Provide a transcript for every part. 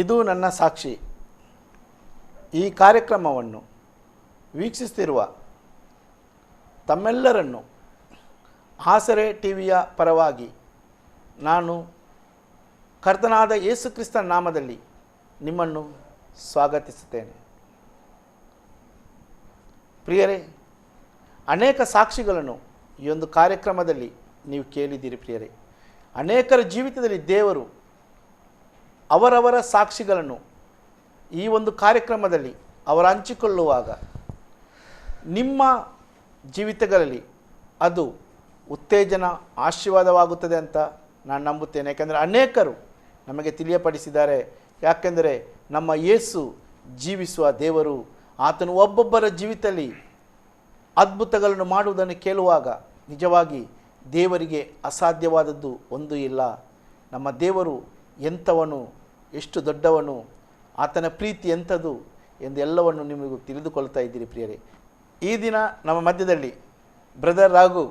ಇದು ನನ್ನ ಸಾಕ್ಷಿ. ಈ ಕಾರ್ಯಕ್ರಮವನ್ನು ವೀಕ್ಷಿಸುತ್ತಿರುವ ತಮ್ಮೆಲ್ಲರನ್ನು ಆಸರೆ ಟಿವಿಯ ಪರವಾಗಿ ನಾನು ಕರ್ತನಾದ ಯೇಸು ಕ್ರಿಸ್ತನ ನಾಮದಲ್ಲಿ ನಿಮ್ಮನ್ನು ಸ್ವಾಗತಿಸುತ್ತೇನೆ. ಪ್ರಿಯರೇ, ಅನೇಕ ಸಾಕ್ಷಿಗಳನ್ನು ಈ ಒಂದು ಕಾರ್ಯಕ್ರಮದಲ್ಲಿ ನೀವು ಕೇಳಿದ್ದೀರಿ. ಪ್ರಿಯರೇ, ಅನೇಕರ ಜೀವಿತದಲ್ಲಿ ದೇವರು ಅವರವರ ಸಾಕ್ಷಿಗಳನ್ನು ಈ ಒಂದು ಕಾರ್ಯಕ್ರಮದಲ್ಲಿ ಅವರು ಹಂಚಿಕೊಳ್ಳುವಾಗ ನಿಮ್ಮ ಜೀವಿತಗಳಲ್ಲಿ ಅದು ಉತ್ತೇಜನ ಆಶೀರ್ವಾದವಾಗುತ್ತದೆ ಅಂತ ನಾನು ನಂಬುತ್ತೇನೆ. ಯಾಕೆಂದರೆ ಅನೇಕರು ನಮಗೆ ತಿಳಿಯಪಡಿಸಿದ್ದಾರೆ. ಯಾಕೆಂದರೆ ನಮ್ಮ ಯೇಸು ಜೀವಿಸುವ ದೇವರು. ಆತನು ಒಬ್ಬೊಬ್ಬರ ಜೀವಿತದಲ್ಲಿ ಅದ್ಭುತಗಳನ್ನು ಮಾಡುವುದನ್ನು ಕೇಳುವಾಗ ನಿಜವಾಗಿ ದೇವರಿಗೆ ಅಸಾಧ್ಯವಾದದ್ದು ಒಂದು ಇಲ್ಲ. ನಮ್ಮ ದೇವರು ಎಂಥವನು, ಎಷ್ಟು ದೊಡ್ಡವನು, ಆತನ ಪ್ರೀತಿ ಎಂಥದ್ದು ಎಂದು ಎಲ್ಲವನ್ನು ನಿಮಗೂ ತಿಳಿದುಕೊಳ್ತಾ ಇದ್ದೀರಿ. ಪ್ರಿಯರೇ, ಈ ದಿನ ನಮ್ಮ ಮಧ್ಯದಲ್ಲಿ ಬ್ರದರ್ ರಾಘು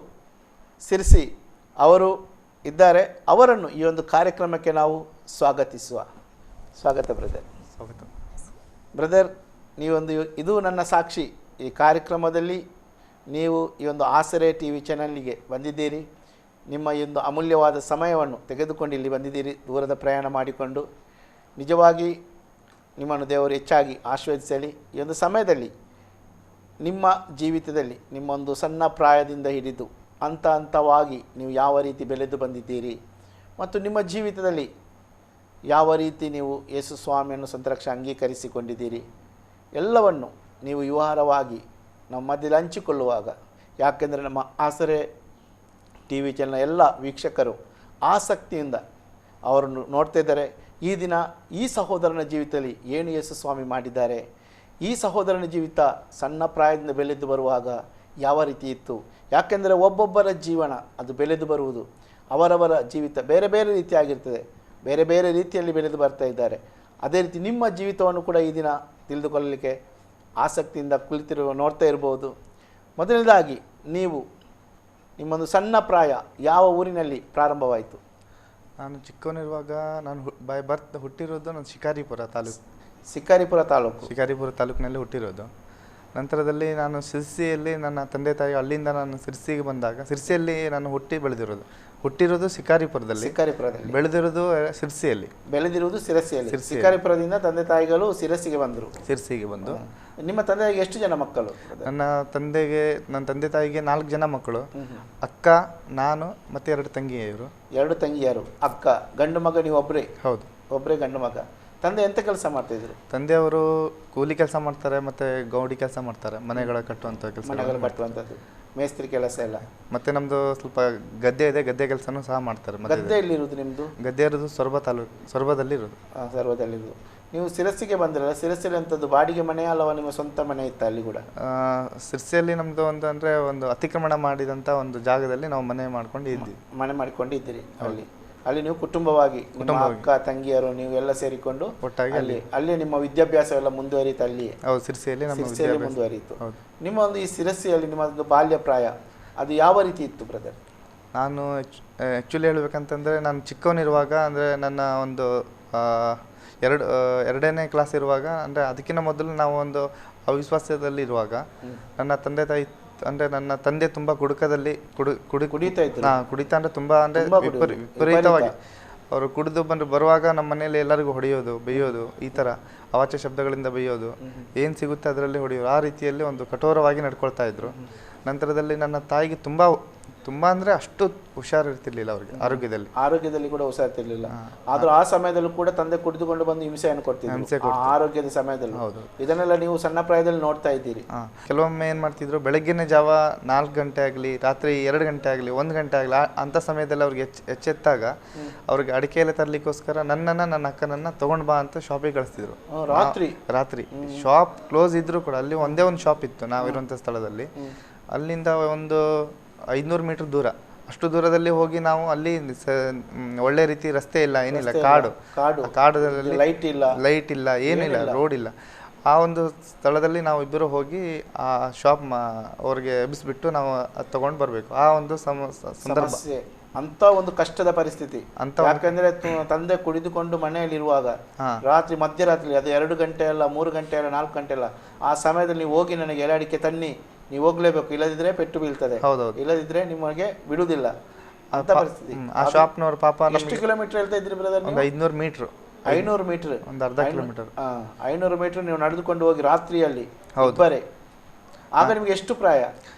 ಸಿರ್ಸಿ ಅವರು ಇದ್ದಾರೆ. ಅವರನ್ನು ಈ ಒಂದು ಕಾರ್ಯಕ್ರಮಕ್ಕೆ ನಾವು ಸ್ವಾಗತಿಸುವ. ಸ್ವಾಗತ ಬ್ರದರ್. ಸ್ವಾಗತ ಬ್ರದರ್. ಇದು ನನ್ನ ಸಾಕ್ಷಿ ಈ ಕಾರ್ಯಕ್ರಮದಲ್ಲಿ ನೀವು ಈ ಒಂದು ಆಸರೆ ಟಿವಿ ಚಾನಲ್ಗೆ ಬಂದಿದ್ದೀರಿ. ನಿಮ್ಮ ಈ ಒಂದು ಅಮೂಲ್ಯವಾದ ಸಮಯವನ್ನು ತೆಗೆದುಕೊಂಡು ಇಲ್ಲಿ ಬಂದಿದ್ದೀರಿ, ದೂರದ ಪ್ರಯಾಣ ಮಾಡಿಕೊಂಡು. ನಿಜವಾಗಿ ನಿಮ್ಮನ್ನು ದೇವರು ಹೆಚ್ಚಾಗಿ ಆಶೀರ್ವದಿಸಲಿ. ಈ ಒಂದು ಸಮಯದಲ್ಲಿ ನಿಮ್ಮ ಜೀವಿತದಲ್ಲಿ ನಿಮ್ಮೊಂದು ಸಣ್ಣ ಪ್ರಾಯದಿಂದ ಹಿಡಿದು ಹಂತವಾಗಿ ನೀವು ಯಾವ ರೀತಿ ಬೆಳೆದು ಬಂದಿದ್ದೀರಿ ಮತ್ತು ನಿಮ್ಮ ಜೀವಿತದಲ್ಲಿ ಯಾವ ರೀತಿ ನೀವು ಯೇಸು ಸ್ವಾಮಿಯನ್ನು ಸಂತರಕ್ಷ ಅಂಗೀಕರಿಸಿಕೊಂಡಿದ್ದೀರಿ ಎಲ್ಲವನ್ನು ನೀವು ವಿವರವಾಗಿ ನಮ್ಮ ಮಧ್ಯದಲ್ಲಿ ಹಂಚಿಕೊಳ್ಳುವಾಗ, ಯಾಕೆಂದರೆ ನಮ್ಮ ಆಸರೆ ಟಿ ವಿ ಚಾನಲ್ನ ಎಲ್ಲ ವೀಕ್ಷಕರು ಆಸಕ್ತಿಯಿಂದ ಅವರನ್ನು ನೋಡ್ತಾ ಇದ್ದಾರೆ. ಈ ದಿನ ಈ ಸಹೋದರನ ಜೀವಿತದಲ್ಲಿ ಏನು ಯೇಸು ಸ್ವಾಮಿ ಮಾಡಿದ್ದಾರೆ, ಈ ಸಹೋದರನ ಜೀವಿತ ಸಣ್ಣ ಪ್ರಾಯದಿಂದ ಬೆಳೆದು ಬರುವಾಗ ಯಾವ ರೀತಿ ಇತ್ತು. ಯಾಕೆಂದರೆ ಒಬ್ಬೊಬ್ಬರ ಜೀವನ ಅದು ಬೆಳೆದು ಬರುವುದು ಅವರವರ ಜೀವಿತ ಬೇರೆ ಬೇರೆ ರೀತಿಯಾಗಿರ್ತದೆ, ಬೇರೆ ಬೇರೆ ರೀತಿಯಲ್ಲಿ ಬೆಳೆದು ಬರ್ತಾ ಇದ್ದಾರೆ. ಅದೇ ರೀತಿ ನಿಮ್ಮ ಜೀವಿತವನ್ನು ಕೂಡ ಈ ದಿನ ತಿಳಿದುಕೊಳ್ಳಲಿಕ್ಕೆ ಆಸಕ್ತಿಯಿಂದ ನೋಡ್ತಾ ಇರ್ಬೋದು. ಮೊದಲನೇದಾಗಿ ನೀವು ನಿಮ್ಮೊಂದು ಸಣ್ಣ ಪ್ರಾಯ ಯಾವ ಊರಿನಲ್ಲಿ ಪ್ರಾರಂಭವಾಯಿತು? ನಾನು ಚಿಕ್ಕವನಿರುವಾಗ ನಾನು ಬೈ ಬರ್ತ್ ಹುಟ್ಟಿರೋದು ನಾನು ಶಿಕಾರಿಪುರ ತಾಲೂಕಿನಲ್ಲಿ ಹುಟ್ಟಿರೋದು. ನಂತರದಲ್ಲಿ ನಾನು ಸಿರ್ಸಿಯಲ್ಲಿ ನನ್ನ ತಂದೆ ತಾಯಿ ಅಲ್ಲಿಂದ ನಾನು ಸಿರ್ಸಿಗೆ ಬಂದಾಗ ಸಿರ್ಸಿಯಲ್ಲಿ ನಾನು ಹುಟ್ಟಿರೋದು ಶಿಕಾರಿಪುರದಲ್ಲಿ, ಬೆಳೆದಿರೋದು ಬೆಳೆದಿರುವುದು ಸಿರಸಿಯಲ್ಲಿ. ಶಿಕಾರಿಪುರದಿಂದ ತಂದೆ ತಾಯಿಗಳು ಸಿರಸಿಗೆ ಬಂದು. ನಿಮ್ಮ ತಂದೆಗೆ ಎಷ್ಟು ಜನ ಮಕ್ಕಳು? ನನ್ನ ತಂದೆ ತಾಯಿಗೆ 4 ಜನ ಮಕ್ಕಳು, ಅಕ್ಕ, ನಾನು ಮತ್ತೆ 2 ತಂಗಿಯರು. 2 ತಂಗಿಯರು, ಅಕ್ಕ, ಗಂಡು ಮಗ ನೀವು ಒಬ್ಬರೇ? ಹೌದು, ಒಬ್ಬರೇ ಗಂಡು ಮಗ. ತಂದೆ ಎಂತ ಕೆಲಸ ಮಾಡ್ತಿದ್ರು? ತಂದೆಯವರು ಕೂಲಿ ಕೆಲಸ ಮಾಡ್ತಾರೆ, ಮತ್ತೆ ಗೌಡಿ ಕೆಲಸ ಮಾಡ್ತಾರೆ, ಮನೆಗಳ ಕಟ್ಟುವಂಥದ್ದು, ಮೇಸ್ತ್ರಿ ಕೆಲಸ ಎಲ್ಲ. ಮತ್ತೆ ನಮ್ದು ಸ್ವಲ್ಪ ಗದ್ದೆ ಇದೆ, ಗದ್ದೆ ಕೆಲಸನೂ ಸಹ ಮಾಡ್ತಾರೆ. ಗದ್ದೆ ಎಲ್ಲಿರುವುದು ನಿಮ್ದು? ಗದ್ದೆ ಇರೋದು ಸೊರಬದಲ್ಲಿರೋದು. ನೀವು ಸಿರಸಿಗೆ ಬಂದ್ರಲ್ಲ, ಸಿರಸಿಯಲ್ಲಿ ಅಂತದ್ದು ಬಾಡಿಗೆ ಮನೆ ಅಲ್ಲವಾ ನಿಮ್ಮ ಸ್ವಂತ ಮನೆ ಇತ್ತ ಅಲ್ಲಿ ಕೂಡ? ಸಿರ್ಸಿಯಲ್ಲಿ ನಮ್ದು ಒಂದು ಅತಿಕ್ರಮಣ ಮಾಡಿದಂತ ಒಂದು ಜಾಗದಲ್ಲಿ ನಾವು ಮನೆ ಮಾಡಿಕೊಂಡಿದ್ದೀರಿ. ಅಲ್ಲಿ ನೀವು ಕುಟುಂಬವಾಗಿ ನಿಮ್ಮ ಅಕ್ಕ ತಂಗಿಯರು ನೀವು ಎಲ್ಲ ಸೇರಿಕೊಂಡು ಒಟ್ಟಾಗಿ ಅಲ್ಲಿ ನಿಮ್ಮ ವಿದ್ಯಾಭ್ಯಾಸ ಎಲ್ಲ ಮುಂದುವರಿಯಿತು ಅಲ್ಲಿ? ಸಿರ್ಸಿಯಲ್ಲಿ ಮುಂದುವರಿಯಿತು. ನಿಮ್ಮ ಒಂದು ಈ ಸಿರಸಿಯಲ್ಲಿ ನಿಮ್ಮ ಒಂದು ಬಾಲ್ಯ ಪ್ರಾಯ ಅದು ಯಾವ ರೀತಿ ಇತ್ತು ಬ್ರದರ್? ನಾನು ಆ್ಯಕ್ಚುಲಿ ಹೇಳ್ಬೇಕಂತಂದರೆ ನಾನು ಚಿಕ್ಕವನಿರುವಾಗ ಅಂದರೆ ನನ್ನ ಒಂದು ಎರಡನೇ ಕ್ಲಾಸ್ ಇರುವಾಗ, ಅಂದರೆ ಅದಕ್ಕಿಂತ ಮೊದಲು ನಾವು ಒಂದು ಅವಿಶ್ವಾಸದಲ್ಲಿರುವಾಗ ನನ್ನ ತಂದೆ ತುಂಬ ಕುಡಿತಾ ಅಂದರೆ ತುಂಬ ವಿಪರೀತವಾಗಿ ಅವರು ಕುಡಿದು ಬರುವಾಗ ನಮ್ಮ ಮನೆಯಲ್ಲಿ ಎಲ್ಲರಿಗೂ ಹೊಡೆಯೋದು, ಬೈಯೋದು, ಈ ಥರ ಅವಾಚ್ಯ ಶಬ್ದಗಳಿಂದ ಬೈಯೋದು, ಏನು ಸಿಗುತ್ತೆ ಅದರಲ್ಲಿ ಹೊಡೆಯೋದು, ಆ ರೀತಿಯಲ್ಲಿ ಒಂದು ಕಠೋರವಾಗಿ ನಡ್ಕೊಳ್ತಾ ಇದ್ರು. ನಂತರದಲ್ಲಿ ನನ್ನ ತಾಯಿಗೆ ತುಂಬ ಅಂದರೆ ಅಷ್ಟು ಹುಷಾರಿರ್ತಿರ್ಲಿಲ್ಲ, ಅವ್ರಿಗೆ ಆರೋಗ್ಯದಲ್ಲಿ ಕೂಡ ಹುಷಾರಿರ್ತಿರ್ಲಿಲ್ಲ. ಆದ್ರೂ ಆ ಸಮಯದಲ್ಲೂ ಕೂಡ ತಂದೆ ಕುಡಿದುಕೊಂಡು ಬಂದು ಹಿಂಸೆಯನ್ನು ಕೊಡ್ತಿದ್ರು ಆರೋಗ್ಯದ ಸಮಯದಲ್ಲಿ. ಇದನ್ನೆಲ್ಲ ನೀವು ಸಣ್ಣ ಪ್ರಾಯದಲ್ಲಿ ನೋಡ್ತಾ ಇದ್ದೀರಿ. ಕೆಲವೊಮ್ಮೆ ಏನು ಮಾಡ್ತಿದ್ರು, ಬೆಳಗ್ಗೆನೇ ಜಾವ 4 ಗಂಟೆ ಆಗಲಿ, ರಾತ್ರಿ 2 ಗಂಟೆ ಆಗಲಿ, 1 ಗಂಟೆ ಆಗಲಿ, ಅಂಥ ಸಮಯದಲ್ಲಿ ಅವ್ರಿಗೆ ಎಚ್ಚೆತ್ತಾಗ ಅವ್ರಿಗೆ ಅಡಿಕೆ ಎಲ್ಲ ತರಲಿಕ್ಕೋಸ್ಕರ ನನ್ನ ಅಕ್ಕನನ್ನ ತಗೊಂಡ್ ಬಾ ಅಂತ ಶಾಪಿಗೆ ಕಳಿಸ್ತಿದ್ರು. ರಾತ್ರಿ ಶಾಪ್ ಕ್ಲೋಸ್ ಇದ್ರು ಕೂಡ ಅಲ್ಲಿ ಒಂದೇ ಒಂದು ಶಾಪ್ ಇತ್ತು ನಾವಿರುವಂಥ ಸ್ಥಳದಲ್ಲಿ. ಅಲ್ಲಿಂದ ಒಂದು 500 ಮೀಟರ್ ದೂರ, ಅಷ್ಟು ದೂರದಲ್ಲಿ ಹೋಗಿ ನಾವು ಅಲ್ಲಿ ಒಳ್ಳೆ ರೀತಿ ರಸ್ತೆ ಇಲ್ಲ, ಏನಿಲ್ಲ, ಕಾಡಲ್ಲಿ ಲೈಟ್ ಇಲ್ಲ, ಏನಿಲ್ಲ, ರೋಡ್ ಇಲ್ಲ. ಆ ಒಂದು ಸ್ಥಳದಲ್ಲಿ ನಾವು ಇಬ್ಬರು ಹೋಗಿ ಆ ಶಾಪ್ ಅವ್ರಿಗೆ ಎಬ್ಬಿಸ್ಬಿಟ್ಟು ನಾವು ಅದು ತಗೊಂಡು ಬರಬೇಕು. ಆ ಒಂದು ಸಂದರ್ಭ ಅಂತ ಒಂದು ಕಷ್ಟದ ಪರಿಸ್ಥಿತಿ ಅಂತ ಯಾಕಂದ್ರೆ ತಂದೆ ಕುಡಿದುಕೊಂಡು ಮನೆಯಲ್ಲಿರುವಾಗ ರಾತ್ರಿ ಮಧ್ಯರಾತ್ರಿ ಅದು 2 ಗಂಟೆ ಅಲ್ಲ 3 ಗಂಟೆ ಅಲ್ಲ 4 ಗಂಟೆ ಅಲ್ಲ ಆ ಸಮಯದಲ್ಲಿ ನೀವು ಹೋಗಿ ನನಗೆ ಎಲೆ ಅಡಿಕೆ ತನ್ನಿ, ನೀವು ಹೋಗ್ಲೇಬೇಕು, ಇಲ್ಲದಿದ್ರೆ ಪೆಟ್ಟು ಬೀಳ್ತದೆ, ಇಲ್ಲದಿದ್ರೆ ನಿಮಗೆ ಬಿಡುವುದಿಲ್ಲ ಅಂತ ಪರಿಸ್ಥಿತಿ. ಆ ಶಾಪ್ನವ್ರ ಪಾಪ ಎಷ್ಟು ಕಿಲೋಮೀಟರ್ ಹೇಳ್ತಾ ಇದ್ರಿ ಬ್ರದರ್? 500 ಮೀಟರ್. 500 ಮೀಟರ್, ಒಂದು ಅರ್ಧ ಕಿಲೋಮೀಟರ್. 500 ಮೀಟರ್ ನೀವು ನಡೆದುಕೊಂಡು ಹೋಗಿ ರಾತ್ರಿಯಲ್ಲಿ ಇಬ್ಬರೇ. ಆಗ ನಿಮ್ಗೆ ಎಷ್ಟು ಪ್ರಾಯ?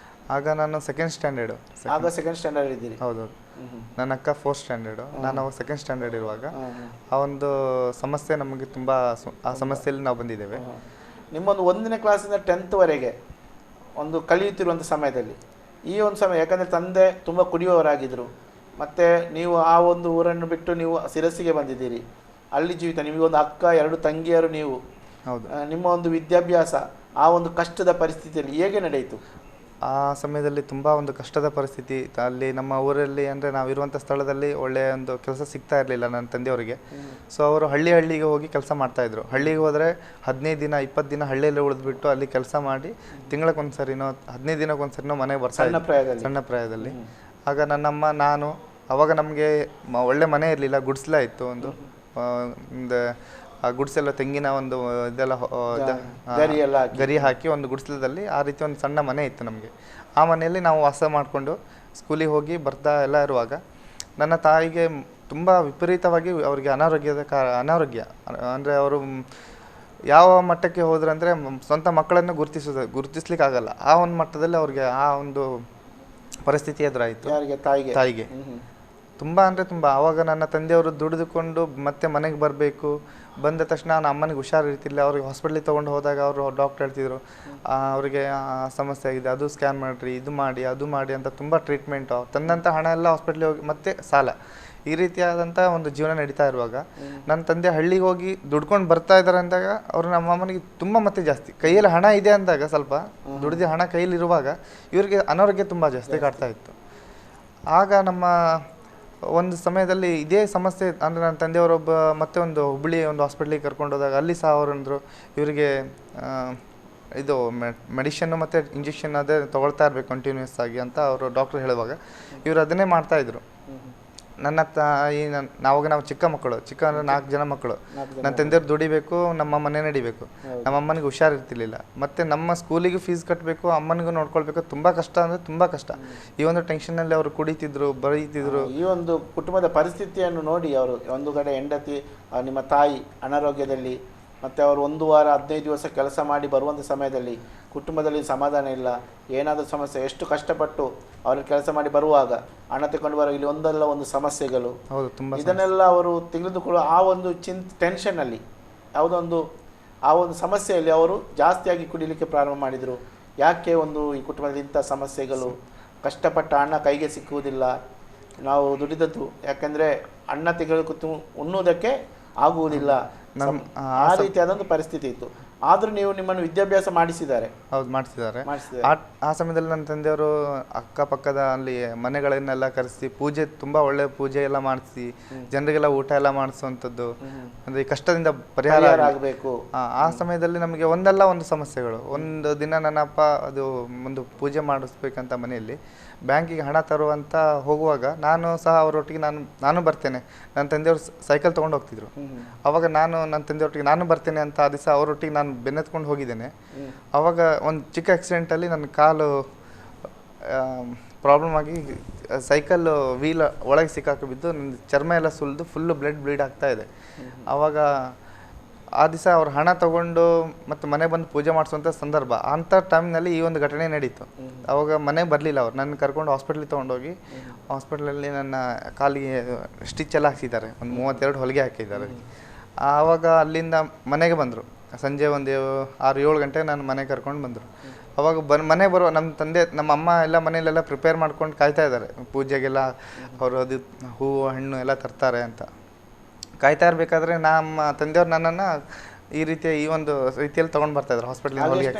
ಆಗ ನಾನು ಸೆಕೆಂಡ್ ಸ್ಟ್ಯಾಂಡರ್ಡ್. ಆಗ ಸೆಕೆಂಡ್ ಸ್ಟ್ಯಾಂಡರ್ಡ್ ಇದ್ದೀರಿ? ಹೌದು. ನನ್ನ ಅಕ್ಕ 4th ಸ್ಟ್ಯಾಂಡರ್ಡು, ನಾನು ಅವಾಗ ಸೆಕೆಂಡ್ ಸ್ಟ್ಯಾಂಡರ್ಡ್ ಇರುವಾಗ ಆ ಒಂದು ಸಮಸ್ಯೆ ನಮಗೆ ತುಂಬ, ಆ ಸಮಸ್ಯೆಯಲ್ಲಿ ನಾವು ಬಂದಿದ್ದೇವೆ. ನಿಮ್ಮೊಂದು 1ನೇ ಕ್ಲಾಸಿಂದ 10th ವರೆಗೆ ಒಂದು ಕಲಿಯುತ್ತಿರುವಂಥ ಸಮಯದಲ್ಲಿ ಈ ಒಂದು ಸಮಯ, ಯಾಕಂದರೆ ತಂದೆ ತುಂಬ ಕುಡಿಯುವವರಾಗಿದ್ದರು, ಮತ್ತು ನೀವು ಆ ಒಂದು ಊರನ್ನು ಬಿಟ್ಟು ನೀವು ಶಿರಸಿಗೆ ಬಂದಿದ್ದೀರಿ, ಅಲ್ಲಿ ಜೀವಿತ, ನಿಮಗೊಂದು ಅಕ್ಕ 2 ತಂಗಿಯರು ನೀವು. ಹೌದು. ನಿಮ್ಮ ಒಂದು ವಿದ್ಯಾಭ್ಯಾಸ ಆ ಒಂದು ಕಷ್ಟದ ಪರಿಸ್ಥಿತಿಯಲ್ಲಿ ಹೇಗೆ ನಡೆಯಿತು? ಆ ಸಮಯದಲ್ಲಿ ತುಂಬ ಒಂದು ಕಷ್ಟದ ಪರಿಸ್ಥಿತಿ. ಅಲ್ಲಿ ನಮ್ಮ ಊರಲ್ಲಿ ಅಂದರೆ ನಾವಿರುವಂಥ ಸ್ಥಳದಲ್ಲಿ ಒಳ್ಳೆಯ ಒಂದು ಕೆಲಸ ಸಿಗ್ತಾ ಇರಲಿಲ್ಲ ನನ್ನ ತಂದೆಯವರಿಗೆ. ಸೊ ಅವರು ಹಳ್ಳಿಗೆ ಹೋಗಿ ಕೆಲಸ ಮಾಡ್ತಾಯಿದ್ರು. ಹಳ್ಳಿಗೆ ಹೋದರೆ 15 ದಿನ 20 ದಿನ ಹಳ್ಳಿಯಲ್ಲೇ ಉಳಿದ್ಬಿಟ್ಟು ಅಲ್ಲಿ ಕೆಲಸ ಮಾಡಿ ತಿಂಗಳಕ್ಕೊಂದ್ಸರಿನೋ 15 ದಿನಕ್ಕೊಂದ್ಸರಿನೋ ಮನೆಗೆ ಬರ್ತಾ ಇದ್ರು ಸಣ್ಣ ಪ್ರಾಯದಲ್ಲಿ. ಆಗ ನನ್ನಮ್ಮ, ನಾನು, ಅವಾಗ ನಮಗೆ ಒಳ್ಳೆ ಮನೆ ಇರಲಿಲ್ಲ, ಗುಡಿಸಲ ಇತ್ತು ಒಂದು ಆ ಗುಡಿಸೆಲ್ಲ ತೆಂಗಿನ ಒಂದು ಇದೆಲ್ಲ ಗರಿ ಹಾಕಿ ಒಂದು ಗುಡಿಸಲದಲ್ಲಿ ಆ ರೀತಿ ಒಂದು ಸಣ್ಣ ಮನೆ ಇತ್ತು ನಮಗೆ. ಆ ಮನೆಯಲ್ಲಿ ನಾವು ವಾಸ ಮಾಡಿಕೊಂಡು ಸ್ಕೂಲಿಗೆ ಹೋಗಿ ಬರ್ತಾ ಎಲ್ಲ ಇರುವಾಗ ನನ್ನ ತಾಯಿಗೆ ತುಂಬ ವಿಪರೀತವಾಗಿ ಅವರಿಗೆ ಅನಾರೋಗ್ಯ ಅಂದರೆ ಅವರು ಯಾವ ಮಟ್ಟಕ್ಕೆ ಹೋದ್ರು ಅಂದರೆ ಸ್ವಂತ ಮಕ್ಕಳನ್ನು ಗುರುತಿಸ್ಲಿಕ್ಕಾಗಲ್ಲ, ಆ ಒಂದು ಮಟ್ಟದಲ್ಲಿ ಅವ್ರಿಗೆ ಆ ಒಂದು ಪರಿಸ್ಥಿತಿ ಎದುರಾಯಿತು. ತಾಯಿಗೆ ತುಂಬ ಅಂದರೆ ತುಂಬ. ಆವಾಗ ನನ್ನ ತಂದೆಯವರು ದುಡಿದುಕೊಂಡು ಮತ್ತೆ ಮನೆಗೆ ಬರಬೇಕು, ಬಂದ ತಕ್ಷಣ ನನ್ನ ಅಮ್ಮನಿಗೆ ಹುಷಾರಿರ್ತಿಲ್ಲ. ಅವ್ರಿಗೆ ಹಾಸ್ಪಿಟ್ಲಿಗೆ ತೊಗೊಂಡು ಹೋದಾಗ ಅವರು ಡಾಕ್ಟರ್ ಹೇಳ್ತಿದ್ರು ಅವರಿಗೆ ಸಮಸ್ಯೆ ಆಗಿದೆ, ಅದು ಸ್ಕ್ಯಾನ್ ಮಾಡಿರಿ, ಇದು ಮಾಡಿ ಅದು ಮಾಡಿ ಅಂತ ತುಂಬ ಟ್ರೀಟ್ಮೆಂಟು, ತಂದಂಥ ಹಣ ಎಲ್ಲ ಹಾಸ್ಪಿಟ್ಲಿಗೆ ಹೋಗಿ ಮತ್ತೆ ಸಾಲ, ಈ ರೀತಿಯಾದಂಥ ಒಂದು ಜೀವನ ನಡೀತಾ ಇರುವಾಗ ನನ್ನ ತಂದೆ ಹಳ್ಳಿಗೆ ಹೋಗಿ ದುಡ್ಕೊಂಡು ಬರ್ತಾ ಇದ್ದಾರೆ ಅಂದಾಗ ಅವರು ನಮ್ಮ ಅಮ್ಮನಿಗೆ ತುಂಬ ಮತ್ತೆ ಜಾಸ್ತಿ, ಕೈಯಲ್ಲಿ ಹಣ ಇದೆ ಅಂದಾಗ ಸ್ವಲ್ಪ ದುಡಿದ ಹಣ ಕೈಯಲ್ಲಿರುವಾಗ ಇವರಿಗೆ ಅನಾರೋಗ್ಯ ತುಂಬ ಜಾಸ್ತಿ ಕಾಡ್ತಾ ಇತ್ತು. ಆಗ ನಮ್ಮ ಒಂದು ಸಮಯದಲ್ಲಿ ಇದೇ ಸಮಸ್ಯೆ ಅಂದರೆ ನನ್ನ ತಂದೆಯವರೊಬ್ಬ ಮತ್ತೆ ಒಂದು ಹುಬ್ಬಳ್ಳಿ ಒಂದು ಹಾಸ್ಪಿಟ್ಲಿಗೆ ಕರ್ಕೊಂಡು ಹೋದಾಗ ಅಲ್ಲಿ ಸಹ ಅವರಂದರು ಇವರಿಗೆ ಇದು ಮೆಡಿಷನ್ನು ಮತ್ತು ಇಂಜೆಕ್ಷನ್ ಅದೇ ತೊಗೊಳ್ತಾ ಇರಬೇಕು ಕಂಟಿನ್ಯೂಸ್ ಆಗಿ ಅಂತ ಅವರು ಡಾಕ್ಟ್ರು ಹೇಳುವಾಗ ಇವರು ಅದನ್ನೇ ಮಾಡ್ತಾಯಿದ್ರು. ನನ್ನ ತಾಯಿ ನಾವು ಚಿಕ್ಕ ಅಂದರೆ 4 ಜನ ಮಕ್ಕಳು. ನನ್ನ ತಂದೆಯವ್ರು ದುಡಿಬೇಕು, ನಮ್ಮ ಮನೆ ನಡಿಬೇಕು, ನಮ್ಮ ಅಮ್ಮನಿಗೆ ಹುಷಾರಿರ್ತಿರ್ಲಿಲ್ಲ, ಮತ್ತು ನಮ್ಮ ಸ್ಕೂಲಿಗೆ ಫೀಸ್ ಕಟ್ಟಬೇಕು, ಅಮ್ಮನಿಗೂ ನೋಡ್ಕೊಳ್ಬೇಕು, ತುಂಬ ಕಷ್ಟ ಅಂದರೆ ತುಂಬ ಕಷ್ಟ. ಈ ಒಂದು ಟೆನ್ಷನ್ನಲ್ಲಿ ಅವರು ಕುಡಿತಿದ್ರು, ಬರೀತಿದ್ರು. ಈ ಒಂದು ಕುಟುಂಬದ ಪರಿಸ್ಥಿತಿಯನ್ನು ನೋಡಿ ಅವರು ಒಂದು ಕಡೆ ಹೆಂಡತಿ ನಿಮ್ಮ ತಾಯಿ ಅನಾರೋಗ್ಯದಲ್ಲಿ, ಮತ್ತು ಅವರು 1 ವಾರ 15 ದಿವಸ ಕೆಲಸ ಮಾಡಿ ಬರುವಂಥ ಸಮಯದಲ್ಲಿ ಕುಟುಂಬದಲ್ಲಿ ಸಮಾಧಾನ ಇಲ್ಲ, ಏನಾದರೂ ಸಮಸ್ಯೆ, ಎಷ್ಟು ಕಷ್ಟಪಟ್ಟು ಅವರು ಕೆಲಸ ಮಾಡಿ ಬರುವಾಗ ಹಣ ತಗೊಂಡು ಬರೋ ಇಲ್ಲಿ ಒಂದಲ್ಲ ಒಂದು ಸಮಸ್ಯೆಗಳು, ಇದನ್ನೆಲ್ಲ ಅವರು ತಿಳಿದುಕೊಳ್ಳುವ ಆ ಒಂದು ಟೆನ್ಷನ್ನಲ್ಲಿ ಯಾವುದೊಂದು ಆ ಒಂದು ಸಮಸ್ಯೆಯಲ್ಲಿ ಅವರು ಜಾಸ್ತಿಯಾಗಿ ಕುಡಿಲಿಕ್ಕೆ ಪ್ರಾರಂಭ ಮಾಡಿದರು. ಯಾಕೆ ಈ ಕುಟುಂಬದಲ್ಲಿ ಇಂಥ ಸಮಸ್ಯೆಗಳು, ಕಷ್ಟಪಟ್ಟ ಹಣ ಕೈಗೆ ಸಿಕ್ಕುವುದಿಲ್ಲ, ನಾವು ದುಡಿದದ್ದು ಯಾಕೆಂದರೆ ಅನ್ನ ತೆಗೆದು ಉಣ್ಣುವುದಕ್ಕೆ ಆಗುವುದಿಲ್ಲ, ಆ ರೀತಿಯಾದಂಥ ಪರಿಸ್ಥಿತಿ ಇತ್ತು. ಆದರೂ ನೀವು ನಿಮ್ಮನ್ನು ವಿದ್ಯಾಭ್ಯಾಸ ಮಾಡಿಸಿದ್ದಾರೆ? ಹೌದು, ಮಾಡಿಸಿದ್ದಾರೆ. ಆ ಸಮಯದಲ್ಲಿ ನನ್ನ ತಂದೆಯವರು ಅಕ್ಕಪಕ್ಕದ ಅಲ್ಲಿ ಮನೆಗಳನ್ನೆಲ್ಲ ಕರೆಸಿ ಪೂಜೆ, ತುಂಬ ಒಳ್ಳೆ ಪೂಜೆ ಎಲ್ಲ ಮಾಡಿಸಿ ಜನರಿಗೆಲ್ಲ ಊಟ ಎಲ್ಲ ಮಾಡಿಸುವಂಥದ್ದು, ಅಂದರೆ ಕಷ್ಟದಿಂದ ಪರಿಹಾರ ಆಗಬೇಕು. ಆ ಸಮಯದಲ್ಲಿ ನಮಗೆ ಒಂದಲ್ಲ ಒಂದು ಸಮಸ್ಯೆಗಳು. ಒಂದು ದಿನ ನನ್ನ ಅಪ್ಪ ಅದು ಒಂದು ಪೂಜೆ ಮಾಡಿಸ್ಬೇಕಂತ ಮನೆಯಲ್ಲಿ ಬ್ಯಾಂಕಿಗೆ ಹಣ ತರುವಂತ ಹೋಗುವಾಗ ನಾನು ಸಹ ಅವರೊಟ್ಟಿಗೆ ನಾನು ಬರ್ತೇನೆ, ನನ್ನ ತಂದೆಯವರು ಸೈಕಲ್ ತೊಗೊಂಡು ಹೋಗ್ತಿದ್ರು. ಅವಾಗ ನನ್ನ ತಂದೆಯೊಟ್ಟಿಗೆ ನಾನು ಬರ್ತೇನೆ ಅಂತ ಆ ದಿವಸ ಅವರೊಟ್ಟಿಗೆ ನಾನು ಬೆನ್ನೆತ್ಕೊಂಡು ಹೋಗಿದ್ದೇನೆ. ಅವಾಗ ಒಂದು ಚಿಕ್ಕ ಆಕ್ಸಿಡೆಂಟಲ್ಲಿ ನನ್ನ ಕಾಲು ಪ್ರಾಬ್ಲಮ್ ಆಗಿ ಸೈಕಲ್ ವೀಲ್ ಒಳಗೆ ಸಿಕ್ಕಾಕಿ ಬಿದ್ದು ನನ್ನ ಚರ್ಮ ಎಲ್ಲ ಸುಲಿದು ಫುಲ್ಲು ಬ್ಲೀಡ್ ಆಗ್ತಾ ಇದೆ. ಆವಾಗ ಆ ದಿವಸ ಅವ್ರು ಹಣ ತಗೊಂಡು ಮತ್ತು ಮನೆ ಬಂದು ಪೂಜೆ ಮಾಡಿಸುವಂಥ ಸಂದರ್ಭ. ಅಂಥ ಟೈಮ್ನಲ್ಲಿ ಈ ಒಂದು ಘಟನೆ ನಡೀತು. ಆವಾಗ ಮನೆಗೆ ಬರಲಿಲ್ಲ ಅವ್ರು, ನನ್ನ ಕರ್ಕೊಂಡು ಹಾಸ್ಪಿಟ್ಲಿಗೆ ತೊಗೊಂಡೋಗಿ ಹಾಸ್ಪಿಟ್ಲಲ್ಲಿ ನನ್ನ ಕಾಲಿಗೆ ಸ್ಟಿಚ್ ಎಲ್ಲ ಹಾಕ್ಸಿದ್ದಾರೆ, ಒಂದು 32 ಹೊಲಿಗೆ ಹಾಕಿದ್ದಾರೆ. ಆವಾಗ ಅಲ್ಲಿಂದ ಮನೆಗೆ ಬಂದರು. ಸಂಜೆ ಒಂದು 6-7 ಗಂಟೆಗೆ ನಾನು ಮನೆಗೆ ಕರ್ಕೊಂಡು ಬಂದರು. ಅವಾಗ ಮನೆ ಬರೋ ನಮ್ಮ ಅಮ್ಮ ಎಲ್ಲ ಮನೆಯಲ್ಲೆಲ್ಲ ಪ್ರಿಪೇರ್ ಮಾಡ್ಕೊಂಡು ಕಾಯ್ತಾ ಇದ್ದಾರೆ ಪೂಜೆಗೆಲ್ಲ. ಅವರು ಅದು ಹೂವು ಹಣ್ಣು ಎಲ್ಲ ತರ್ತಾರೆ ಅಂತ ಕಾಯ್ತಾ ಇರಬೇಕಾದ್ರೆ ನಮ್ಮ ತಂದೆಯವ್ರು ನನ್ನನ್ನು ಈ ಒಂದು ರೀತಿಯಲ್ಲಿ ತೊಗೊಂಡು ಬರ್ತಾಯಿದ್ರು ಹಾಸ್ಪಿಟ್ಲಿಗೆ.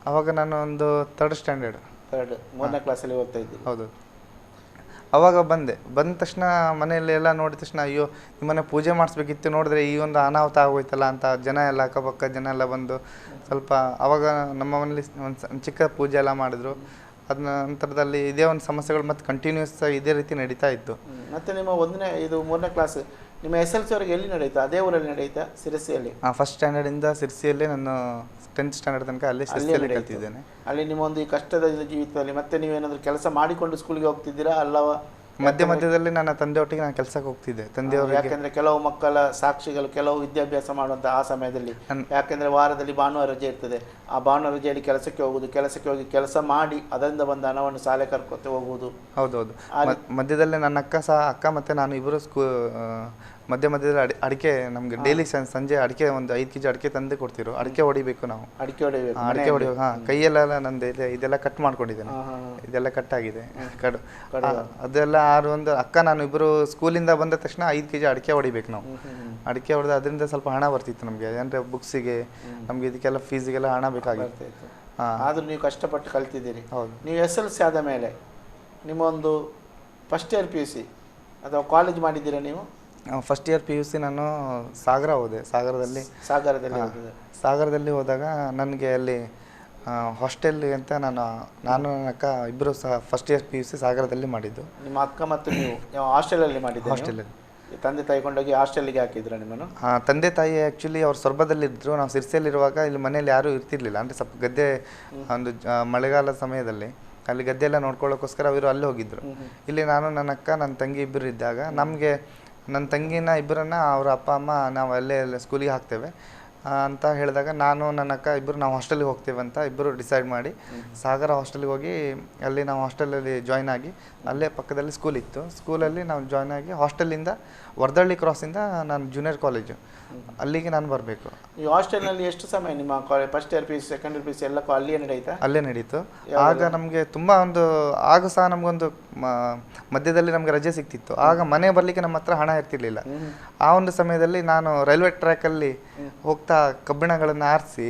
ಅವಾಗ ನಾನು ಒಂದು 3rd ಸ್ಟ್ಯಾಂಡರ್ಡ್, 3ನೇ ಕ್ಲಾಸಲ್ಲಿ ಓದ್ತಾ ಇದ್ದೆ. ಹೌದು. ಅವಾಗ ಬಂದ ತಕ್ಷಣ ಮನೆಯಲ್ಲಿ ಎಲ್ಲ ನೋಡಿದ ತಕ್ಷಣ ಅಯ್ಯೋ ನಿಮ್ಮನೆ ಪೂಜೆ ಮಾಡಿಸ್ಬೇಕಿತ್ತು, ನೋಡಿದ್ರೆ ಈ ಒಂದು ಅನಾಹುತ ಆಗೋಯ್ತಲ್ಲ ಅಂತ ಜನ ಎಲ್ಲ ಅಕ್ಕಪಕ್ಕ ಜನ ಎಲ್ಲ ಬಂದು ಸ್ವಲ್ಪ ಅವಾಗ ನಮ್ಮ ಮನೇಲಿ ಒಂದು ಚಿಕ್ಕ ಪೂಜೆ ಎಲ್ಲ ಮಾಡಿದ್ರು. ಅದ ನಂತರದಲ್ಲಿ ಇದೇ ಒಂದು ಸಮಸ್ಯೆಗಳು ಮತ್ತು ಕಂಟಿನ್ಯೂಸ್ ಇದೇ ರೀತಿ ನಡೀತಾ ಇತ್ತು. ಮತ್ತು ನಿಮ್ಮ 3ನೇ ಕ್ಲಾಸ್ ನಿಮ್ಮ SLC ವರೆಗೆ ಎಲ್ಲಿ ನಡೆಯುತ್ತಾ? ಅದೇ ಊರಲ್ಲಿ ನಡೆಯುತ್ತಾ, ಸಿರಸಿಯಲ್ಲಿ? ಫಸ್ಟ್ ಸ್ಟ್ಯಾಂಡರ್ಡಿಂದ ಸಿರ್ಸಿಯಲ್ಲೇ ನಾನು 10th ಸ್ಟ್ಯಾಂಡರ್ಡ್ ತನಕ ಅಲ್ಲೇ ಸಿರ್ಸಿಯಲ್ಲಿ ಕಲ್ತಿದ್ದೇನೆ. ಅಲ್ಲಿ ನಿಮ್ಮ ಒಂದು ಈ ಕಷ್ಟದ ಜೀವಿತದಲ್ಲಿ ಮತ್ತೆ ನೀವೇನಾದರೂ ಕೆಲಸ ಮಾಡಿಕೊಂಡು ಸ್ಕೂಲಿಗೆ ಹೋಗ್ತಿದ್ದೀರಾ ಅಲ್ಲವ? ಮಧ್ಯದಲ್ಲಿ ನನ್ನ ತಂದೆಯೊಟ್ಟಿಗೆ ನಾನು ಕೆಲಸಕ್ಕೆ ಹೋಗ್ತಿದ್ದೆ. ತಂದೆಯವರು ಯಾಕೆಂದ್ರೆ ಕೆಲವು ಮಕ್ಕಳ ಸಾಕ್ಷಿಗಳು ಕೆಲವು ವಿದ್ಯಾಭ್ಯಾಸ ಮಾಡುವಂಥ ಆ ಸಮಯದಲ್ಲಿ, ಯಾಕೆಂದ್ರೆ ವಾರದಲ್ಲಿ ಭಾನುವಾರ ರಜೆ ಇರ್ತದೆ, ಆ ಭಾನುವಾರ ರಜೆಯಲ್ಲಿ ಕೆಲಸಕ್ಕೆ ಹೋಗುದು, ಕೆಲಸಕ್ಕೆ ಹೋಗಿ ಕೆಲಸ ಮಾಡಿ ಅದರಿಂದ ಬಂದ ಹಣವನ್ನು ಶಾಲೆ ಕರ್ಕೊತ್ತೆ ಹೋಗುವುದು. ಹೌದೌದು. ಮಧ್ಯದಲ್ಲಿ ನನ್ನ ಅಕ್ಕ ಮತ್ತು ನಾನು ಇಬ್ಬರು ಮಧ್ಯದಲ್ಲಿ ಅಡಿಕೆ ನಮ್ಗೆ ಡೈಲಿ ಸಂಜೆ ಅಡಿಕೆ ಒಂದು 5 kg ಅಡಿಕೆ ತಂದು ಕೊಡ್ತಿರು. ಅಡಿಕೆ ಹೊಡಿಬೇಕು ನಾವು. ಅಡಿಕೆ ಹೊಡಿಬೇಕು. ಕೈಯೆಲ್ಲ ನಂದು ಇದೆಲ್ಲ ಕಟ್ ಮಾಡ್ಕೊಂಡಿದ್ದೇನೆ. ಇದೆಲ್ಲ ಕಟ್ ಆಗಿದೆ. ಅದೆಲ್ಲ ಒಂದು ಅಕ್ಕ ನಾನು ಇಬ್ಬರು ಸ್ಕೂಲಿಂದ ಬಂದ ತಕ್ಷಣ 5 kg ಅಡಿಕೆ ಹೊಡಿಬೇಕು ನಾವು. ಅಡಿಕೆ ಹೊಡೆದು ಅದರಿಂದ ಸ್ವಲ್ಪ ಹಣ ಬರ್ತಿತ್ತು ನಮಗೆ. ಅಂದರೆ ಬುಕ್ಸಿಗೆ ನಮ್ಗೆ ಇದಕ್ಕೆಲ್ಲ ಫೀಸಿಗೆಲ್ಲ ಹಣ ಬೇಕಾಗಿತ್ತು. ಆದ್ರೂ ನೀವು ಕಷ್ಟಪಟ್ಟು ಕಲ್ತಿದ್ದೀರಿ. ಹೌದು. ನೀವು SLC ಆದ ಮೇಲೆ ನಿಮ್ಮ ಒಂದು ಫಸ್ಟ್ ಇಯರ್ PUC ಅಥವಾ ಕಾಲೇಜ್ ಮಾಡಿದ್ದೀರಾ ನೀವು? ಫಸ್ಟ್ ಇಯರ್ PUC ನಾನು ಸಾಗರ ಹೋದೆ. ಸಾಗರದಲ್ಲಿ ಹೋದಾಗ ನನಗೆ ಅಲ್ಲಿ ಹಾಸ್ಟೆಲ್ ಅಂತ ನಾನು ನನ್ನ ಅಕ್ಕ ಇಬ್ಬರು ಸಹ ಫಸ್ಟ್ ಇಯರ್ PUC ಸಾಗರದಲ್ಲಿ ಮಾಡಿದ್ದು. ನಿಮ್ಮ ಅಕ್ಕ ಮತ್ತು ನೀವು ಹಾಸ್ಟೆಲಲ್ಲಿ ಮಾಡಿದ್ದು? ಹಾಸ್ಟೆಲಲ್ಲಿ. ತಂದೆ ತಾಯಿ ಕೊಂಡೋಗಿ ಹಾಸ್ಟೆಲ್ಗೆ ಹಾಕಿದ್ರ ನಿಮ್ಮನ್ನು? ತಂದೆ ತಾಯಿ ಆ್ಯಕ್ಚುಲಿ ಅವ್ರು ಸೊರಬದಲ್ಲಿದ್ದರು. ನಾವು ಸಿರ್ಸಿಯಲ್ಲಿರುವಾಗ ಇಲ್ಲಿ ಮನೇಲಿ ಯಾರೂ ಇರ್ತಿರ್ಲಿಲ್ಲ. ಅಂದರೆ ಸ್ವಲ್ಪ ಗದ್ದೆ ಒಂದು ಮಳೆಗಾಲದ ಸಮಯದಲ್ಲಿ ಅಲ್ಲಿ ಗದ್ದೆ ಎಲ್ಲ ನೋಡ್ಕೊಳ್ಳೋಕ್ಕೋಸ್ಕರ ಅವರು ಅಲ್ಲಿ ಹೋಗಿದ್ದರು. ಇಲ್ಲಿ ನಾನು ನನ್ನ ಅಕ್ಕ ನನ್ನ ತಂಗಿ ಇಬ್ಬರು ಇದ್ದಾಗ ನಮಗೆ ನನ್ನ ತಂಗಿನ ಇಬ್ಬರನ್ನ ಅವ್ರ ಅಪ್ಪ ಅಮ್ಮ ನಾವು ಅಲ್ಲೇ ಸ್ಕೂಲಿಗೆ ಹಾಕ್ತೇವೆ ಅಂತ ಹೇಳಿದಾಗ ನಾನು ನನ್ನ ಅಕ್ಕ ಇಬ್ಬರು ನಾವು ಹಾಸ್ಟೆಲಿಗೆ ಹೋಗ್ತೇವೆ ಅಂತ ಇಬ್ಬರು ಡಿಸೈಡ್ ಮಾಡಿ ಸಾಗರ ಹಾಸ್ಟೆಲಿಗೆ ಹೋಗಿ ಅಲ್ಲಿ ನಾವು ಹಾಸ್ಟೆಲಲ್ಲಿ ಜಾಯ್ನ್ ಆಗಿ ಅಲ್ಲೇ ಪಕ್ಕದಲ್ಲಿ ಸ್ಕೂಲ್ ಇತ್ತು. ಸ್ಕೂಲಲ್ಲಿ ನಾವು ಜಾಯ್ನ್ ಆಗಿ ಹಾಸ್ಟೆಲಿಂದ ವರ್ದಳ್ಳಿ ಕ್ರಾಸಿಂದ ನಾನು ಜೂನಿಯರ್ ಕಾಲೇಜು ಅಲ್ಲಿಗೆ ನಾನು ಬರಬೇಕು. ಈ ಹಾಸ್ಟೆಲ್ನಲ್ಲಿ ಎಷ್ಟು ಸಮಯ ನಿಮ್ಮ first year PUC second year PUC ಎಲ್ಲ ಅಲ್ಲಿಯೇ ನಡೀತಾ? ಅಲ್ಲೇ ನಡೀತು. ಆಗ ನಮಗೆ ತುಂಬ ಆಗ ಸಹ ನಮಗೊಂದು ಮಧ್ಯದಲ್ಲಿ ನಮಗೆ ರಜೆ ಸಿಗ್ತಿತ್ತು. ಆಗ ಮನೆ ಬರಲಿಕ್ಕೆ ನಮ್ಮ ಹತ್ರ ಹಣ ಇರ್ತಿರ್ಲಿಲ್ಲ. ಆ ಒಂದು ಸಮಯದಲ್ಲಿ ನಾನು ರೈಲ್ವೆ ಟ್ರ್ಯಾಕಲ್ಲಿ ಹೋಗ್ತಾ ಕಬ್ಬಿಣಗಳನ್ನು ಆರಿಸಿ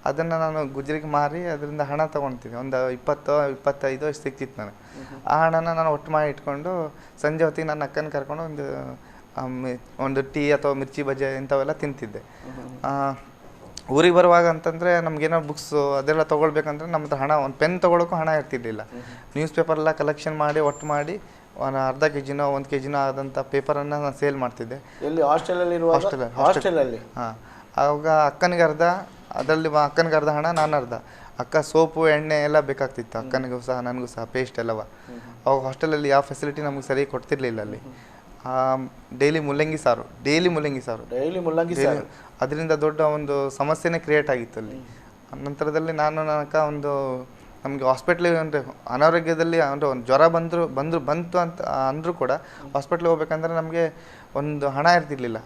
ಅದನ್ನು ನಾನು ಗುಜರಿಗೆ ಮಾರಿ ಅದರಿಂದ ಹಣ ತೊಗೊಳ್ತೀನಿ. ಒಂದು 20-25 ಸಿಗ್ತಿತ್ತು ನನಗೆ. ಆ ಹಣನ ನಾನು ಒಟ್ಟು ಮಾಡಿ ಇಟ್ಕೊಂಡು ಸಂಜೆ ಹೊತ್ತಿಗೆ ನನ್ನ ಅಕ್ಕನ ಕರ್ಕೊಂಡು ಒಂದು ಟೀ ಅಥವಾ ಮಿರ್ಚಿ ಬಜ್ಜಿ ಇಂಥವೆಲ್ಲ ತಿಂತಿದ್ದೆ. ಊರಿಗೆ ಬರುವಾಗ ಅಂತಂದರೆ ನಮಗೇನೋ ಬುಕ್ಸು ಅದೆಲ್ಲ ತೊಗೊಳ್ಬೇಕಂದ್ರೆ ನಮ್ಮ ಹತ್ರ ಹಣ, ಒಂದು ಪೆನ್ ತೊಗೊಳಕ್ಕೂ ಹಣ ಇರ್ತಿರ್ಲಿಲ್ಲ. ನ್ಯೂಸ್ ಪೇಪರೆಲ್ಲ ಕಲೆಕ್ಷನ್ ಮಾಡಿ ಒಟ್ಟು ಮಾಡಿ ಒಂದು ಅರ್ಧ ಕೆಜಿನೋ 1 kgನೋ ಆದಂಥ ಪೇಪರನ್ನು ನಾನು ಸೇಲ್ ಮಾಡ್ತಿದ್ದೆ. ಎಲ್ಲಿ ಹಾಸ್ಟೆಲಲ್ಲಿ? ಆವಾಗ ಅಕ್ಕನಿಗೆ ಅರ್ಧ, ಅದರಲ್ಲಿ ಅಕ್ಕನಿಗೆ ಅರ್ಧ ಹಣ, ನಾನು ಅರ್ಧ. ಅಕ್ಕ ಸೋಪು ಎಣ್ಣೆ ಎಲ್ಲ ಬೇಕಾಗ್ತಿತ್ತು ಅಕ್ಕನಿಗೂ ಸಹ ನನಗೂ ಸಹ, ಪೇಸ್ಟ್ ಎಲ್ಲವ. ಅವಾಗ ಹಾಸ್ಟೆಲಲ್ಲಿ ಯಾವ ಫೆಸಿಲಿಟಿ ನಮಗೆ ಸರಿ ಕೊಡ್ತಿರ್ಲಿಲ್ಲ ಅಲ್ಲಿ. ಡೈಲಿ ಮುಲ್ಲಂಗಿ ಸಾರು ಅದರಿಂದ ದೊಡ್ಡ ಒಂದು ಸಮಸ್ಯೆನೇ ಕ್ರಿಯೇಟ್ ಆಗಿತ್ತು ಅಲ್ಲಿ. ನಂತರದಲ್ಲಿ ನಾನು ನನ್ನ ಅಕ್ಕ ನಮಗೆ ಹಾಸ್ಪಿಟ್ಲಿಗೆ ಅಂದರೆ ಅನಾರೋಗ್ಯದಲ್ಲಿ ಅಂದರೆ ಒಂದು ಜ್ವರ ಬಂತು ಅಂತ ಅಂದರೂ ಕೂಡ ಹಾಸ್ಪಿಟ್ಲಿಗೆ ಹೋಗ್ಬೇಕಂದ್ರೆ ನಮಗೆ ಒಂದು ಹಣ ಇರ್ತಿರ್ಲಿಲ್ಲ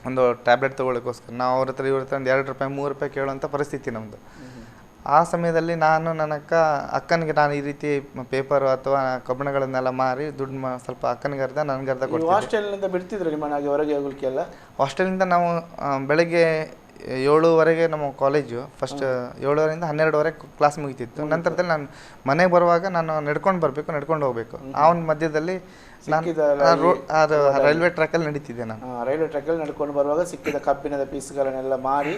ಒಂದು ಟ್ಯಾಬ್ಲೆಟ್ ತೊಗೊಳ್ಳೋಕ್ಕೋಸ್ಕರ. ನಾವು ಅವ್ರ ಹತ್ರ ಇವ್ರ ಹತ್ರ ಒಂದು 2 ರೂಪಾಯಿ 3 ರೂಪಾಯಿ ಕೇಳುವಂಥ ಪರಿಸ್ಥಿತಿ ನಮ್ಮದು. ಆ ಸಮಯದಲ್ಲಿ ನಾನು ನನ್ನ ಅಕ್ಕನಿಗೆ ನಾನು ಈ ರೀತಿ ಪೇಪರು ಅಥವಾ ಕಬ್ಬಿಣಗಳನ್ನೆಲ್ಲ ಮಾರಿ ದುಡ್ಡು ಸ್ವಲ್ಪ ಅಕ್ಕನಿಗೆ ಅರ್ಧ ನನಗೆ ಅರ್ಧ ಕೊಡ್ತೀವಿ. ಹಾಸ್ಟೆಲ್ನಿಂದ ಬಿಡ್ತಿದ್ರು ನಿಮ್ಮನ್ನಾಗಿ ಹೊರಗೆ ಹೋಗ್ಲಿಕ್ಕೆಲ್ಲ? ಹಾಸ್ಟೆಲಿಂದ ನಾವು ಬೆಳಗ್ಗೆ 7:00ವರೆಗೆ ನಮ್ಮ ಕಾಲೇಜು, ಫಸ್ಟ್ 7:00ರಿಂದ 12:00ವರೆಗೆ ಕ್ಲಾಸ್ ಮುಗಿತಿತ್ತು. ನಂತರದಲ್ಲಿ ನಾನು ಮನೆಗೆ ಬರುವಾಗ ನಾನು ನಡ್ಕೊಂಡು ಹೋಗಬೇಕು. ಆ ಒಂದು ಮಧ್ಯದಲ್ಲಿ ರೈಲ್ವೆ ಟ್ರ್ಯಾಕಲ್ಲಿ ನಡೀತಿದ್ದೆ ನಾನು. ರೈಲ್ವೆ ಟ್ರ್ಯಾಕಲ್ಲಿ ನಡ್ಕೊಂಡು ಬರುವಾಗ ಸಿಕ್ಕಿದ ಕಬ್ಬಿಣದ ಪೀಸ್ಗಳನ್ನೆಲ್ಲ ಮಾರಿ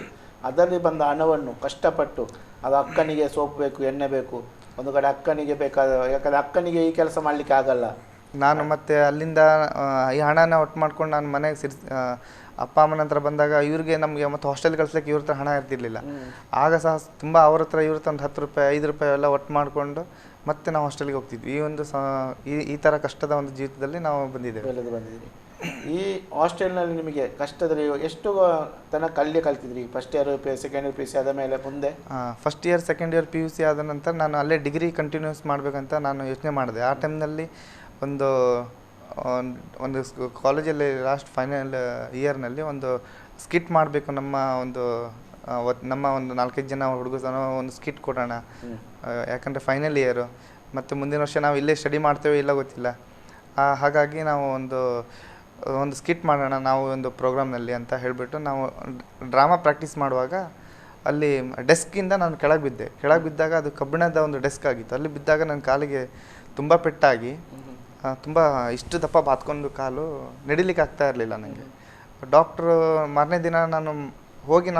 ಅದರಲ್ಲಿ ಬಂದ ಹಣವನ್ನು ಕಷ್ಟಪಟ್ಟು, ಅದು ಅಕ್ಕನಿಗೆ ಸೋಪ್ ಬೇಕು, ಎಣ್ಣೆ ಬೇಕು, ಒಂದು ಕಡೆ ಅಕ್ಕನಿಗೆ ಬೇಕಾದ, ಯಾಕಂದರೆ ಅಕ್ಕನಿಗೆ ಈ ಕೆಲಸ ಮಾಡಲಿಕ್ಕೆ ಆಗಲ್ಲ. ನಾನು ಮತ್ತೆ ಅಲ್ಲಿಂದ ಈ ಹಣನ ಒಟ್ಟು ಮಾಡ್ಕೊಂಡು ನಾನು ಮನೆಗೆ ಅಪ್ಪ ಅಮ್ಮನ ಹತ್ರ ಬಂದಾಗ ಇವ್ರಿಗೆ ನಮಗೆ ಮತ್ತು ಹಾಸ್ಟೆಲ್ ಕಳಿಸ್ಲಿಕ್ಕೆ ಇವ್ರ ಹತ್ರ ಹಣ ಇರ್ತಿರ್ಲಿಲ್ಲ. ಆಗ ಸಹ ತುಂಬ ಅವ್ರ ಹತ್ರ ಇವ್ರ ಹತ್ರ ಒಂದು 10 ರೂಪಾಯಿ 5 ರೂಪಾಯಿ ಎಲ್ಲ ಒಟ್ಟು ಮಾಡಿಕೊಂಡು ಮತ್ತೆ ನಾವು ಹಾಸ್ಟೆಲ್ಗೆ ಹೋಗ್ತಿದ್ವಿ. ಈ ಒಂದು ಈ ಥರ ಕಷ್ಟದ ಒಂದು ಜೀವಿತದಲ್ಲಿ ನಾವು ಬಂದಿದ್ದೀವಿ. ಈ ಹಾಸ್ಟೆಲ್ನಲ್ಲಿ ನಿಮಗೆ ಕಷ್ಟದಲ್ಲಿ ಎಷ್ಟು ತನಕ ಕಲ್ತಿದ್ರಿ? First year second year PUC ಆದ ಮೇಲೆ ಮುಂದೆ? First year second year PUC ಆದ ನಂತರ ನಾನು ಅಲ್ಲೇ ಡಿಗ್ರಿ ಕಂಟಿನ್ಯೂಸ್ ಮಾಡಬೇಕಂತ ನಾನು ಯೋಚನೆ ಮಾಡಿದೆ. ಆ ಟೈಮ್ನಲ್ಲಿ ಒಂದು ಕಾಲೇಜಲ್ಲಿ ಲಾಸ್ಟ್ ಫೈನಲ್ ಇಯರ್ನಲ್ಲಿ ಒಂದು ಸ್ಕಿಟ್ ಮಾಡಬೇಕು. ನಮ್ಮ ಒಂದು 4-5 ಜನ ಹುಡುಗರು ಒಂದು ಸ್ಕಿಟ್ ಕೊಡೋಣ, ಯಾಕಂದರೆ ಫೈನಲ್ ಇಯರು ಮತ್ತು ಮುಂದಿನ ವರ್ಷ ನಾವು ಇಲ್ಲೇ ಸ್ಟಡಿ ಮಾಡ್ತೇವೆ ಇಲ್ಲ ಗೊತ್ತಿಲ್ಲ. ಹಾಗಾಗಿ ನಾವು ಒಂದು ಸ್ಕಿಟ್ ಮಾಡೋಣ ನಾವು ಒಂದು ಪ್ರೋಗ್ರಾಮ್ನಲ್ಲಿ ಅಂತ ಹೇಳಿಬಿಟ್ಟು ನಾವು ಡ್ರಾಮಾ ಪ್ರಾಕ್ಟೀಸ್ ಮಾಡುವಾಗ ಅಲ್ಲಿ ಡೆಸ್ಕಿಂದ ನಾನು ಕೆಳಗೆ ಬಿದ್ದಾಗ ಅದು ಕಬ್ಬಿಣದ ಒಂದು ಡೆಸ್ಕ್ ಆಗಿತ್ತು. ಅಲ್ಲಿ ಬಿದ್ದಾಗ ನನ್ನ ಕಾಲಿಗೆ ತುಂಬ ಪೆಟ್ಟಾಗಿ ತುಂಬ ಇಷ್ಟು ದಪ್ಪ ಬಾತ್ಕೊಂಡು ಕಾಲು ನಡಿಲಿಕ್ಕೆ ಆಗ್ತಾ ಇರಲಿಲ್ಲ ನನಗೆ. ಡಾಕ್ಟ್ರು ಮಾರನೇ ದಿನ ನಾನು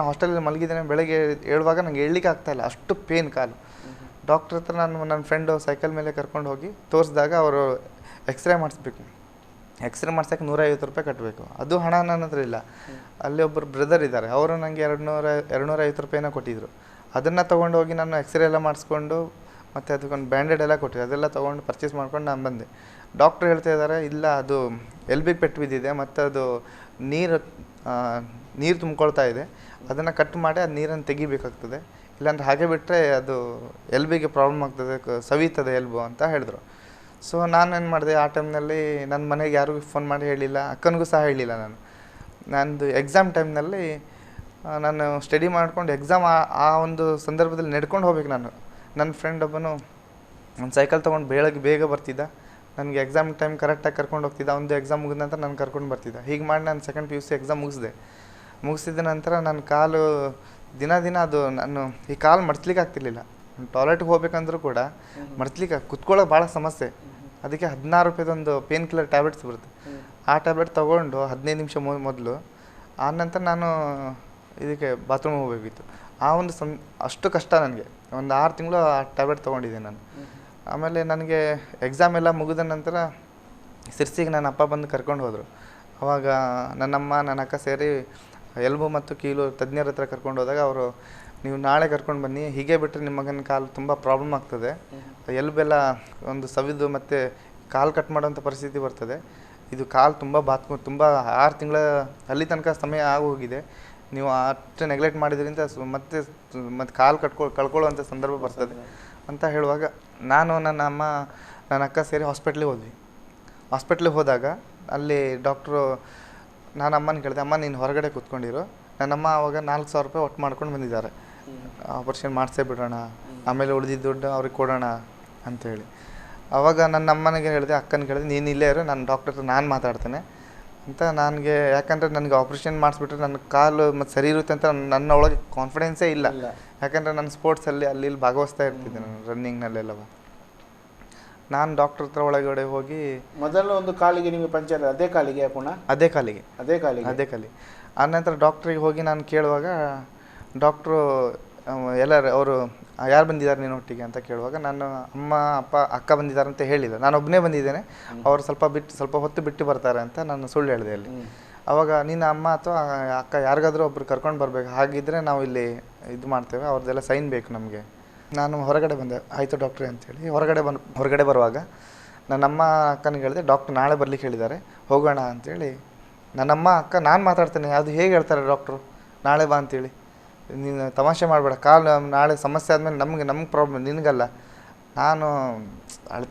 ಹಾಸ್ಟೆಲಲ್ಲಿ ಮಲಗಿದ್ದೇನೆ, ಬೆಳಗ್ಗೆ ಏಳುವಾಗ ನನಗೆ ಏಳಲಿಕ್ಕೆ ಆಗ್ತಾಯಿಲ್ಲ, ಅಷ್ಟು ಪೇನ್ ಕಾಲು. ಡಾಕ್ಟ್ರ್ ಹತ್ರ ನಾನು ನನ್ನ ಫ್ರೆಂಡು ಸೈಕಲ್ ಮೇಲೆ ಕರ್ಕೊಂಡು ಹೋಗಿ ತೋರಿಸಿದಾಗ ಅವರು ಎಕ್ಸ್ರೇ ಮಾಡಿಸ್ಬೇಕು. ಎಕ್ಸ್ರೇ ಮಾಡ್ಸೋಕ್ಕೆ 150 ರೂಪಾಯಿ ಕಟ್ಟಬೇಕು. ಅದು ಹಣ ನನ್ನ ಹತ್ರ ಇಲ್ಲ. ಅಲ್ಲಿ ಒಬ್ಬರು ಬ್ರದರ್ ಇದ್ದಾರೆ, ಅವರು ನನಗೆ 250 ರೂಪಾಯಿನ ಕೊಟ್ಟಿದ್ದರು. ಅದನ್ನು ತೊಗೊಂಡು ಹೋಗಿ ನಾನು ಎಕ್ಸ್ರೇ ಎಲ್ಲ ಮಾಡಿಸ್ಕೊಂಡು ಮತ್ತು ಅದಕ್ಕೊಂದು ಬ್ಯಾಂಡೆಡ್ ಎಲ್ಲ ಕೊಟ್ಟಿದ್ದೆ. ಅದೆಲ್ಲ ತೊಗೊಂಡು ಪರ್ಚೇಸ್ ಮಾಡ್ಕೊಂಡು ನಾನು ಬಂದೆ. ಡಾಕ್ಟ್ರು ಹೇಳ್ತಾ ಇದ್ದಾರೆ, ಇಲ್ಲ ಅದು ಎಲ್ಬಿಗೆ ಪೆಟ್ಟು ಬಿದ್ದಿದೆ ಮತ್ತು ಅದು ನೀರು ತುಂಬ್ಕೊಳ್ತಾ ಇದೆ, ಅದನ್ನು ಕಟ್ ಮಾಡಿ ಅದು ನೀರನ್ನು ತೆಗಿಬೇಕಾಗ್ತದೆ, ಇಲ್ಲಾಂದ್ರೆ ಹಾಗೆ ಬಿಟ್ಟರೆ ಅದು ಎಲ್ಬಿಗೆ ಪ್ರಾಬ್ಲಮ್ ಆಗ್ತದೆ, ಸವಿತದೆ ಎಲ್ಬು ಅಂತ ಹೇಳಿದ್ರು. ಸೊ ನಾನೇನು ಮಾಡಿದೆ, ಆ ಟೈಮ್ನಲ್ಲಿ ನನ್ನ ಮನೆಗೆ ಯಾರಿಗೂ ಫೋನ್ ಮಾಡಿ ಹೇಳಿಲ್ಲ, ಅಕ್ಕನಿಗೂ ಸಹ ಹೇಳಿಲ್ಲ. ನಂದು ಎಕ್ಸಾಮ್ ಟೈಮ್ನಲ್ಲಿ ನಾನು ಸ್ಟಡಿ ಮಾಡ್ಕೊಂಡು ಎಕ್ಸಾಮ್ ಆ ಒಂದು ಸಂದರ್ಭದಲ್ಲಿ ನಡ್ಕೊಂಡು ಹೋಗ್ಬೇಕು. ನನ್ನ ಫ್ರೆಂಡ್ ಒಬ್ಬನು ಒಂದು ಸೈಕಲ್ ತೊಗೊಂಡು ಬೇಗ ಬರ್ತಿದ್ದ, ನನಗೆ ಎಕ್ಸಾಮ್ ಟೈಮ್ ಕರೆಕ್ಟಾಗಿ ಕರ್ಕೊಂಡು ಹೋಗ್ತಿದ್ದ. ಒಂದು ಎಕ್ಸಾಮ್ ಮುಗಿದ ನಂತರ ನಾನು ಕರ್ಕೊಂಡು ಬರ್ತಿದ್ದ. ಹೀಗೆ ಮಾಡಿ ನಾನು ಸೆಕೆಂಡ್ PUC ಎಕ್ಸಾಮ್ ಮುಗಿಸಿದ ನಂತರ ನನ್ನ ಕಾಲು ದಿನ ಅದು ನಾನು ಈ ಕಾಲು ಮಡ್ಸ್ಲಿಕ್ಕೆ ಆಗ್ತಿರ್ಲಿಲ್ಲ. ಟಾಯ್ಲೆಟ್ಗೆ ಹೋಗ್ಬೇಕಂದ್ರೂ ಕೂಡ ಕುತ್ಕೊಳ್ಳೋಕೆ ಭಾಳ ಸಮಸ್ಯೆ. ಅದಕ್ಕೆ 16 ರೂಪಾಯಿದೊಂದು ಪೇನ್ ಕಿಲ್ಲರ್ ಟ್ಯಾಬ್ಲೆಟ್ಸ್ ಬರುತ್ತೆ. ಆ ಟ್ಯಾಬ್ಲೆಟ್ ತೊಗೊಂಡು 15 ನಿಮಿಷ ಮೊದಲು ಆನಂತರ ನಾನು ಇದಕ್ಕೆ ಬಾತ್ರೂಮ್ ಹೋಗಬೇಕಿತ್ತು. ಆ ಒಂದು ಅಷ್ಟು ಕಷ್ಟ ನನಗೆ. ಒಂದು 6 ತಿಂಗಳು ಆ ಟ್ಯಾಬ್ಲೆಟ್ ತೊಗೊಂಡಿದ್ದೆ ನಾನು. ಆಮೇಲೆ ನನಗೆ ಎಕ್ಸಾಮ್ ಎಲ್ಲ ಮುಗಿದ ನಂತರ ಸಿರ್ಸಿಗೆ ನನ್ನ ಅಪ್ಪ ಬಂದು ಕರ್ಕೊಂಡು ಹೋದರು. ಆವಾಗ ನನ್ನಮ್ಮ ನನ್ನ ಅಕ್ಕ ಸೇರಿ ಎಲುಬು ಮತ್ತು ಕೀಲು ತಜ್ಞರ ಹತ್ರ ಕರ್ಕೊಂಡು ಹೋದಾಗ ಅವರು, ನೀವು ನಾಳೆ ಕರ್ಕೊಂಡು ಬನ್ನಿ, ಹೀಗೆ ಬಿಟ್ಟರೆ ನಿಮ್ಮ ಮಗನ ಕಾಲು ತುಂಬ ಪ್ರಾಬ್ಲಮ್ ಆಗ್ತದೆ, ಎಲುಬೆಲ್ಲ ಒಂದು ಸವಿದು ಮತ್ತು ಕಾಲು ಕಟ್ ಮಾಡೋಂಥ ಪರಿಸ್ಥಿತಿ ಬರ್ತದೆ, ಇದು ಕಾಲು ತುಂಬ 6 ತಿಂಗಳ ಅಲ್ಲಿ ತನಕ ಸಮಯ ಆಗೋಗಿದೆ, ನೀವು ಅಷ್ಟು ನೆಗ್ಲೆಕ್ಟ್ ಮಾಡಿದ್ರಿಂದ ಮತ್ತೆ ಕಾಲು ಕಳ್ಕೊಳ್ಳೋವಂಥ ಸಂದರ್ಭ ಬರ್ತದೆ ಅಂತ ಹೇಳುವಾಗ ನಾನು ನನ್ನ ಅಮ್ಮ ನನ್ನ ಅಕ್ಕ ಸೇರಿ ಹಾಸ್ಪಿಟ್ಲಿಗೆ ಹೋದಾಗ ಅಲ್ಲಿ ಡಾಕ್ಟ್ರು, ನಾನು ಅಮ್ಮನ ಕೇಳಿದೆ, ಅಮ್ಮ ನೀನು ಹೊರಗಡೆ ಕೂತ್ಕೊಂಡಿರು. ನನ್ನಮ್ಮ ಆವಾಗ 4,000 ರೂಪಾಯಿ ಒಟ್ಟು ಮಾಡ್ಕೊಂಡು ಬಂದಿದ್ದಾರೆ, ಆಪರೇಷನ್ ಮಾಡಿಸೇ ಬಿಡೋಣ, ಆಮೇಲೆ ಉಳಿದಿದ್ದ ದುಡ್ಡು ಅವ್ರಿಗೆ ಕೊಡೋಣ ಅಂಥೇಳಿ. ಆವಾಗ ನನ್ನ ಅಮ್ಮನಿಗೆ ಹೇಳಿದೆ, ಅಕ್ಕನ ಕೇಳಿದೆ, ನೀನು ಇಲ್ಲೇ ಇರು, ನಾನು ಡಾಕ್ಟರ್ ಹತ್ರ ನಾನು ಮಾತಾಡ್ತೇನೆ ಅಂತ. ನನಗೆ ಯಾಕಂದರೆ ನನಗೆ ಆಪ್ರೇಷನ್ ಮಾಡಿಸ್ಬಿಟ್ರೆ ನನ್ನ ಕಾಲು ಮತ್ತು ಸರಿ ಇರುತ್ತೆ ಅಂತ ನನ್ನ ಒಳಗೆ ಕಾನ್ಫಿಡೆನ್ಸೇ ಇಲ್ಲ. ಯಾಕಂದರೆ ನಾನು ಸ್ಪೋರ್ಟ್ಸಲ್ಲಿ ಅಲ್ಲಿ ಭಾಗವಹಿಸ್ತಾ ಇರ್ತಿದ್ದೆ, ನಾನು ರನ್ನಿಂಗ್ನಲ್ಲೆಲ್ಲವ. ನಾನು ಡಾಕ್ಟ್ರ್ ಹತ್ರ ಒಳಗಡೆ ಹೋಗಿ ಮೊದಲು ಒಂದು ಕಾಲಿಗೆ ನಿಮಗೆ ಪಂಚರ್, ಅದೇ ಕಾಲಿಗೆ ಪುನಃ ಅದೇ ಕಾಲಿಗೆ ಆನಂತರ ಡಾಕ್ಟ್ರಿಗೆ ಹೋಗಿ ನಾನು ಕೇಳುವಾಗ ಡಾಕ್ಟ್ರು ಎಲ್ಲರೂ ಅವರು ಯಾರು ಬಂದಿದ್ದಾರೆ ನೀನು ಒಟ್ಟಿಗೆ ಅಂತ ಕೇಳುವಾಗ ನಾನು ಅಮ್ಮ ಅಕ್ಕ ಬಂದಿದ್ದಾರೆ ಅಂತ ಹೇಳಿಲ್ಲ, ನಾನು ಒಬ್ಬನೇ ಬಂದಿದ್ದೇನೆ, ಅವರು ಸ್ವಲ್ಪ ಹೊತ್ತು ಬಿಟ್ಟು ಬರ್ತಾರೆ ಅಂತ ನಾನು ಸುಳ್ಳು ಹೇಳಿದೆ ಅಲ್ಲಿ. ಆವಾಗ ನಿನ್ನ ಅಮ್ಮ ಅಥವಾ ಅಕ್ಕ ಯಾರಿಗಾದ್ರೂ ಒಬ್ರು ಕರ್ಕೊಂಡು ಬರಬೇಕು, ಹಾಗಿದ್ದರೆ ನಾವು ಇಲ್ಲಿ ಇದು ಮಾಡ್ತೇವೆ, ಅವ್ರದ್ದೆಲ್ಲ ಸೈನ್ ಬೇಕು ನಮಗೆ. ನಾನು ಹೊರಗಡೆ ಬಂದೆ, ಆಯಿತು ಡಾಕ್ಟ್ರೇ ಅಂತೇಳಿ ಹೊರಗಡೆ ಬರುವಾಗ ನನ್ನಮ್ಮ ಅಕ್ಕನಿಗೆ ಹೇಳಿದೆ, ಡಾಕ್ಟ್ರ್ ನಾಳೆ ಬರ್ಲಿಕ್ಕೆ ಹೇಳಿದ್ದಾರೆ, ಹೋಗೋಣ ಅಂಥೇಳಿ. ನನ್ನಮ್ಮ ಅಕ್ಕ ನಾನು ಮಾತಾಡ್ತೇನೆ, ಅದು ಹೇಗೆ ಹೇಳ್ತಾರೆ ಡಾಕ್ಟ್ರು ನಾಳೆ ಬಾ ಅಂತೇಳಿ, ನೀನು ತಮಾಷೆ ಮಾಡಬೇಡ, ಕಾಲು ನಾಳೆ ಸಮಸ್ಯೆ ಆದಮೇಲೆ ನಮ್ಗೆ ಪ್ರಾಬ್ಲಮ್, ನಿನಗಲ್ಲ. ನಾನು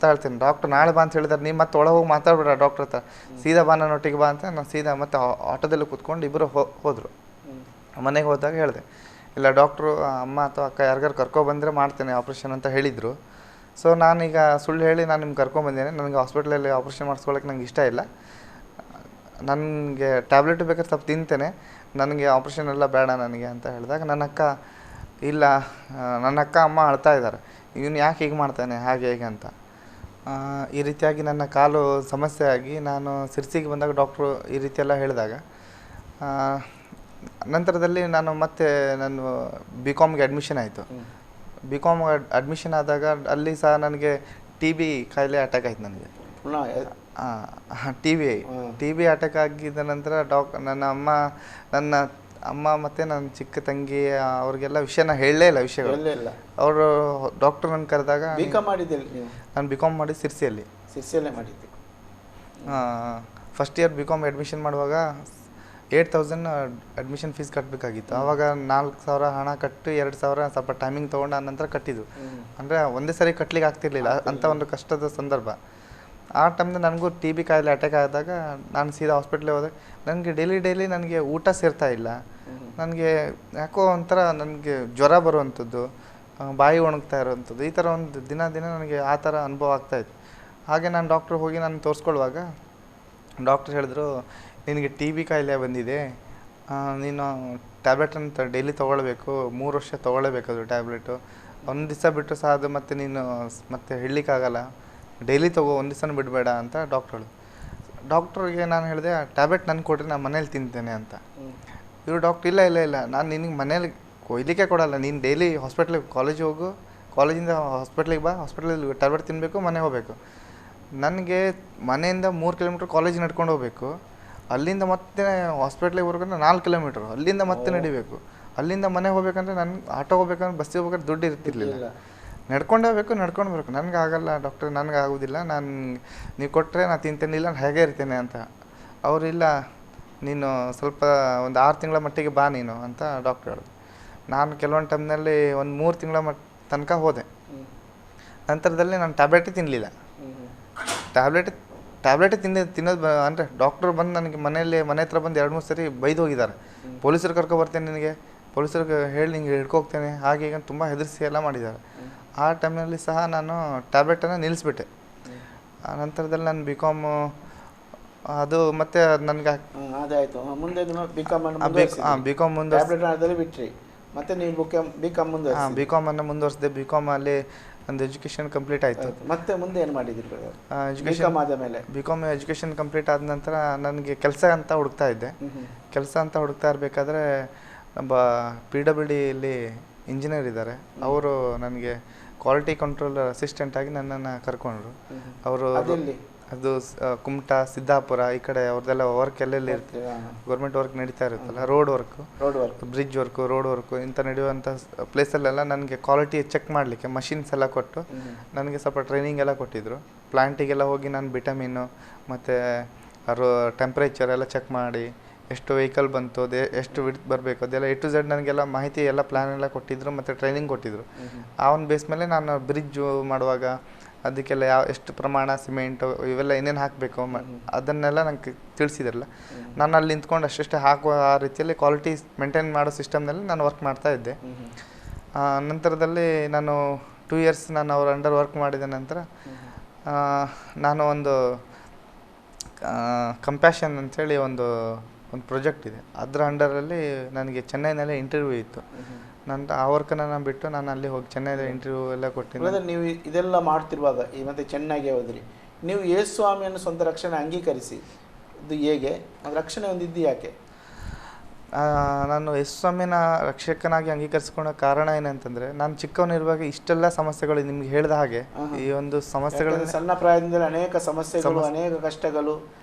ಹೇಳ್ತೇನೆ, ಡಾಕ್ಟ್ರ್ ನಾಳೆ ಬಾ ಅಂತ ಹೇಳಿದಾರೆ, ನೀನು ಮತ್ತೆ ಒಳಗೆ ಹೋಗಿ ಮಾತಾಡ್ಬೇಡ ಡಾಕ್ಟ್ರ್ ಹತ್ರ, ಸೀದಾ ಬಾ ನನ್ನೊಟ್ಟಿಗೆ ಬಾ ಅಂತ. ನಾನು ಸೀದಾ ಮತ್ತೆ ಆಟೋದಲ್ಲಿ ಕೂತ್ಕೊಂಡು ಇಬ್ಬರು ಹೋದರು. ಮನೆಗೆ ಹೋದಾಗ ಹೇಳಿದೆ, ಇಲ್ಲ ಡಾಕ್ಟ್ರು ಅಮ್ಮ ಅಥವಾ ಅಕ್ಕ ಯಾರಿಗಾರು ಕರ್ಕೊಬಂದರೆ ಮಾಡ್ತೇನೆ ಆಪ್ರೇಷನ್ ಅಂತ ಹೇಳಿದರು. ಸೊ ನಾನೀಗ ಸುಳ್ಳು ಹೇಳಿ ನಾನು ನಿಮ್ಗೆ ಕರ್ಕೊಂಬಂದೇನೆ, ನನಗೆ ಹಾಸ್ಪಿಟ್ಲಲ್ಲಿ ಆಪ್ರೇಷನ್ ಮಾಡಿಸ್ಕೊಳ್ಳೋಕೆ ನಂಗೆ ಇಷ್ಟ ಇಲ್ಲ, ನನಗೆ ಟ್ಯಾಬ್ಲೆಟ್ ಬೇಕಾದ್ರೆ ಸ್ವಲ್ಪ ತಿಂತೇನೆ, ನನಗೆ ಆಪ್ರೇಷನ್ ಎಲ್ಲ ಬೇಡ ನನಗೆ ಅಂತ ಹೇಳಿದಾಗ ನನ್ನ ಅಕ್ಕ ಅಮ್ಮ ಅಳ್ತಾ ಇದ್ದಾರೆ, ಇವನು ಯಾಕೆ ಹೀಗೆ ಮಾಡ್ತಾನೆ ಹಾಗೆ ಹೇಗೆ ಅಂತ. ಈ ರೀತಿಯಾಗಿ ನನ್ನ ಕಾಲು ಸಮಸ್ಯೆ ಆಗಿ ನಾನು ಸಿರ್ಸಿಗೆ ಬಂದಾಗ ಡಾಕ್ಟ್ರು ಈ ರೀತಿಯೆಲ್ಲ ಹೇಳಿದಾಗ ನಂತರದಲ್ಲಿ ನಾನು BComಗೆ ಅಡ್ಮಿಷನ್ ಆಯಿತು. BCom ಅಡ್ಮಿಷನ್ ಆದಾಗ ಅಲ್ಲಿ ಸಹ ನನಗೆ TB ಕಾಯಿಲೆ ಅಟ್ಯಾಕ್ ಆಯ್ತು ನನಗೆ. TB ಅಟ್ಯಾಕ್ ಆಗಿದ್ದ ನಂತರ ನನ್ನ ಅಮ್ಮ ಮತ್ತು ನನ್ನ ಚಿಕ್ಕ ತಂಗಿ ಅವ್ರಿಗೆಲ್ಲ ವಿಷಯನ ಹೇಳಲೇ ಇಲ್ಲ ವಿಷಯಗಳು. ಅವರು ಡಾಕ್ಟ್ರು ನನ್ನ ಕರೆದಾಗ, ನಾನು BCom ಮಾಡಿ ಸಿರ್ಸಿಯಲ್ಲೇ ಮಾಡಿದ್ದೆ. ಫಸ್ಟ್ ಇಯರ್ BCom ಅಡ್ಮಿಷನ್ ಮಾಡುವಾಗ 8,000 ಅಡ್ಮಿಷನ್ ಫೀಸ್ ಕಟ್ಟಬೇಕಾಗಿತ್ತು. ಆವಾಗ 4,000 ಹಣ ಕಟ್ಟು 2,000 ಸ್ವಲ್ಪ ಟೈಮಿಂಗ್ ತೊಗೊಂಡು ಆ ನಂತರ ಕಟ್ಟಿದ್ದು. ಅಂದರೆ ಒಂದೇ ಸರಿ ಕಟ್ಟಲಿಕ್ಕೆ ಆಗ್ತಿರ್ಲಿಲ್ಲ, ಅಂಥ ಒಂದು ಕಷ್ಟದ ಸಂದರ್ಭ. ಆ ಟೈಮ್ನಲ್ಲಿ ನನಗೂ TB ಕಾಯಿಲೆ ಅಟ್ಯಾಕ್ ಆದಾಗ ನಾನು ಸೀದಾ ಹಾಸ್ಪಿಟ್ಲಿಗೆ ಹೋದೆ. ನನಗೆ ಡೈಲಿ ನನಗೆ ಊಟ ಸೇರ್ತಾ ಇಲ್ಲ, ನನಗೆ ಯಾಕೋ ಒಂಥರ ನನಗೆ ಜ್ವರ ಬರುವಂಥದ್ದು, ಬಾಯಿ ಒಣಗ್ತಾ ಇರೋವಂಥದ್ದು, ಈ ಥರ ಒಂದು ದಿನ ನನಗೆ ಆ ಥರ ಅನುಭವ ಆಗ್ತಾಯಿತ್ತು. ಹಾಗೆ ನಾನು ಡಾಕ್ಟ್ರಿಗೆ ಹೋಗಿ ನಾನು ತೋರಿಸ್ಕೊಳ್ಳುವಾಗ ಡಾಕ್ಟ್ರು ಹೇಳಿದ್ರು, ನಿನಗೆ TB ಕಾಯಿಲೆ ಬಂದಿದೆ, ನೀನು ಟ್ಯಾಬ್ಲೆಟ್ ಅಂತ ಡೈಲಿ ತೊಗೊಳ್ಬೇಕು, 3 ವರ್ಷ ತೊಗೊಳ್ಳೇಬೇಕು ಅದು ಟ್ಯಾಬ್ಲೆಟು, ಒಂದು ದಿವಸ ಬಿಟ್ಟರು ಸಹ ಅದು ಮತ್ತೆ ಹೇಳಲಿಕ್ಕಾಗಲ್ಲ, ಡೈಲಿ ತೊಗೋ, ಒಂದು ದಿವಸನೂ ಬಿಡಬೇಡ ಅಂತ ಡಾಕ್ಟ್ರಿಗೆ ನಾನು ಹೇಳಿದೆ, ಟ್ಯಾಬ್ಲೆಟ್ ನನಗೆ ಕೊಟ್ಟರೆ ನಾನು ಮನೇಲಿ ತಿಂತೇನೆ ಅಂತ. ಇವರು ಡಾಕ್ಟ್ರ್ ಇಲ್ಲ ನಾನು ನಿನಗೆ ಮನೇಲಿ ಕೊಯ್ಲಿಕ್ಕೆ ಕೊಡಲ್ಲ, ನೀನು ಡೈಲಿ ಹಾಸ್ಪಿಟ್ಲಿಗೆ ಕಾಲೇಜ್ ಹೋಗು, ಕಾಲೇಜಿಂದ ಹಾಸ್ಪಿಟ್ಲಿಗೆ ಬಾ, ಹಾಸ್ಪಿಟ್ಲಲ್ಲಿ ಟ್ಯಾಬ್ಲೆಟ್ ತಿನ್ನಬೇಕು, ಮನೆಗೆ ಹೋಗಬೇಕು. ನನಗೆ ಮನೆಯಿಂದ 3 ಕಿಲೋಮೀಟ್ರ್ ಕಾಲೇಜಿಗೆ ನಡ್ಕೊಂಡು ಹೋಗಬೇಕು, ಅಲ್ಲಿಂದ ಮತ್ತೆ ಹಾಸ್ಪಿಟ್ಲಿಗೆ ಬರ್ಬೇಕಂದ್ರೆ 4 ಕಿಲೋಮೀಟ್ರ್, ಅಲ್ಲಿಂದ ಮತ್ತೆ ನಡಿಬೇಕು. ಅಲ್ಲಿಂದ ಮನೆಗೆ ಹೋಗ್ಬೇಕಂದ್ರೆ ನನಗೆ ಆಟೋ ಹೋಗ್ಬೇಕಂದ್ರೆ ಬಸ್ಸಿಗೆ ಹೋಗ್ಬೇಕಾದ್ರೆ ದುಡ್ಡು ಇರ್ತಿರ್ಲಿಲ್ಲ. ನಡ್ಕೊಂಡು ಹೋಗ್ಬೇಕು, ನಡ್ಕೊಂಡು ಬರ್ಬೇಕು. ನನಗೆ ಆಗಲ್ಲ ಡಾಕ್ಟ್ರ್, ನನಗೆ ಆಗೋದಿಲ್ಲ, ನೀವು ಕೊಟ್ಟರೆ ನಾನು ತಿಂತೇನಿಲ್ಲ, ನಾನು ಹೇಗೆ ಇರ್ತೇನೆ ಅಂತ. ಅವರಿಲ್ಲ, ನೀನು ಸ್ವಲ್ಪ ಒಂದು 6 ತಿಂಗಳ ಮಟ್ಟಿಗೆ ಬಾ ನೀನು ಅಂತ ಡಾಕ್ಟ್ರ್ ಹೇಳಿದ್ರು. ನಾನು ಕೆಲವೊಂದು ಟೈಮ್ನಲ್ಲಿ ಒಂದು 3 ತಿಂಗಳ ತನಕ ಹೋದೆ. ನಂತರದಲ್ಲಿ ನಾನು ಟ್ಯಾಬ್ಲೆಟೇ ತಿನ್ನಲಿಲ್ಲ. ಟ್ಯಾಬ್ಲೆಟೇ ತಿನ್ನೋದು ಅಂದರೆ ಡಾಕ್ಟ್ರು ಬಂದು ನನಗೆ ಮನೆ ಹತ್ರ ಬಂದು 2-3 ಸರಿ ಬೈದು ಹೋಗಿದ್ದಾರೆ. ಪೊಲೀಸರು ಕರ್ಕೊಬರ್ತೇನೆ, ನಿನಗೆ ಪೊಲೀಸರಿಗೆ ಹೇಳಿ ನಿಂಗೆ ಹಿಡ್ಕೋಗ್ತೇನೆ, ಹಾಗೆ ಈಗ ತುಂಬ ಹೆದರಿಸಿ ಎಲ್ಲ ಮಾಡಿದ್ದಾರೆ. ಆ ಟೈಮ್ನಲ್ಲಿ ಸಹ ನಾನು ಟ್ಯಾಬ್ಲೆಟನ್ನು ನಿಲ್ಲಿಸ್ಬಿಟ್ಟೆ. ಆ ನಂತರದಲ್ಲಿ ನಾನು BCom ಅದು ಮತ್ತೆ ನನಗೆ ಅದಾಯಿತು. ಮುಂದೆ BCom ಮುಂದೆ ಬಿಟ್ರಿ, ಮತ್ತೆ ನೀವು BCom ಮುಂದೆ BCom-ಅನ್ನು ಮುಂದುವರಿಸಿದೆ. BCom-ಅಲ್ಲಿ ಒಂದು ಎಜುಕೇಷನ್ ಕಂಪ್ಲೀಟ್ ಆಯಿತು. ಮತ್ತೆ ಮುಂದೆ ಏನು ಮಾಡಿದ್ರಿ? ಎಜುಕೇಷನ್ ಆದ ಮೇಲೆ BCom ಎಜುಕೇಷನ್ ಕಂಪ್ಲೀಟ್ ಆದ ನಂತರ ನನಗೆ ಕೆಲಸ ಅಂತ ಹುಡುಕ್ತಾ ಇದ್ದೆ. ಕೆಲಸ ಅಂತ ಹುಡುಕ್ತಾ ಇರಬೇಕಾದ್ರೆ ನಮ್ಮ PWD-ಯಲ್ಲಿ ಇಂಜಿನಿಯರ್ ಇದ್ದಾರೆ, ಅವರು ನನಗೆ ಕ್ವಾಲಿಟಿ ಕಂಟ್ರೋಲ್ ಅಸಿಸ್ಟೆಂಟಾಗಿ ನನ್ನನ್ನು ಕರ್ಕೊಂಡ್ರು. ಅವರು ಅದು ಕುಮಟಾ, ಸಿದ್ದಾಪುರ ಈ ಕಡೆ ಅವ್ರದ್ದೆಲ್ಲ ವರ್ಕ್ ಎಲ್ಲೆಲ್ಲಿ ಇರುತ್ತೆ, ಗೌರ್ಮೆಂಟ್ ವರ್ಕ್ ನಡೀತಾ ಇರುತ್ತಲ್ಲ, road work, bridge work, road work ಇಂಥ ನಡೆಯುವಂಥ ಪ್ಲೇಸಲ್ಲೆಲ್ಲ ನನಗೆ ಕ್ವಾಲಿಟಿ ಚೆಕ್ ಮಾಡಲಿಕ್ಕೆ ಮಷಿನ್ಸ್ ಎಲ್ಲ ಕೊಟ್ಟು ನನಗೆ ಸ್ವಲ್ಪ ಟ್ರೈನಿಂಗ್ ಎಲ್ಲ ಕೊಟ್ಟಿದ್ದರು. ಪ್ಲ್ಯಾಂಟಿಗೆಲ್ಲ ಹೋಗಿ ನಾನು ವಿಟಮಿನ್ನು ಮತ್ತು ಟೆಂಪ್ರೇಚರ್ ಎಲ್ಲ ಚೆಕ್ ಮಾಡಿ, ಎಷ್ಟು ವೆಹಿಕಲ್ ಬಂತು, ಎಷ್ಟು ವಿಡ್ತ್ ಬರಬೇಕು, ಅದೆಲ್ಲ A to Z ನನಗೆಲ್ಲ ಮಾಹಿತಿ ಎಲ್ಲ ಪ್ಲ್ಯಾನ್ ಎಲ್ಲ ಕೊಟ್ಟಿದ್ದರು ಮತ್ತು ಟ್ರೈನಿಂಗ್ ಕೊಟ್ಟಿದ್ದರು. ಆ ಒಂದು ಬೇಸ್ ಮೇಲೆ ನಾನು ಬ್ರಿಡ್ಜು ಮಾಡುವಾಗ ಅದಕ್ಕೆಲ್ಲ ಎಷ್ಟು ಪ್ರಮಾಣ ಸಿಮೆಂಟು ಇವೆಲ್ಲ ಏನೇನು ಹಾಕಬೇಕು ಅದನ್ನೆಲ್ಲ ನಂಗೆ ತಿಳಿಸಿದ್ರಲ್ಲ. ನಾನು ಅಲ್ಲಿ ನಿಂತ್ಕೊಂಡು ಅಷ್ಟೇ ಹಾಕುವ ಆ ರೀತಿಯಲ್ಲಿ ಕ್ವಾಲಿಟಿ ಮೇಂಟೈನ್ ಮಾಡೋ ಸಿಸ್ಟಮ್ನಲ್ಲಿ ನಾನು ವರ್ಕ್ ಮಾಡ್ತಾ ಇದ್ದೆ. ನಂತರದಲ್ಲಿ ನಾನು 2 ಇಯರ್ಸ್ ನಾನು ಅವ್ರ ಅಂಡರ್ ವರ್ಕ್ ಮಾಡಿದ ನಂತರ ನಾನು ಒಂದು ಕಂಪ್ಯಾಷನ್ ಅಂಥೇಳಿ ಒಂದು ಪ್ರಾಜೆಕ್ಟ್ ಇದೆ, ಅದರ ಅಂಡರಲ್ಲಿ ನನಗೆ ಚೆನ್ನೈನಲ್ಲೇ ಇಂಟರ್ವ್ಯೂ ಇತ್ತು. ನಂತರ ಆ ವರ್ಕನ್ನು ನಾನು ಬಿಟ್ಟು ನಾನು ಅಲ್ಲಿ ಹೋಗಿ ಚೆನ್ನೈದ ಇಂಟರ್ವ್ಯೂ ಎಲ್ಲ ಕೊಟ್ಟಿದ್ದೆ. ನೀವು ಇದೆಲ್ಲ ಮಾಡ್ತಿರುವಾಗ ಈ ಮತ್ತೆ ಚೆನ್ನೈಗೆ ಹೋದ್ರಿ, ನೀವು ಯೇಸು ಸ್ವಾಮಿಯನ್ನು ಸ್ವಂತ ರಕ್ಷಣೆ ಅಂಗೀಕರಿಸಿ ಇದು ಹೇಗೆ ರಕ್ಷಣೆ ಹೊಂದಿದ್ದು ಯಾಕೆ? ನಾನು ಯೇಸು ಸ್ವಾಮಿನ ರಕ್ಷಕನಾಗಿ ಅಂಗೀಕರಿಸ್ಕೊಳ್ಳೋ ಕಾರಣ ಏನಂತಂದರೆ, ನಾನು ಚಿಕ್ಕವನಿರುವಾಗ ಇಷ್ಟೆಲ್ಲ ಸಮಸ್ಯೆಗಳು ನಿಮ್ಗೆ ಹೇಳಿದ ಹಾಗೆ ಈ ಒಂದು ಸಮಸ್ಯೆಗಳು ಸಣ್ಣ ಪ್ರಾಯದಿಂದಲೇ ಅನೇಕ ಸಮಸ್ಯೆಗಳು, ಅನೇಕ ಕಷ್ಟಗಳು,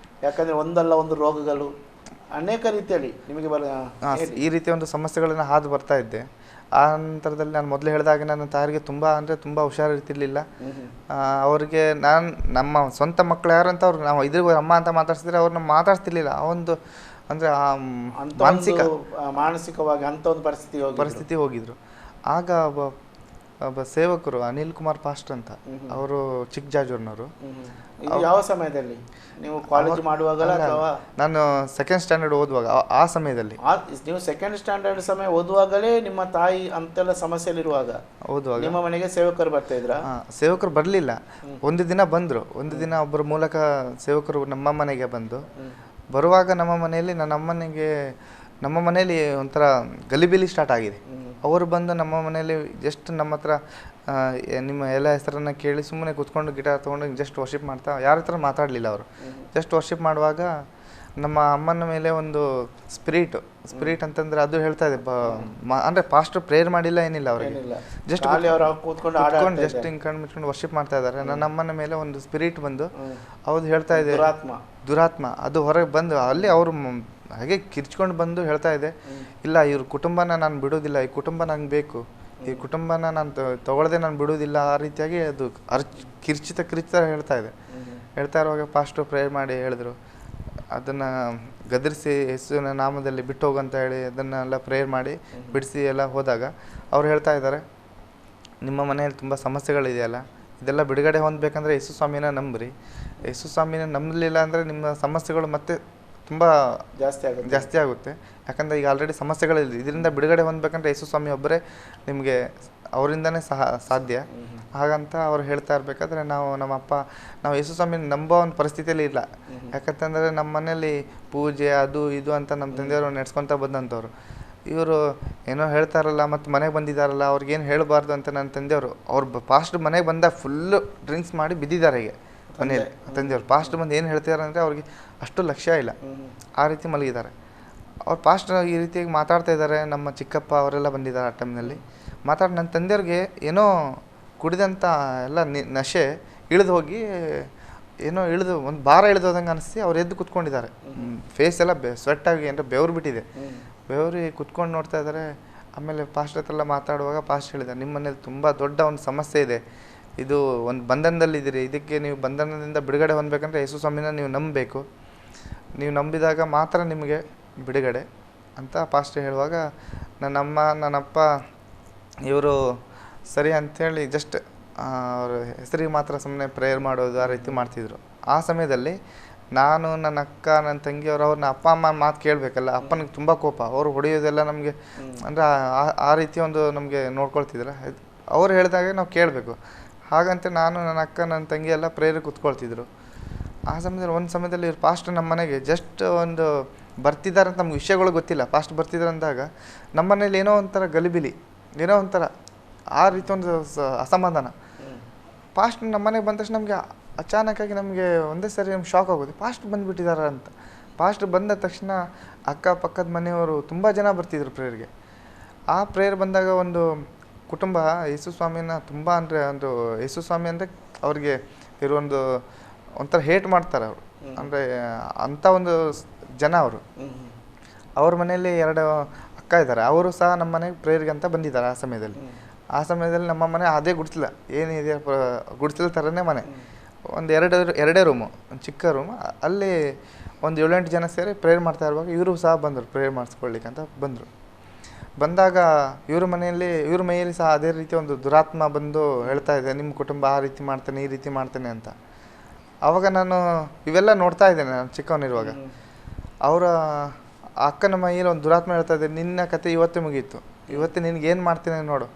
ಯಾಕಂದರೆ ಒಂದಲ್ಲ ಒಂದು ರೋಗಗಳು ಅನೇಕ ರೀತಿಯಲ್ಲಿ ನಿಮಗೆ ಈ ರೀತಿಯ ಒಂದು ಸಮಸ್ಯೆಗಳನ್ನು ಹಾದು ಬರ್ತಾ ಇದ್ದೆ. ಆ ನಂತರದಲ್ಲಿ ನಾನು ಮೊದಲು ಹೇಳಿದಾಗ ನನ್ನ ತಾಯಿಗೆ ತುಂಬ ಹುಷಾರಿರ್ತಿರ್ಲಿಲ್ಲ. ಅವ್ರಿಗೆ ನಮ್ಮ ಸ್ವಂತ ಮಕ್ಕಳು ಯಾರು ಅಂತ ಅವ್ರು ನಾವು ಇದ್ರಿಗೂ ಅಮ್ಮ ಅಂತ ಮಾತಾಡ್ಸಿದ್ರೆ ಅವ್ರನ್ನ ಮಾತಾಡ್ತಿರ್ಲಿಲ್ಲ. ಆ ಒಂದು ಅಂದರೆ ಮಾನಸಿಕವಾಗಿ ಅಂಥ ಒಂದು ಪರಿಸ್ಥಿತಿ ಹೋಗಿದ್ರು. ಆಗ ಒಬ್ಬ ಸೇವಕರು ಅನಿಲ್ ಕುಮಾರ್ ಪಾಸ್ಟರ್ ಅಂತ, ಅವರು ಚಿಕ್ಕಜಾಜೂರಿನವರು. ಯಾವ ಸಮಯದಲ್ಲಿ ನೀವು ಕಾಲೇಜ್ ಮಾಡುವಾಗ? ನಾನು 2nd ಸ್ಟ್ಯಾಂಡರ್ಡ್ ಓದುವಾಗ, ಆ ಸಮಯದಲ್ಲಿ. ನೀವು 2nd ಸ್ಟ್ಯಾಂಡರ್ಡ್ ಸಮಯ ಓದುವಾಗಲೇ ನಿಮ್ಮ ತಾಯಿ ಅಂತೆಲ್ಲ ಸಮಸ್ಯೆಲಿರುವಾಗ ಓದುವಾಗ ನಿಮ್ಮ ಮನೆಗೆ ಸೇವಕರು ಬರ್ತಾ ಇದ್ರ? ಸೇವಕರು ಬರಲಿಲ್ಲ. ಒಂದು ದಿನ ಬಂದರು. ಒಂದು ದಿನ ಒಬ್ಬರ ಮೂಲಕ ಸೇವಕರು ನಮ್ಮ ಮನೆಗೆ ಬಂದು, ಬರುವಾಗ ನಮ್ಮ ಮನೆಯಲ್ಲಿ ಒಂಥರ ಗಲಿಬಿಲಿ ಸ್ಟಾರ್ಟ್ ಆಗಿದೆ. ಅವರು ಬಂದು ನಮ್ಮ ಮನೆಯಲ್ಲಿ ಜಸ್ಟ್ ನಮ್ಮ ಹತ್ರ ನಿಮ್ಮ ಎಲ್ಲ ಹೆಸರನ್ನು ಕೇಳಿ ಸುಮ್ಮನೆ ಕೂತ್ಕೊಂಡು ಗಿಟಾರ್ ತೊಗೊಂಡು ಜಸ್ಟ್ ವರ್ಷಿಪ್ ಮಾಡ್ತಾ, ಯಾರ ಹತ್ರ ಮಾತಾಡಲಿಲ್ಲ ಅವರು. ಜಸ್ಟ್ ವರ್ಷಿಪ್ ಮಾಡುವಾಗ ನಮ್ಮ ಅಮ್ಮನ ಮೇಲೆ ಒಂದು ಸ್ಪಿರಿಟ್ ಅಂತಂದರೆ ಅದು ಹೇಳ್ತಾ ಇದೆ. ಅಂದರೆ ಪಾಸ್ಟರ್ ಪ್ರೇಯರ್ ಮಾಡಿಲ್ಲ, ಏನಿಲ್ಲ, ಅವರಿಗೆ ಜಸ್ಟ್ ಕೂತ್ಕೊಂಡು ಜಸ್ಟ್ ಹಿಂಗೆ ಕಣ್ಣು ಮುಚ್ಕೊಂಡು ವರ್ಷಿಪ್ ಮಾಡ್ತಾ ಇದ್ದಾರೆ. ನನ್ನ ಅಮ್ಮನ ಮೇಲೆ ಒಂದು ಸ್ಪಿರಿಟ್ ಬಂದು ಅವ್ರು ಹೇಳ್ತಾ ಇದೆ, ದುರಾತ್ಮ ಅದು ಹೊರಗೆ ಬಂದು ಅಲ್ಲಿ ಅವರು ಹಾಗೆ ಕಿರ್ಚ್ಕೊಂಡು ಬಂದು ಹೇಳ್ತಾ ಇದೆ, ಇಲ್ಲ ಇವ್ರ ಕುಟುಂಬನ ನಾನು ಬಿಡೋದಿಲ್ಲ, ಈ ಕುಟುಂಬ ನಂಗೆ ಬೇಕು, ಈ ಕುಟುಂಬನ ನಾನು ತಗೊಳ್ಳದೆ ನಾನು ಬಿಡೋದಿಲ್ಲ, ಆ ರೀತಿಯಾಗಿ ಅದು ಕಿರ್ಚಿತ ಹೇಳ್ತಾ ಇರುವಾಗ ಪಾಸ್ಟರ್ ಪ್ರೇಯರ್ ಮಾಡಿ ಹೇಳಿದ್ರು, ಅದನ್ನು ಗದರಿಸಿ ಯೇಸುವಿನ ನಾಮದಲ್ಲಿ ಬಿಟ್ಟು ಹೋಗಂತ ಹೇಳಿ ಅದನ್ನೆಲ್ಲ ಪ್ರೇಯರ್ ಮಾಡಿ ಬಿಡಿಸಿ ಎಲ್ಲ ಹೋದಾಗ ಅವ್ರು ಹೇಳ್ತಾ ಇದ್ದಾರೆ, ನಿಮ್ಮ ಮನೆಯಲ್ಲಿ ತುಂಬ ಸಮಸ್ಯೆಗಳಿದೆಯಲ್ಲ, ಇದೆಲ್ಲ ಬಿಡುಗಡೆ ಹೊಂದಬೇಕಂದ್ರೆ ಯೇಸು ಸ್ವಾಮಿನ ನಂಬ್ರಿ. ಯೇಸು ಸ್ವಾಮಿನ ನಂಬಲಿಲ್ಲ ಅಂದರೆ ನಿಮ್ಮ ಸಮಸ್ಯೆಗಳು ಮತ್ತೆ ತುಂಬ ಜಾಸ್ತಿ ಆಗುತ್ತೆ. ಯಾಕಂದರೆ ಈಗ ಆಲ್ರೆಡಿ ಸಮಸ್ಯೆಗಳಿದೆ, ಇದರಿಂದ ಬಿಡುಗಡೆ ಹೊಂದಬೇಕಂದ್ರೆ ಯೇಸು ಸ್ವಾಮಿ ಒಬ್ಬರೇ ನಿಮಗೆ, ಅವರಿಂದನೇ ಸಾಧ್ಯ. ಹಾಗಂತ ಅವ್ರು ಹೇಳ್ತಾ ಇರಬೇಕಾದ್ರೆ ನಾವು ಯೇಸು ಸ್ವಾಮಿ ನಂಬೋ ಒಂದು ಪರಿಸ್ಥಿತಿಯಲ್ಲಿ ಇಲ್ಲ. ಯಾಕಂತಂದರೆ ನಮ್ಮ ಮನೇಲಿ ಪೂಜೆ ಅದು ಇದು ಅಂತ ನಮ್ಮ ತಂದೆಯವರು ನಡೆಸ್ಕೊತ ಬಂದಂಥವ್ರು. ಇವರು ಏನೋ ಹೇಳ್ತಾರಲ್ಲ ಮತ್ತು ಮನೆಗೆ ಬಂದಿದ್ದಾರಲ್ಲ, ಅವ್ರಿಗೇನು ಹೇಳಬಾರ್ದು ಅಂತ ನನ್ನ ತಂದೆಯವರು, ಅವ್ರು ಪಾಸ್ಟ್ ಮನೆಗೆ ಬಂದಾಗ ಫುಲ್ಲು ಡ್ರಿಂಕ್ಸ್ ಮಾಡಿ ಬಿದ್ದಿದ್ದಾರೆ. ಈಗ ಮನೇಲಿ ತಂದೆಯವರು ಪಾಸ್ಟ್ ಬಂದು ಏನು ಹೇಳ್ತಿದ್ದಾರೆ ಅಂದರೆ ಅವ್ರಿಗೆ ಅಷ್ಟು ಲಕ್ಷ್ಯ ಇಲ್ಲ, ಆ ರೀತಿ ಮಲಗಿದ್ದಾರೆ. ಅವ್ರು ಪಾಸ್ಟ್ ಈ ರೀತಿಯಾಗಿ ಮಾತಾಡ್ತಾ ಇದ್ದಾರೆ. ನಮ್ಮ ಚಿಕ್ಕಪ್ಪ ಅವರೆಲ್ಲ ಬಂದಿದ್ದಾರೆ ಆ ಟೈಮ್ನಲ್ಲಿ ನನ್ನ ತಂದೆಯವ್ರಿಗೆ ಏನೋ ಕುಡಿದಂಥ ಎಲ್ಲ ನಶೆ ಇಳಿದು ಹೋಗಿ ಏನೋ ಇಳಿದು ಒಂದು ಭಾರ ಇಳಿದು ಹೋದಂಗೆ ಅನಿಸ್ತಿ ಅವ್ರು ಎದ್ದು ಕುತ್ಕೊಂಡಿದ್ದಾರೆ. ಫೇಸ್ ಎಲ್ಲ ಸ್ವೆಟ್ಟಾಗಿ ಅಂದರೆ ಬೆವರು ಬಿಟ್ಟಿದೆ. ಬೆವರಿ ಕುತ್ಕೊಂಡು ನೋಡ್ತಾ ಇದ್ದಾರೆ. ಆಮೇಲೆ ಪಾಸ್ಟ್ ಹತ್ರ ಎಲ್ಲ ಮಾತಾಡುವಾಗ ಪಾಸ್ಟ್ ಹೇಳಿದ್ದಾರೆ, ನಿಮ್ಮ ಮನೇಲಿ ತುಂಬ ದೊಡ್ಡ ಒಂದು ಸಮಸ್ಯೆ ಇದೆ, ಇದು ಒಂದು ಬಂಧನದಲ್ಲಿದ್ದೀರಿ, ಇದಕ್ಕೆ ನೀವು ಬಂಧನದಿಂದ ಬಿಡುಗಡೆ ಹೊಂದಬೇಕಂದ್ರೆ ಯೇಸು ಸ್ವಾಮಿನ ನೀವು ನಂಬಬೇಕು, ನೀವು ನಂಬಿದಾಗ ಮಾತ್ರ ನಿಮಗೆ ಬಿಡುಗಡೆ ಅಂತ ಪಾಸ್ಟ್ ಹೇಳುವಾಗ ನನ್ನಮ್ಮ ನನ್ನಪ್ಪ ಇವರು ಸರಿ ಅಂಥೇಳಿ ಜಸ್ಟ್ ಅವ್ರ ಹೆಸರಿಗೆ ಮಾತ್ರ ಸುಮ್ಮನೆ ಪ್ರೇಯರ್ ಮಾಡೋದು ಆ ರೀತಿ ಮಾಡ್ತಿದ್ರು. ಆ ಸಮಯದಲ್ಲಿ ನಾನು ನನ್ನ ಅಕ್ಕ ನನ್ನ ತಂಗಿಯವರು ಅವ್ರನ್ನ ಅಪ್ಪ ಅಮ್ಮ ಮಾತು ಕೇಳಬೇಕಲ್ಲ. ಅಪ್ಪನಿಗೆ ತುಂಬ ಕೋಪ, ಅವರು ಹೊಡೆಯೋದೆಲ್ಲ ನಮಗೆ ಅಂದರೆ ಆ ರೀತಿ ಒಂದು ನಮಗೆ ನೋಡ್ಕೊಳ್ತಿದ್ರು. ಅವ್ರು ಹೇಳಿದಾಗೆ ನಾವು ಕೇಳಬೇಕು. ಹಾಗಂತ ನಾನು ನನ್ನ ಅಕ್ಕ ನನ್ನ ತಂಗಿ ಎಲ್ಲ ಪ್ರೇಯರ್ ಕೂತ್ಕೊಳ್ತಿದ್ರು. ಆ ಸಮಯದಲ್ಲಿ ಒಂದು ಸಮಯದಲ್ಲಿ ಪಾಸ್ಟ್ ನಮ್ಮ ಮನೆಗೆ ಜಸ್ಟ್ ಒಂದು ಬರ್ತಿದ್ದಾರೆ ಅಂತ ನಮ್ಗೆ ವಿಷಯಗಳು ಗೊತ್ತಿಲ್ಲ. ಪಾಸ್ಟ್ ಬರ್ತಿದ್ದಾರೆ ಅಂದಾಗ ನಮ್ಮ ಮನೇಲಿ ಏನೋ ಒಂಥರ ಗಲಿಬಿಲಿ, ಏನೋ ಒಂಥರ ಆ ರೀತಿ ಒಂದು ಅಸಮಾಧಾನ. ಪಾಸ್ಟ್ ನಮ್ಮ ಮನೆಗೆ ಬಂದ ತಕ್ಷಣ ನಮಗೆ ಅಚಾನಕ್ಕಾಗಿ ನಮಗೆ ಒಂದೇ ಸರಿ ನಮ್ಗೆ ಶಾಕ್ ಆಗೋದು, ಪಾಸ್ಟ್ ಬಂದುಬಿಟ್ಟಿದ್ದಾರೆ ಅಂತ. ಪಾಸ್ಟ್ ಬಂದ ತಕ್ಷಣ ಅಕ್ಕಪಕ್ಕದ ಮನೆಯವರು ತುಂಬ ಜನ ಬರ್ತಿದ್ರು ಪ್ರೇಯರ್ಗೆ. ಆ ಪ್ರೇಯರ್ ಬಂದಾಗ ಒಂದು ಕುಟುಂಬ ಯೇಸು ಸ್ವಾಮಿನ ತುಂಬ ಅಂದರೆ ಒಂದು ಯೇಸು ಸ್ವಾಮಿ ಅಂದರೆ ಅವ್ರಿಗೆ ಇರುವೊಂದು ಒಂಥರ ಹೇಟ್ ಮಾಡ್ತಾರೆ ಅವರು, ಅಂದರೆ ಅಂಥ ಒಂದು ಜನ ಅವರು. ಅವ್ರ ಮನೆಯಲ್ಲಿ 2 ಅಕ್ಕ ಇದ್ದಾರೆ, ಅವರು ಸಹ ನಮ್ಮ ಮನೆಗೆ ಪ್ರೇಯರ್ಗೆ ಅಂತ ಬಂದಿದ್ದಾರೆ. ಆ ಸಮಯದಲ್ಲಿ ನಮ್ಮ ಮನೆ ಅದೇ ಗುಡಿಸಲ ಏನಿದೆ ಗುಡಿಸಲ ಥರನೇ ಮನೆ, ಒಂದು ಎರಡೇ ರೂಮು, ಒಂದು ಚಿಕ್ಕ ರೂಮು. ಅಲ್ಲಿ ಒಂದು 7-8 ಜನ ಸೇರಿ ಪ್ರೇಯರ್ ಮಾಡ್ತಾ ಇರುವಾಗ ಇವರು ಸಹ ಬಂದರು ಪ್ರೇಯರ್ ಮಾಡಿಸ್ಕೊಳ್ಳಿಕ್ಕೆ ಅಂತ ಬಂದರು. ಬಂದಾಗ ಇವ್ರ ಮನೆಯಲ್ಲಿ ಸಹ ಅದೇ ರೀತಿ ಒಂದು ದುರಾತ್ಮ ಬಂದು ಹೇಳ್ತಾ ಇದೆ, ನಿಮ್ಮ ಕುಟುಂಬ ಆ ರೀತಿ ಮಾಡ್ತೇನೆ ಈ ರೀತಿ ಮಾಡ್ತೇನೆ ಅಂತ. ಆವಾಗ ನಾನು ಇವೆಲ್ಲ ನೋಡ್ತಾ ಇದ್ದೇನೆ ನಾನು ಚಿಕ್ಕವನಿರುವಾಗ. ಅವರ ಅಕ್ಕನ ಮೈಯಲ್ಲಿ ಒಂದು ದುರಾತ್ಮ ಹೇಳ್ತಾ ಇದೆ, ನಿನ್ನ ಕತೆ ಇವತ್ತೇ ಮುಗೀತು, ಇವತ್ತು ನಿನಗೇನು ಮಾಡ್ತೀನಿ ನೋಡು,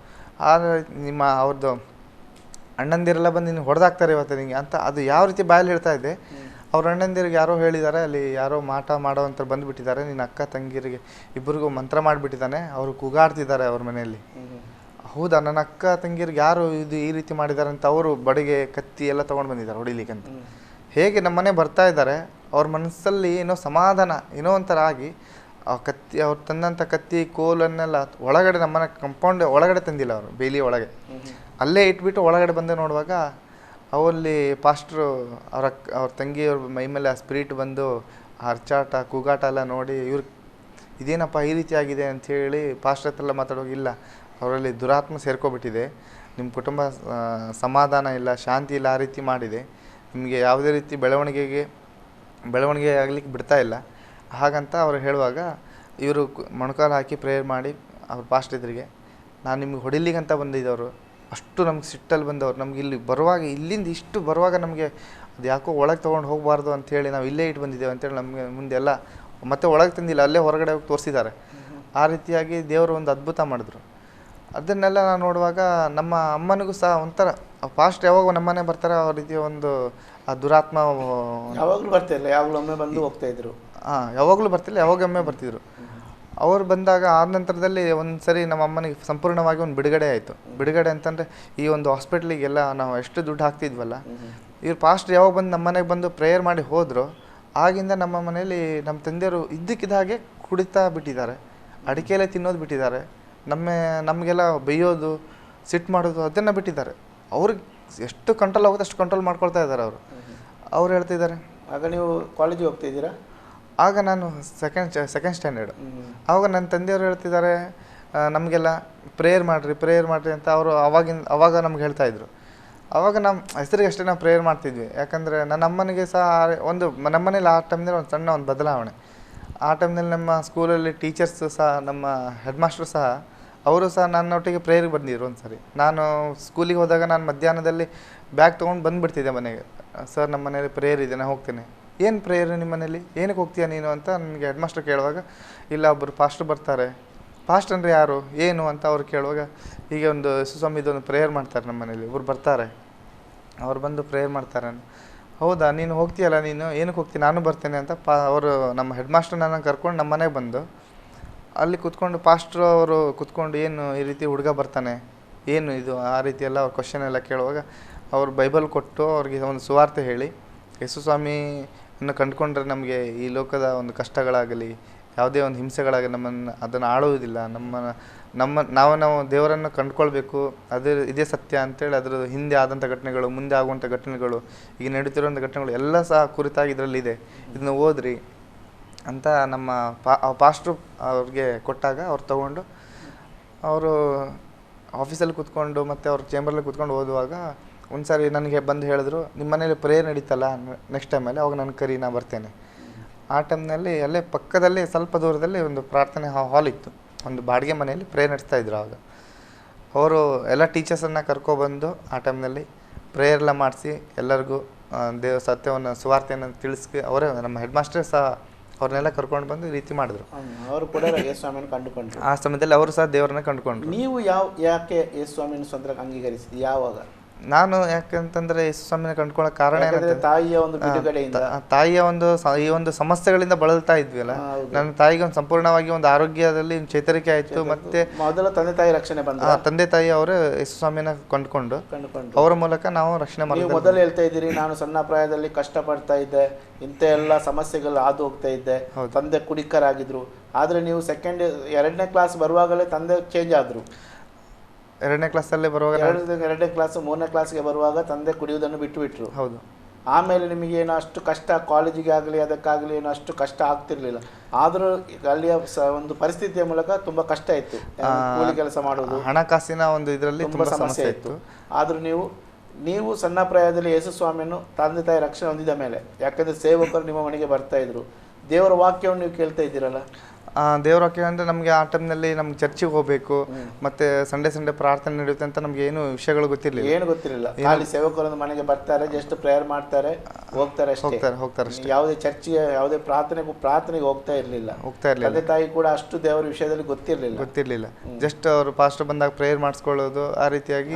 ನಿಮ್ಮ ಅವ್ರದ್ದು ಅಣ್ಣಂದಿರೆಲ್ಲ ಬಂದು ನಿನ್ನ ಹೊಡೆದಾಕ್ತಾರೆ ಇವತ್ತು ನಿನಗೆ ಅಂತ. ಅದು ಯಾವ ರೀತಿ ಬಾಯಲ್ಲಿ ಹೇಳ್ತಾ ಇದೆ. ಅವ್ರ ಅಣ್ಣಂದಿರಿಗೆ ಯಾರೋ ಹೇಳಿದ್ದಾರೆ, ಅಲ್ಲಿ ಯಾರೋ ಮಾಟ ಮಾಡೋ ಅಂತ ಬಂದುಬಿಟ್ಟಿದ್ದಾರೆ, ನಿನ್ನ ಅಕ್ಕ ತಂಗಿರಿಗೆ ಇಬ್ಬರಿಗೂ ಮಂತ್ರ ಮಾಡಿಬಿಟ್ಟಿದ್ದಾನೆ, ಅವರು ಕೂಗಾಡ್ತಿದ್ದಾರೆ ಅವ್ರ ಮನೆಯಲ್ಲಿ. ಹೌದಾ, ನನ್ನ ಅಕ್ಕ ತಂಗಿರಿಗೆ ಯಾರು ಇದು ಈ ರೀತಿ ಮಾಡಿದ್ದಾರೆ ಅಂತ ಅವರು ಬಡಿಗೆ ಕತ್ತಿ ಎಲ್ಲ ತೊಗೊಂಡು ಬಂದಿದ್ದಾರೆ ಹೊಡಿಲಿಕ್ಕೆ ಅಂತ. ಹೇಗೆ ನಮ್ಮ ಮನೆ ಬರ್ತಾ ಇದ್ದಾರೆ, ಅವ್ರ ಮನಸ್ಸಲ್ಲಿ ಏನೋ ಸಮಾಧಾನ ಏನೋ ಒಂಥರ ಆಗಿ ಆ ಕತ್ತಿ ಅವ್ರು ತಂದಂಥ ಕತ್ತಿ ಕೋಲನ್ನೆಲ್ಲ ಒಳಗಡೆ ನಮ್ಮನೆ ಕಂಪೌಂಡ್ ಒಳಗಡೆ ತಂದಿಲ್ಲ, ಅವರು ಬೇಲಿ ಒಳಗೆ ಅಲ್ಲೇ ಇಟ್ಬಿಟ್ಟು ಒಳಗಡೆ ಬಂದು ನೋಡುವಾಗ ಅವಲ್ಲಿ ಪಾಸ್ಟ್ರು ಅವ್ರ ತಂಗಿಯವ್ರ ಮೈ ಮೇಲೆ ಆ ಸ್ಪಿರಿಟ್ ಬಂದು ಅರ್ಚಾಟ ಕೂಗಾಟ ಎಲ್ಲ ನೋಡಿ ಇವ್ರು ಇದೇನಪ್ಪ ಈ ರೀತಿ ಆಗಿದೆ ಅಂಥೇಳಿ ಪಾಸ್ಟ್ರ್ ಹತ್ರ ಎಲ್ಲ ಮಾತಾಡೋಗಿಲ್ಲ, ಅವರಲ್ಲಿ ದುರಾತ್ಮ ಸೇರ್ಕೊಬಿಟ್ಟಿದೆ, ನಿಮ್ಮ ಕುಟುಂಬ ಸಮಾಧಾನ ಇಲ್ಲ, ಶಾಂತಿ ಇಲ್ಲ, ಆ ರೀತಿ ಮಾಡಿದೆ, ನಿಮಗೆ ಯಾವುದೇ ರೀತಿ ಬೆಳವಣಿಗೆ ಆಗಲಿಕ್ಕೆ ಬಿಡ್ತಾ ಇಲ್ಲ ಹಾಗಂತ ಅವ್ರು ಹೇಳುವಾಗ ಇವರು ಮೊಣಕಾಲು ಹಾಕಿ ಪ್ರೇಯರ್ ಮಾಡಿ ಅವ್ರ ಪಾಸ್ಟ್ ಎದುರಿಗೆ, ನಾನು ನಿಮಗೆ ಹೊಡಿಲಿಕ್ಕಂತ ಬಂದಿದ್ದವರು, ಅಷ್ಟು ನಮ್ಗೆ ಸಿಟ್ಟಲ್ಲಿ ಬಂದವರು, ನಮ್ಗೆ ಇಲ್ಲಿ ಬರುವಾಗ ಇಲ್ಲಿಂದ ಇಷ್ಟು ಬರುವಾಗ ನಮಗೆ ಅದು ಯಾಕೋ ಒಳಗೆ ತೊಗೊಂಡು ಹೋಗಬಾರ್ದು ಅಂಥೇಳಿ ನಾವು ಇಲ್ಲೇ ಇಟ್ಟು ಬಂದಿದ್ದೇವೆ ಅಂತೇಳಿ ನಮಗೆ ಮುಂದೆಲ್ಲ ಮತ್ತೆ ಒಳಗೆ ತಂದಿಲ್ಲ, ಅಲ್ಲೇ ಹೊರಗಡೆ ಹೋಗಿ ತೋರಿಸಿದ್ದಾರೆ. ಆ ರೀತಿಯಾಗಿ ದೇವರು ಒಂದು ಅದ್ಭುತ ಮಾಡಿದ್ರು. ಅದನ್ನೆಲ್ಲ ನಾನು ನೋಡುವಾಗ ನಮ್ಮ ಅಮ್ಮನಿಗೂ ಸಹ ಒಂಥರ ಪಾಸ್ಟ್ ಯಾವಾಗ ನಮ್ಮನೆ ಬರ್ತಾರೆ ಆ ರೀತಿಯ ಒಂದು ಆ ದುರಾತ್ಮ ಯಾವಾಗಲೂ ಬರ್ತಿಲ್ಲ, ಯಾವಾಗಲೂ ಒಮ್ಮೆ ಬಂದು ಹೋಗ್ತಾ ಇದ್ರು. ಯಾವಾಗಲೂ ಬರ್ತಿಲ್ಲ, ಯಾವಾಗೊಮ್ಮೆ ಬರ್ತಿದ್ರು. ಅವ್ರು ಬಂದಾಗ ಆದ ನಂತರದಲ್ಲಿ ಒಂದು ಸರಿ ನಮ್ಮ ಅಮ್ಮನಿಗೆ ಸಂಪೂರ್ಣವಾಗಿ ಒಂದು ಬಿಡುಗಡೆ ಆಯಿತು. ಬಿಡುಗಡೆ ಅಂತಂದರೆ ಈ ಒಂದು ಹಾಸ್ಪಿಟ್ಲಿಗೆಲ್ಲ ನಾವು ಎಷ್ಟು ದುಡ್ಡು ಹಾಕ್ತಿದ್ವಲ್ಲ, ಇವ್ರು ಪಾಸ್ಟ್ ಯಾವಾಗ ಬಂದು ನಮ್ಮ ಮನೆಗೆ ಬಂದು ಪ್ರೇಯರ್ ಮಾಡಿ ಹೋದರು, ಆಗಿಂದ ನಮ್ಮ ಮನೆಯಲ್ಲಿ ನಮ್ಮ ತಂದೆಯವರು ಇದ್ದಕ್ಕಿದ್ದ ಹಾಗೆ ಕುಡಿತಾ ಬಿಟ್ಟಿದ್ದಾರೆ, ಅಡಿಕೆಯಲ್ಲೇ ತಿನ್ನೋದು ಬಿಟ್ಟಿದ್ದಾರೆ, ನಮಗೆಲ್ಲ ಬೈಯೋದು ಸಿಟ್ಟು ಮಾಡೋದು ಅದನ್ನು ಬಿಟ್ಟಿದ್ದಾರೆ. ಅವ್ರಿಗೆ ಎಷ್ಟು ಕಂಟ್ರೋಲ್ ಆಗುತ್ತೆ ಅಷ್ಟು ಕಂಟ್ರೋಲ್ ಮಾಡ್ಕೊಳ್ತಾ ಇದ್ದಾರೆ ಅವರು. ಅವ್ರು ಹೇಳ್ತಿದ್ದಾರೆ, ಆಗ ನೀವು ಕಾಲೇಜಿಗೆ ಹೋಗ್ತಾಯಿದ್ದೀರಾ? ಆಗ ನಾನು ಸೆಕೆಂಡ್ ಸ್ಟ್ಯಾಂಡರ್ಡು. ಆವಾಗ ನನ್ನ ತಂದೆಯವರು ಹೇಳ್ತಿದ್ದಾರೆ, ನಮಗೆಲ್ಲ ಪ್ರೇಯರ್ ಮಾಡಿರಿ ಅಂತ ಅವರು ಅವಾಗ ನಮ್ಗೆ ಹೇಳ್ತಾಯಿದ್ರು. ಆವಾಗ ನಮ್ಮ ಹೆಸರಿಗೆ ಅಷ್ಟೇ ನಾವು ಪ್ರೇಯರ್ ಮಾಡ್ತಿದ್ವಿ. ಯಾಕಂದರೆ ನನ್ನ ಅಮ್ಮನಿಗೆ ಸಹ ಒಂದು ನಮ್ಮನೇಲಿ ಆ ಟೈಮ್ನಲ್ಲಿ ಒಂದು ಸಣ್ಣ ಒಂದು ಬದಲಾವಣೆ. ಆ ಟೈಮ್ನಲ್ಲಿ ನಮ್ಮ ಸ್ಕೂಲಲ್ಲಿ ಟೀಚರ್ಸು ಸಹ ನಮ್ಮ ಹೆಡ್ ಮಾಸ್ಟ್ರು ಸಹ ಅವರು ಸಹ ನನ್ನೊಟ್ಟಿಗೆ ಪ್ರೇಯರ್ಗೆ ಬಂದಿದ್ರು. ಒಂದು ಸರಿ ನಾನು ಸ್ಕೂಲಿಗೆ ಹೋದಾಗ ನಾನು ಮಧ್ಯಾಹ್ನದಲ್ಲಿ ಬ್ಯಾಗ್ ತೊಗೊಂಡು ಬಂದುಬಿಡ್ತಿದ್ದೆ ಮನೆಗೆ. ಸರ್ ನಮ್ಮ ಮನೇಲಿ ಪ್ರೇಯರ್ ಇದೆ, ನಾನು ಹೋಗ್ತೇನೆ. ಏನು ಪ್ರೇಯರ್ ನಿಮ್ಮ ಮನೇಲಿ, ಏನಕ್ಕೆ ಹೋಗ್ತೀಯಾ ನೀನು ಅಂತ ನನಗೆ ಹೆಡ್ ಮಾಸ್ಟರ್ ಕೇಳುವಾಗ, ಇಲ್ಲ ಒಬ್ಬರು ಪಾಸ್ಟ್ರು ಬರ್ತಾರೆ. ಪಾಸ್ಟ್ ಅಂದರೆ ಯಾರು ಏನು ಅಂತ ಅವ್ರು ಕೇಳುವಾಗ, ಹೀಗೆ ಒಂದು ಯೇಸುಸ್ವಾಮಿದೊಂದು ಪ್ರೇಯರ್ ಮಾಡ್ತಾರೆ ನಮ್ಮ ಮನೇಲಿ, ಇವ್ರು ಬರ್ತಾರೆ, ಅವ್ರು ಬಂದು ಪ್ರೇಯರ್ ಮಾಡ್ತಾರೆ. ಹೌದಾ, ನೀನು ಹೋಗ್ತೀಯಲ್ಲ, ನೀನು ಏನಕ್ಕೆ ಹೋಗ್ತೀನಿ, ನಾನು ಬರ್ತೇನೆ ಅಂತ ಅವರು ನಮ್ಮ ಹೆಡ್ ಮಾಸ್ಟರ್ ನನ್ನ ಕರ್ಕೊಂಡು ನಮ್ಮ ಮನೆಗೆ ಬಂದು ಅಲ್ಲಿ ಕೂತ್ಕೊಂಡು ಪಾಸ್ಟ್ರು ಅವರು ಕೂತ್ಕೊಂಡು, ಏನು ಈ ರೀತಿ ಹುಡುಗ ಬರ್ತಾನೆ, ಏನು ಇದು ಆ ರೀತಿ ಎಲ್ಲ ಅವ್ರ ಕ್ವಶನ್ ಎಲ್ಲ ಕೇಳುವಾಗ ಅವರು ಬೈಬಲ್ ಕೊಟ್ಟು ಅವ್ರಿಗೆ ಒಂದು ಸುವಾರ್ತೆ ಹೇಳಿ, ಯೇಸುಸ್ವಾಮಿಯನ್ನು ಕಂಡುಕೊಂಡ್ರೆ ನಮಗೆ ಈ ಲೋಕದ ಒಂದು ಕಷ್ಟಗಳಾಗಲಿ ಯಾವುದೇ ಒಂದು ಹಿಂಸೆಗಳಾಗಿ ನಮ್ಮನ್ನು ಅದನ್ನು ಆಳುವುದಿಲ್ಲ. ನಾವು ದೇವರನ್ನು ಕಂಡುಕೊಳ್ಬೇಕು, ಇದೇ ಸತ್ಯ ಅಂತೇಳಿ ಅದರ ಹಿಂದೆ ಆದಂಥ ಘಟನೆಗಳು, ಮುಂದೆ ಆಗುವಂಥ ಘಟನೆಗಳು, ಈಗ ನಡೀತಿರುವಂಥ ಘಟನೆಗಳು ಎಲ್ಲ ಸಹ ಕುರಿತಾಗಿ ಇದರಲ್ಲಿದೆ, ಇದನ್ನು ಓದ್ರಿ ಅಂತ ನಮ್ಮ ಪಾಸ್ಟ್ರು ಅವ್ರಿಗೆ ಕೊಟ್ಟಾಗ ಅವ್ರು ತಗೊಂಡು ಅವರು ಆಫೀಸಲ್ಲಿ ಕೂತ್ಕೊಂಡು ಮತ್ತು ಅವ್ರ ಚೇಂಬರಲ್ಲಿ ಕೂತ್ಕೊಂಡು ಓದುವಾಗ ಒಂದು ಸಾರಿ ನನಗೆ ಬಂದು ಹೇಳಿದ್ರು, ನಿಮ್ಮ ಮನೇಲಿ ಪ್ರೇಯರ್ ನಡೀತಲ್ಲ ನೆಕ್ಸ್ಟ್ ಟೈಮಲ್ಲಿ, ಅವಾಗ ನನ್ನ ಕರಿ, ನಾ ಬರ್ತೇನೆ. ಆ ಟೈಮ್ನಲ್ಲಿ ಅಲ್ಲೇ ಪಕ್ಕದಲ್ಲಿ ಸ್ವಲ್ಪ ದೂರದಲ್ಲಿ ಒಂದು ಪ್ರಾರ್ಥನೆ ಹಾಲ್ ಇತ್ತು, ಒಂದು ಬಾಡಿಗೆ ಮನೆಯಲ್ಲಿ ಪ್ರೇಯರ್ ನಡೆಸ್ತಾಯಿದ್ರು. ಆವಾಗ ಅವರು ಎಲ್ಲ ಟೀಚರ್ಸನ್ನು ಕರ್ಕೊಬಂದು ಆ ಟೈಮ್ನಲ್ಲಿ ಪ್ರೇಯರ್ಲ್ಲ ಮಾಡಿಸಿ ಎಲ್ಲರಿಗೂ ಸತ್ಯವನ್ನು ಸುವಾರ್ತೆಯನ್ನು ತಿಳಿಸಿ, ಅವರೇ ನಮ್ಮ ಹೆಡ್ ಮಾಸ್ಟರ್ ಸಹ ಅವ್ರನ್ನೆಲ್ಲ ಕರ್ಕೊಂಡು ಬಂದು ಈ ರೀತಿ ಮಾಡಿದ್ರು. ಅವರು ಕೂಡ ಯೇಸುಸ್ವಾಮಿಯನ್ನು ಕಂಡುಕೊಂಡ್ರು. ಆ ಸಮಯದಲ್ಲಿ ಅವರು ಸಹ ದೇವರನ್ನ ಕಂಡುಕೊಂಡ್ರು. ನೀವು ಯಾಕೆ ಯೇಸುಸ್ವಾಮಿಯನ್ನು ಸ್ವಂತ ಅಂಗೀಕರಿಸಿದ್ರಿ? ಯಾವಾಗ? ನಾನು ಯಾಕಂತಂದ್ರೆ ಯೇಸುಸ್ವಾಮಿನ ಕಂಡುಕೊಳ್ಳೋ ಕಾರಣ ಏನಂದ್ರೆ ತಾಯಿಯ ಒಂದು ಬಿಡುಗಡೆಯಿಂದ, ತಾಯಿಯ ಈ ಒಂದು ಸಮಸ್ಯೆಗಳಿಂದ ಬಳಲ್ತಾ ಇದ್ವಿ ಅಲ್ಲ. ನನ್ನ ತಾಯಿಗೆ ಒಂದು ಸಂಪೂರ್ಣವಾಗಿ ಒಂದು ಆರೋಗ್ಯದಲ್ಲಿ ಚೇತರಿಕೆ ಆಯ್ತು. ಮತ್ತೆ ಮೊದಲ ತಂದೆ ತಾಯಿ ರಕ್ಷಣೆ ಬಂದ, ತಂದೆ ತಾಯಿ ಅವರೇ ಯೇಸುಸ್ವಾಮಿನ ಕಂಡುಕೊಂಡು ಅವರ ಮೂಲಕ ನಾವು ರಕ್ಷಣೆ ಮಾಡಿದ್ವಿ. ಮೊದಲು ಹೇಳ್ತಾ ಇದ್ದೀರಿ, ನಾನು ಸಣ್ಣ ಪ್ರಾಯದಲ್ಲಿ ಕಷ್ಟಪಡ್ತಾ ಇದ್ದೆ, ಇಂಥ ಎಲ್ಲ ಸಮಸ್ಯೆಗಳು ಹಾದು ಹೋಗ್ತಾ ಇದ್ದೆ, ತಂದೆ ಕುಡಿಕರಾಗಿದ್ರು. ಆದ್ರೆ ನೀವು ಎರಡನೇ ಕ್ಲಾಸ್ ಬರುವಾಗಲೇ ತಂದೆ ಚೇಂಜ್ ಆದ್ರು. ಎರಡನೇ ಕ್ಲಾಸಲ್ಲೇ ಬರುವಾಗ, ಎರಡನೇ ಕ್ಲಾಸ್ ಮೂರನೇ ಕ್ಲಾಸ್ಗೆ ಬರುವಾಗ ತಂದೆ ಕುಡಿಯುವುದನ್ನು ಬಿಟ್ಟುಬಿಟ್ರು. ಹೌದು. ಆಮೇಲೆ ನಿಮಗೆ ಏನೋ ಅಷ್ಟು ಕಷ್ಟ, ಕಾಲೇಜಿಗೆ ಆಗಲಿ ಅದಕ್ಕಾಗಲಿ ಏನೋ ಅಷ್ಟು ಕಷ್ಟ ಆಗ್ತಿರ್ಲಿಲ್ಲ. ಆದರೂ ಅಲ್ಲಿಯ ಒಂದು ಪರಿಸ್ಥಿತಿಯ ಮೂಲಕ ತುಂಬಾ ಕಷ್ಟ ಇತ್ತು, ಕೂಲಿ ಕೆಲಸ ಮಾಡೋದು, ಹಣಕಾಸಿನ ಒಂದು ಇದರಲ್ಲಿ ತುಂಬಾ ಸಮಸ್ಯೆ ಇತ್ತು. ಆದ್ರೂ ನೀವು ಸಣ್ಣ ಪ್ರಾಯದಲ್ಲಿ ಯೇಸುಸ್ವಾಮಿಯನ್ನು ತಂದೆ ತಾಯಿ ರಕ್ಷಣೆ ಹೊಂದಿದ ಮೇಲೆ, ಯಾಕಂದ್ರೆ ಸೇವಕರು ನಿಮ್ಮ ಮನೆಗೆ ಬರ್ತಾ ಇದ್ರು, ದೇವರ ವಾಕ್ಯವನ್ನು ನೀವು ಕೇಳ್ತಾ ಇದ್ದೀರಲ್ಲ. ದೇವ್ರ ವಾಕ್ಯ ಅಂದರೆ ನಮಗೆ ಆ ಟೈಮ್ನಲ್ಲಿ ನಮ್ಗೆ ಚರ್ಚಿಗೆ ಹೋಗಬೇಕು, ಮತ್ತೆ ಸಂಡೇ ಪ್ರಾರ್ಥನೆ ನಡೆಯುತ್ತೆ ಅಂತ ನಮ್ಗೆ ಏನು ವಿಷಯಗಳು ಗೊತ್ತಿರಲಿಲ್ಲ. ಏನು ಗೊತ್ತಿರಲಿಲ್ಲ. ಖಾಲಿ ಸೇವಕರೊಂದು ಮನೆಗೆ ಬರ್ತಾರೆ, ಜಸ್ಟ್ ಪ್ರೇಯರ್ ಮಾಡ್ತಾರೆ, ಹೋಗ್ತಾರೆ ಅಷ್ಟೇ. ಯಾವುದೇ ಚರ್ಚಿಗೆ, ಯಾವುದೇ ಪ್ರಾರ್ಥನೆಗೆ ಹೋಗ್ತಾ ಇರಲಿಲ್ಲ. ತಂದೆ ತಾಯಿ ಕೂಡ ಅಷ್ಟು ದೇವರ ವಿಷಯದಲ್ಲಿ ಗೊತ್ತಿರಲಿಲ್ಲ. ಜಸ್ಟ್ ಅವರು ಪಾಸ್ಟರ್ ಬಂದಾಗ ಪ್ರೇಯರ್ ಮಾಡಿಸ್ಕೊಳ್ಳೋದು, ಆ ರೀತಿಯಾಗಿ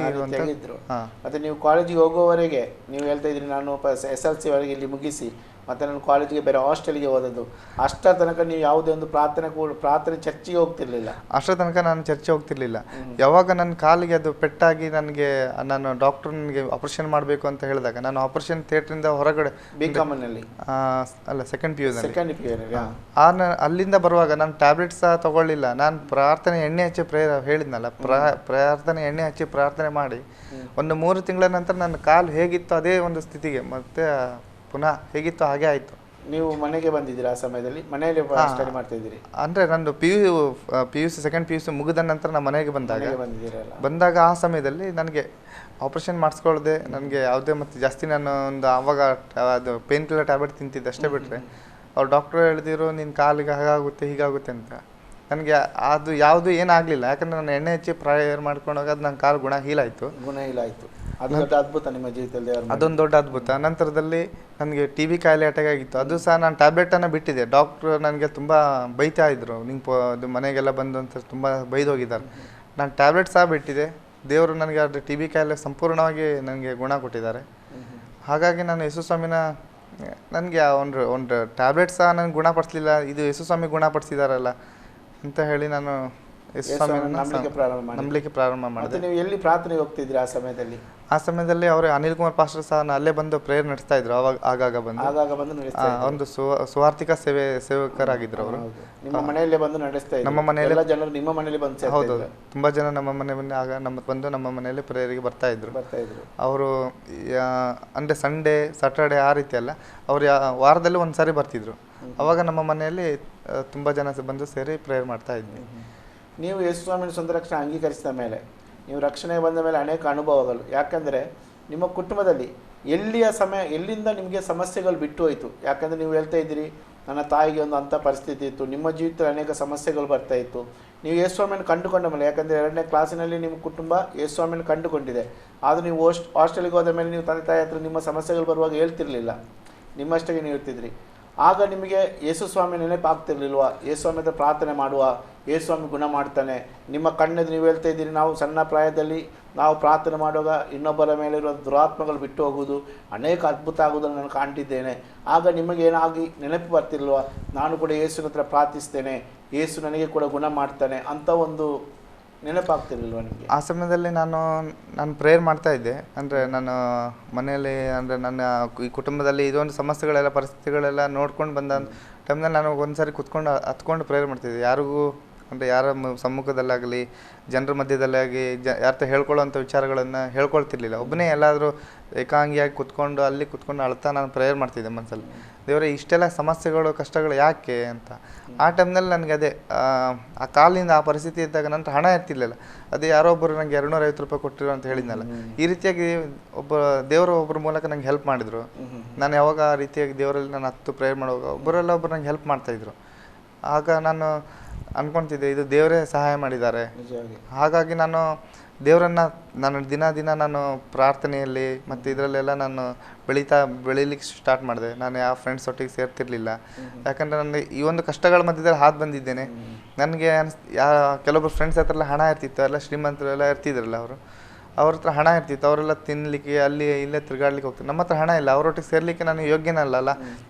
ಇದ್ರು. ಮತ್ತೆ ನೀವು ಕಾಲೇಜಿಗೆ ಹೋಗೋವರೆಗೆ ನೀವು ಹೇಳ್ತಾ ಇದ್ರಿ, ನಾನು SLC ವರೆಗೆ ಇಲ್ಲಿ ಮುಗಿಸಿ ಮತ್ತೆ ನಾನು ಕಾಲೇಜಿಗೆ ಬೇರೆ ಹಾಸ್ಟೆಲ್ಗೆ ಹೋದದ್ದು, ಅಷ್ಟರ ತನಕ ನೀವು ಯಾವುದೇ ಒಂದು ಪ್ರಾರ್ಥನೆ ಚರ್ಚಿಗೆ ಹೋಗ್ತಿರ್ಲಿಲ್ಲ. ಅಷ್ಟರ ತನಕ ನಾನು ಚರ್ಚೆ ಹೋಗ್ತಿರ್ಲಿಲ್ಲ. ಯಾವಾಗ ನನ್ನ ಕಾಲಿಗೆ ಅದು ಪೆಟ್ಟಾಗಿ ನಾನು ಡಾಕ್ಟರ್ ನನಗೆ ಆಪರೇಷನ್ ಮಾಡಬೇಕು ಅಂತ ಹೇಳಿದಾಗ, ನಾನು ಆಪರೇಷನ್ ಥಿಯೇಟ್ರಿಂದ ಹೊರಗಡೆ ಸೆಕೆಂಡ್ ಪಿ ಯು ಅಲ್ಲಿಂದ ಬರುವಾಗ ನಾನು ಟ್ಯಾಬ್ಲೆಟ್ಸ್ ಸಹ ತಗೊಳ್ಳಿಲ್ಲ. ನಾನು ಪ್ರಾರ್ಥನೆ ಎಣ್ಣೆ ಹಚ್ಚಿ ಹೇಳಿದ್ನಲ್ಲ, ಪ್ರಾರ್ಥನೆ ಎಣ್ಣೆ ಹಚ್ಚಿ ಪ್ರಾರ್ಥನೆ ಮಾಡಿ ಒಂದು 3 ತಿಂಗಳ ನಂತರ ನನ್ನ ಕಾಲು ಹೇಗಿತ್ತು ಅದೇ ಒಂದು ಸ್ಥಿತಿಗೆ ಮತ್ತೆ ಪುನಃ ಹೇಗಿತ್ತು ಹಾಗೆ ಆಯಿತು. ನೀವು ಮನೆಗೆ ಬಂದಿದ್ದೀರಾ ಆ ಸಮಯದಲ್ಲಿ? ಮನೆಯಲ್ಲಿ ಸ್ಟಡಿ ಮಾಡ್ತಾ ಇದ್ದೀರಿ ಅಂದರೆ ನಂದು PUC ಸೆಕೆಂಡ್ PUC ಮುಗಿದ ನಂತರ ನಾನು ಮನೆಗೆ ಬಂದಾಗ ಆ ಸಮಯದಲ್ಲಿ ನನಗೆ ಆಪ್ರೇಷನ್ ಮಾಡಿಸ್ಕೊಳ್ಳದೆ ನನಗೆ ಯಾವುದೇ ಮತ್ತು ಜಾಸ್ತಿ ನಾನು ಒಂದು ಆವಾಗ ಅದು ಪೇನ್ ಕಿಲ್ಲರ್ ಟ್ಯಾಬ್ಲೆಟ್ ತಿಂತಿದ್ದೆ ಅಷ್ಟೇ. ಬಿಟ್ಟರೆ ಅವ್ರು ಡಾಕ್ಟ್ರು ಹೇಳಿದಿರು, ನಿನ್ನ ಕಾಲಿಗೆ ಹಾಗಾಗುತ್ತೆ ಹೀಗಾಗುತ್ತೆ ಅಂತ. ನನಗೆ ಅದು ಯಾವುದು ಏನಾಗಲಿಲ್ಲ, ಯಾಕಂದರೆ ನಾನು ಎಣ್ಣೆ ಹಚ್ಚಿ ಪ್ರೇಯರ್ ಮಾಡ್ಕೊಂಡಾಗ ಅದು ನನ್ನ ಕಾಲು ಗುಣ ಹೀಲಾಯಿತು. ಅದು ದೊಡ್ಡ ಅದ್ಭುತ ನಿಮ್ಮ ಜೀವಿತದಲ್ಲಿ. ಅದೊಂದು ದೊಡ್ಡ ಅದ್ಭುತ. ನಂತರದಲ್ಲಿ ನನಗೆ TB ಕಾಯಿಲೆ ಅಟ್ಯಾಕ್ ಆಗಿತ್ತು. ಅದು ಸಹ ನಾನು ಟ್ಯಾಬ್ಲೆಟನ್ನು ಬಿಟ್ಟಿದ್ದೆ. ಡಾಕ್ಟ್ರು ನನಗೆ ತುಂಬ ಬೈತಾ ಇದ್ರು, ಅದು ಮನೆಗೆಲ್ಲ ಬಂದು ಅಂತ ತುಂಬ ಬೈದೋಗಿದ್ದಾರೆ. ನಾನು ಟ್ಯಾಬ್ಲೆಟ್ ಸಹ ಬಿಟ್ಟಿದ್ದೆ. ದೇವರು ನನಗೆ ಅದು TB ಕಾಯಿಲೆ ಸಂಪೂರ್ಣವಾಗಿ ನನಗೆ ಗುಣ ಕೊಟ್ಟಿದ್ದಾರೆ. ಹಾಗಾಗಿ ನಾನು ಯೇಸುಸ್ವಾಮಿನ ನನಗೆ ಒಂದು ಟ್ಯಾಬ್ಲೆಟ್ ಸಹ ನನಗೆ ಗುಣಪಡಿಸಲಿಲ್ಲ, ಇದು ಯೇಸುಸ್ವಾಮಿ ಗುಣಪಡಿಸಿದಾರಲ್ಲ ಅಂತ ಹೇಳಿ ನಾನು ನಂಬಲಿಕ್ಕೆ ಪ್ರಾರಂಭ ಮಾಡಿದೆ. ನೀವು ಎಲ್ಲಿ ಪ್ರಾರ್ಥನೆಗೆ ಹೋಗ್ತಿದ್ರಿ ಆ ಸಮಯದಲ್ಲಿ? ಆ ಸಮಯದಲ್ಲಿ ಅವರು ಅನಿಲ್ ಕುಮಾರ್ ಪಾಸ್ಟರ್ ಸಹ ಅಲ್ಲೇ ಬಂದು ಪ್ರೇಯರ್ ನಡೆಸ್ತಾ ಇದ್ರು. ಆಗಾಗ ಬಂದು ಒಂದು ಸುವಾರ್ತಿಕ ಸೇವಕರಾಗಿದ್ರು ಅವರು. ನಿಮ್ಮ ಮನೆಯಲ್ಲೇ ಬಂದು ನಡೆಸ್ತಾ ಇದ್ರು? ನಮ್ಮ ಮನೆಯಲ್ಲಿ ಜನರು ನಿಮ್ಮ ಮನೆಯಲ್ಲಿ ಬಂದು, ಹೌದು, ತುಂಬಾ ಜನ ನಮ್ಮ ನಮ್ಮ ಮನೆಯಲ್ಲಿ ಪ್ರೇಯರಿಗೆ ಬರ್ತಾ ಇದ್ರು. ಅವರು ಅಂದ್ರೆ ಸಂಡೇ ಸಾಟರ್ಡೆ ಆ ರೀತಿ ಅಲ್ಲ, ಅವರು ವಾರದಲ್ಲಿ ಒಂದ್ಸಾರಿ ಬರ್ತಿದ್ರು. ಅವಾಗ ನಮ್ಮ ಮನೆಯಲ್ಲಿ ತುಂಬಾ ಜನ ಬಂದು ಸೇರಿ ಪ್ರೇಯರ್ ಮಾಡ್ತಾ ಇದ್ವಿ. ನೀವು ಯೇಸುಸ್ವಾಮಿನ ಸ್ವಂತ ರಕ್ಷಣೆ ಅಂಗೀಕರಿಸಿದ ಮೇಲೆ, ನೀವು ರಕ್ಷಣೆಗೆ ಬಂದ ಮೇಲೆ ಅನೇಕ ಅನುಭವಗಳು, ಯಾಕಂದರೆ ನಿಮ್ಮ ಕುಟುಂಬದಲ್ಲಿ ಎಲ್ಲಿಂದ ನಿಮಗೆ ಸಮಸ್ಯೆಗಳು ಬಿಟ್ಟು ಹೋಯಿತು? ಯಾಕಂದರೆ ನೀವು ಹೇಳ್ತಾ ಇದ್ದೀರಿ, ನನ್ನ ತಾಯಿಗೆ ಒಂದು ಅಂಥ ಪರಿಸ್ಥಿತಿ ಇತ್ತು, ನಿಮ್ಮ ಜೀವಿತದಲ್ಲಿ ಅನೇಕ ಸಮಸ್ಯೆಗಳು ಬರ್ತಾ ಇತ್ತು. ನೀವು ಯೇಸುಸ್ವಾಮಿಯನ್ನು ಕಂಡುಕೊಂಡ ಮೇಲೆ, ಯಾಕಂದರೆ 2ನೇ ಕ್ಲಾಸಿನಲ್ಲಿ ನಿಮ್ಮ ಕುಟುಂಬ ಯೇಸುಸ್ವಾಮಿಯನ್ನು ಕಂಡುಕೊಂಡಿದೆ, ಆದರೂ ನೀವು ಹಾಸ್ಟೆಲ್ಗೆ ಹೋದ ಮೇಲೆ ನೀವು ತಂದೆ ತಾಯಿ ಹತ್ರ ನಿಮ್ಮ ಸಮಸ್ಯೆಗಳು ಬರುವಾಗ ಹೇಳ್ತಿರ್ಲಿಲ್ಲ, ನಿಮ್ಮಷ್ಟಕ್ಕೆ ನೀವು ಇರ್ತಿದ್ರಿ. ಆಗ ನಿಮಗೆ ಯೇಸುಸ್ವಾಮಿ ನೆನಪಾಗ್ತಿರ್ಲಿಲ್ವಾ? ಯೇಸುಸ್ವಾಮಿ ಹತ್ರ ಪ್ರಾರ್ಥನೆ ಮಾಡುವ, ಯೇಸುಸ್ವಾಮಿ ಗುಣ ಮಾಡ್ತಾನೆ. ನಿಮ್ಮ ಕಣ್ಣೆದು ನೀವು ಹೇಳ್ತಾ ಇದ್ದೀರಿ, ನಾವು ಸಣ್ಣ ಪ್ರಾಯದಲ್ಲಿ ನಾವು ಪ್ರಾರ್ಥನೆ ಮಾಡುವಾಗ ಇನ್ನೊಬ್ಬರ ಮೇಲಿರುವ ದುರಾತ್ಮಗಳು ಬಿಟ್ಟು ಹೋಗುವುದು, ಅನೇಕ ಅದ್ಭುತ ಆಗುವುದನ್ನು ನಾನು ಕಾಣ್ತಿದ್ದೇನೆ. ಆಗ ನಿಮಗೇನಾಗಿ ನೆನಪು ಬರ್ತಿಲ್ವಾ, ನಾನು ಕೂಡ ಯೇಸುವಿನ ಹತ್ರ ಪ್ರಾರ್ಥಿಸ್ತೇನೆ, ಯೇಸು ನನಗೆ ಕೂಡ ಗುಣ ಮಾಡ್ತಾನೆ ಅಂತ ಒಂದು ನೆನಪಾಗ್ತಿರ್ಲಿಲ್ವ ನಿಮಗೆ? ಆ ಸಮಯದಲ್ಲಿ ನಾನು ಪ್ರೇಯರ್ ಮಾಡ್ತಾ ಇದ್ದೆ. ಅಂದರೆ ನಾನು ಮನೆಯಲ್ಲಿ ಅಂದರೆ ನನ್ನ ಈ ಕುಟುಂಬದಲ್ಲಿ ಇದೊಂದು ಸಮಸ್ಯೆಗಳೆಲ್ಲ ಪರಿಸ್ಥಿತಿಗಳೆಲ್ಲ ನೋಡ್ಕೊಂಡು ಬಂದ ಟೈಮ್ನಲ್ಲಿ ನಾನು ಒಂದ್ಸರಿ ಹತ್ಕೊಂಡು ಪ್ರೇಯರ್ ಮಾಡ್ತಿದ್ದೆ. ಯಾರಿಗೂ ಅಂದರೆ ಯಾರ ಸಮ್ಮುಖದಲ್ಲಾಗಲಿ ಜನರ ಮಧ್ಯದಲ್ಲಾಗಿ ಯಾರ ಹತ್ರ ಹೇಳ್ಕೊಳ್ಳೋವಂಥ ವಿಚಾರಗಳನ್ನು ಹೇಳ್ಕೊಳ್ತಿರ್ಲಿಲ್ಲ. ಒಬ್ಬನೇ ಎಲ್ಲಾದರೂ ಏಕಾಂಗಿಯಾಗಿ ಕುತ್ಕೊಂಡು ಅಳ್ತಾ ನಾನು ಪ್ರೇಯರ್ ಮಾಡ್ತಿದ್ದೆ ಮನಸ್ಸಲ್ಲಿ. ದೇವರೇ, ಇಷ್ಟೆಲ್ಲ ಸಮಸ್ಯೆಗಳು ಕಷ್ಟಗಳು ಯಾಕೆ ಅಂತ. ಆ ಟೈಮ್ನಲ್ಲಿ ನನಗೆ ಅದೇ ಆ ಕಾಲಿಂದ ಆ ಪರಿಸ್ಥಿತಿ ಇದ್ದಾಗ ನನ್ನ ಹಣ ಇರ್ತಿರ್ಲಿಲ್ಲ. ಅದೇ ಯಾರೋ ಒಬ್ಬರು ನನಗೆ 250 ರೂಪಾಯಿ ಕೊಟ್ಟಿರು ಅಂತ ಹೇಳಿದ್ನಲ್ಲ, ಈ ರೀತಿಯಾಗಿ ಒಬ್ಬರ ಮೂಲಕ ನಂಗೆ ಹೆಲ್ಪ್ ಮಾಡಿದರು. ನಾನು ಯಾವಾಗ ಆ ರೀತಿಯಾಗಿ ದೇವರಲ್ಲಿ ನಾನು ಪ್ರೇಯರ್ ಮಾಡುವಾಗ ಒಬ್ಬರು ನಂಗೆ ಹೆಲ್ಪ್ ಮಾಡ್ತಾಯಿದ್ರು. ಆಗ ನಾನು ಅನ್ಕೊತಿದ್ದೆ, ಇದು ದೇವರೇ ಸಹಾಯ ಮಾಡಿದ್ದಾರೆ. ಹಾಗಾಗಿ ನಾನು ದೇವರನ್ನು ದಿನ ನಾನು ಪ್ರಾರ್ಥನೆಯಲ್ಲಿ ಮತ್ತು ಇದರಲ್ಲೆಲ್ಲ ನಾನು ಬೆಳೀಲಿಕ್ಕೆ ಸ್ಟಾರ್ಟ್ ಮಾಡಿದೆ. ನಾನು ಯಾವ ಫ್ರೆಂಡ್ಸ್ ಒಟ್ಟಿಗೆ ಸೇರ್ತಿರ್ಲಿಲ್ಲ. ಯಾಕಂದರೆ ನನಗೆ ಈ ಒಂದು ಕಷ್ಟಗಳ ಮಧ್ಯದಲ್ಲಿ ಹಾದು ಬಂದಿದ್ದೇನೆ. ನನಗೆ ಕೆಲವೊಬ್ಬರು ಫ್ರೆಂಡ್ಸ್ ಹತ್ರ ಎಲ್ಲ ಹಣ ಇರ್ತಿತ್ತು, ಎಲ್ಲ ಶ್ರೀಮಂತರು ಎಲ್ಲ ಇರ್ತಿದ್ರಲ್ಲ, ಅವ್ರ ಹತ್ರ ಹಣ ಇರ್ತಿತ್ತು. ಅವರೆಲ್ಲ ತಿನ್ನಲಿಕ್ಕೆ ಅಲ್ಲಿ ಇಲ್ಲೇ ತಿರುಗಾಡ್ಲಿಕ್ಕೆ ಹೋಗ್ತಾರೆ. ನಮ್ಮ ಹತ್ರ ಹಣ ಇಲ್ಲ, ಅವರೊಟ್ಟಿಗೆ ಸೇರ್ಲಿಕ್ಕೆ ನಾನು ಯೋಗ್ಯನಲ್ಲ.